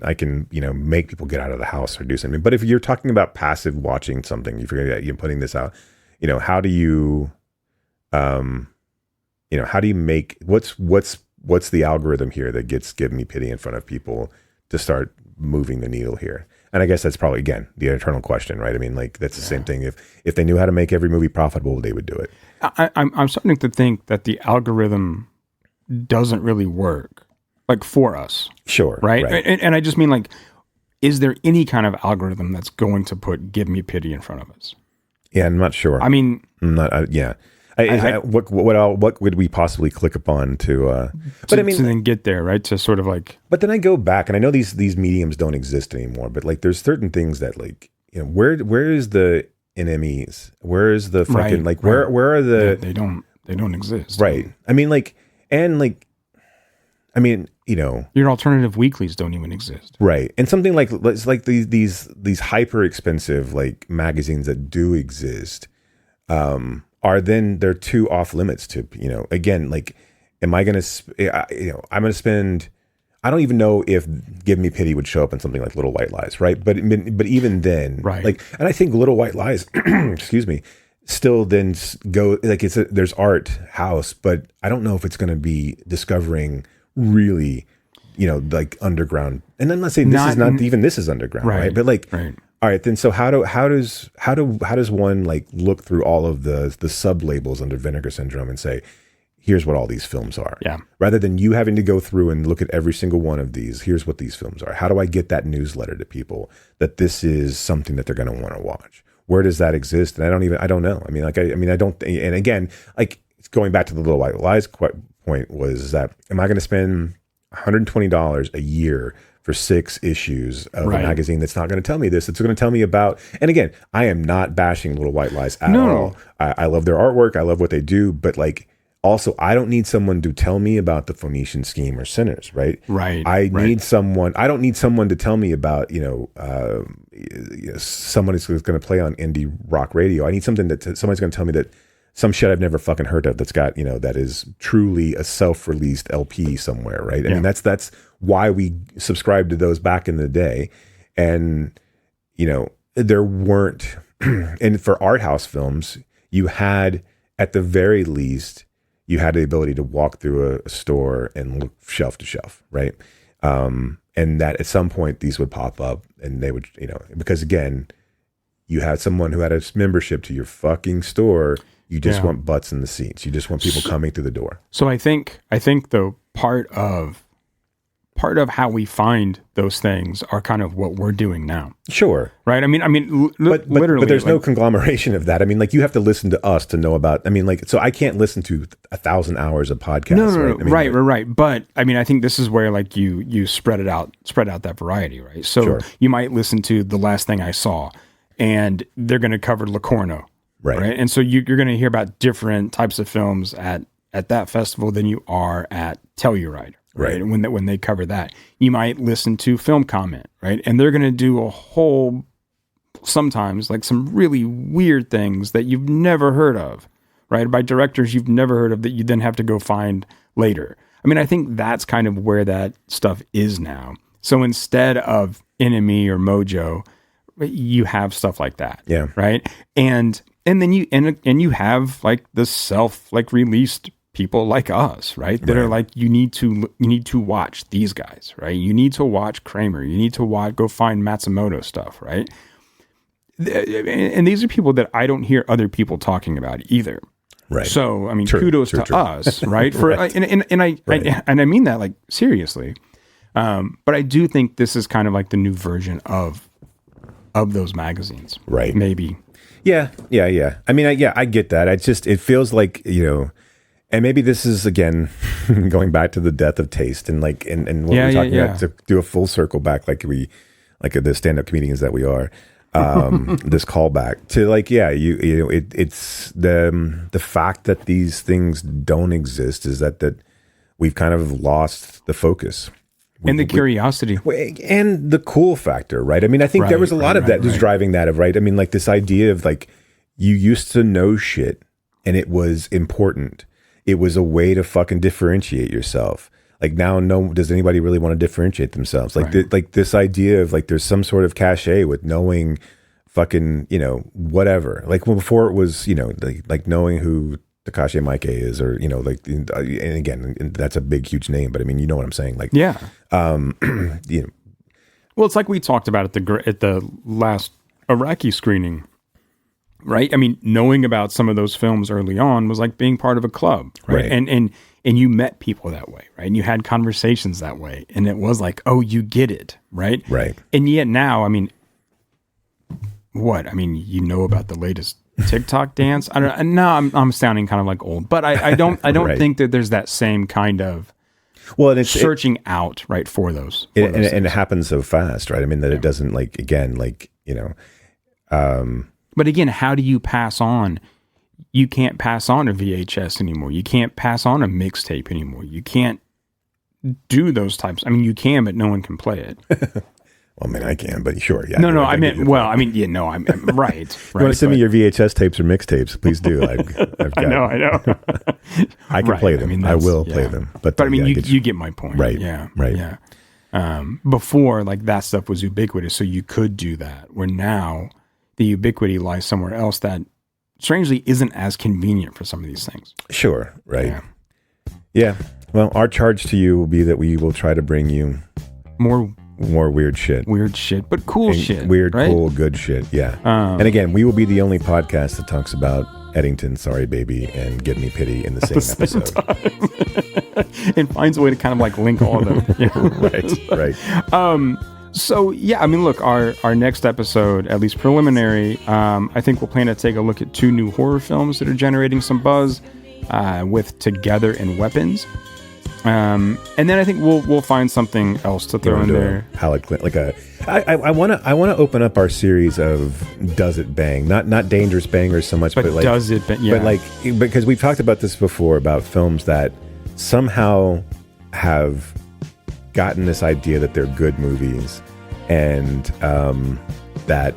make people get out of the house or do something. But if you're talking about passive watching something, you figure that you're putting this out, how do you, how do you make what's the algorithm here that gets Give Me Pity in front of people to start moving the needle here? And I guess that's probably, again, the eternal question, right? I mean, like, that's the same thing. If they knew how to make every movie profitable, they would do it. I'm starting to think that the algorithm doesn't really work, like, for us. Sure. Right? And I just mean, like, is there any kind of algorithm that's going to put Give Me Pity in front of us? Yeah, I'm not sure. I mean... I'm not, what would we possibly click upon to then get there, right? To sort of like, but then I go back and I know these mediums don't exist anymore, but like there's certain things that like, where is the NMEs? Where is the fucking where are the they don't exist. Right. I mean, like, and like, I mean, you know, your alternative weeklies don't even exist. Right. And something like, it's like these hyper expensive like magazines that do exist, are then they're too off limits to, you know, again, like, am I going to, you know, I'm going to spend, I don't even know if Give Me Pity would show up in something like Little White Lies. Right. But even then, right. Like, and I think Little White Lies, excuse me, still then go like there's art house, but I don't know if it's going to be discovering really, you know, like underground. And I'm not saying this is underground, right? But like, all right, then so how does one like look through all of the sub labels under Vinegar Syndrome and say, here's what all these films are? Yeah. Rather than you having to go through and look at every single one of these, here's what these films are. How do I get that newsletter to people that this is something that they're going to want to watch? Where does that exist? And I don't know. I mean, like, I don't. And again, like going back to the Little White Lies point was that, am I going to spend $120 a year for 6 issues of a magazine that's not going to tell me this? It's going to tell me about, and again, I am not bashing Little White Lies at all. I love their artwork. I love what they do. But like, also, I don't need someone to tell me about the Phoenician scheme or Sinners, right? I need someone. I don't need someone to tell me about, you know, someone who's going to play on indie rock radio. I need something that somebody's going to tell me that some shit I've never fucking heard of that's got, you know, that is truly a self-released LP somewhere, right? I mean, that's why we subscribed to those back in the day. And, you know, there weren't, and for art house films, you had, at the very least, you had the ability to walk through a store and look shelf to shelf, right? And that at some point these would pop up and they would, you know, because again, you had someone who had a membership to your fucking store. You just want butts in the seats. You just want people coming through the door. So I think though part of how we find those things are kind of what we're doing now. Sure. Right. I mean, but literally, but there's like, no conglomeration of that. I mean, like you have to listen to us to know about, I mean, like, so I can't listen to 1,000 hours of podcasts. No, right? I mean, right. But I mean, I think this is where like you spread out that variety, right? So you might listen to The Last Thing I Saw and they're going to cover Locarno. Right. And so you're going to hear about different types of films at that festival than you are at Telluride. Right. And when they cover that, you might listen to Film Comment, right? And they're going to do a whole, sometimes like some really weird things that you've never heard of, right? By directors you've never heard of that you then have to go find later. I mean, I think that's kind of where that stuff is now. So instead of Enemy or Mojo, you have stuff like that. Yeah. Right. And then you have like the released people like us, right? That are like, you need to watch these guys, right? You need to watch Kramer. You need to go find Matsumoto stuff, right? And these are people that I don't hear other people talking about either. Right. So, I mean, kudos to us, right? For and I mean that like seriously. But I do think this is kind of like the new version of those magazines. Right. Maybe. Yeah. I mean, I get that. It feels like, you know, and maybe this is again going back to the death of taste and like and what we're talking about, to do a full circle back, like the stand-up comedians that we are. This callback to like, you know, it's the fact that these things don't exist is that we've kind of lost the focus. And the curiosity. And the cool factor, right? I mean, I think there was a lot of that was driving that, right? I mean, like this idea of like, you used to know shit and it was important. It was a way to fucking differentiate yourself. Like now, does anybody really want to differentiate themselves? Like, like this idea of like, there's some sort of cachet with knowing fucking, you know, whatever. Like before it was, you know, like knowing who Takashi Miike is, or, you know, like, and again, that's a big, huge name, but I mean, you know what I'm saying? Like, yeah. You know, well, it's like we talked about at the last Iraqi screening, right? I mean, knowing about some of those films early on was like being part of a club, right? And you met people that way, right? And you had conversations that way, and it was like, oh, you get it, right? Right. And yet now, I mean, what? I mean, you know about the latest TikTok dance? I don't. Now I'm sounding kind of like old, but I don't think that there's that same kind of it's searching out right for those. And it happens so fast, right? I mean that it doesn't like, again, like, you know. But again, how do you pass on? You can't pass on a VHS anymore. You can't pass on a mixtape anymore. You can't do those types. I mean, you can, but no one can play it. Well, I mean, I can, but sure. Yeah. No, I meant, well, I mean, yeah, no, I'm right. You want to send me your VHS tapes or mixtapes? Please do. I've got, I know. I can play them. I will play them. But I mean, you get my point. Right. Yeah. Right. Yeah. Before, like, that stuff was ubiquitous, so you could do that. Where now, the ubiquity lies somewhere else that, strangely, isn't as convenient for some of these things. Sure. Right. Yeah. Well, our charge to you will be that we will try to bring you more weird shit. Weird shit, but cool shit. Weird, right? cool, good shit. Yeah. And again, we will be the only podcast that talks about Eddington, Sorry Baby, and Give Me Pity in the same episode. And finds a way to kind of like link all of them. You know? Right. So, yeah, I mean, look, our next episode, at least preliminary, I think we'll plan to take a look at 2 new horror films that are generating some buzz with Together and Weapons. And then I think we'll find something else to throw in there. I want to open up our series of Does It Bang, not Dangerous Bangers so much, but like Does It Bang? Yeah. But like, because we've talked about this before about films that somehow have gotten this idea that they're good movies, and that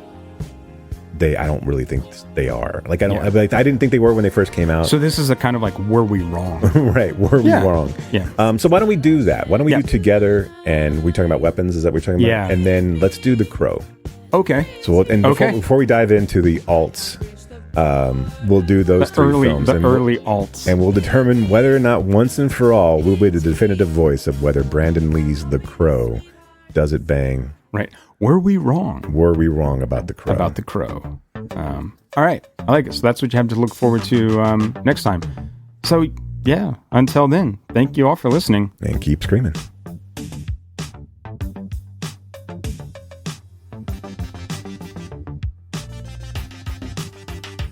I don't really think they are. Like, I didn't think they were when they first came out. So this is a kind of like, were we wrong? Right. Were we wrong? Yeah. So why don't we do that? Why don't we do Together, and we talking about Weapons? Is that what we're talking about? Yeah. And then let's do The Crow. Okay. So before we dive into the alts, we'll do those three films. Early alts. And we'll determine whether or not once and for all we'll be the definitive voice of whether Brandon Lee's The Crow does it bang. Right. Were we wrong? Were we wrong about The Crow? About The Crow. All right. I like it. So that's what you have to look forward to next time. So, yeah, until then, thank you all for listening. And keep screaming.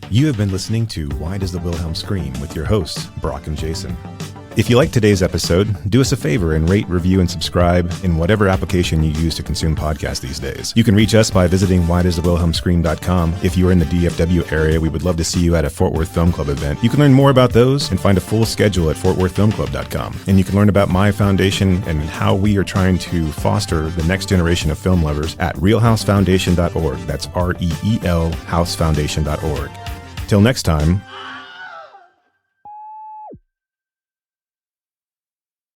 You have been listening to Why Does the Wilhelm Scream with your hosts, Brock and Jason. If you like today's episode, do us a favor and rate, review, and subscribe in whatever application you use to consume podcasts these days. You can reach us by visiting whydoesthewilhelmscream.com. If you are in the DFW area, we would love to see you at a Fort Worth Film Club event. You can learn more about those and find a full schedule at fortworthfilmclub.com. And you can learn about my foundation and how we are trying to foster the next generation of film lovers at realhousefoundation.org. That's REEL housefoundation.org. Till next time,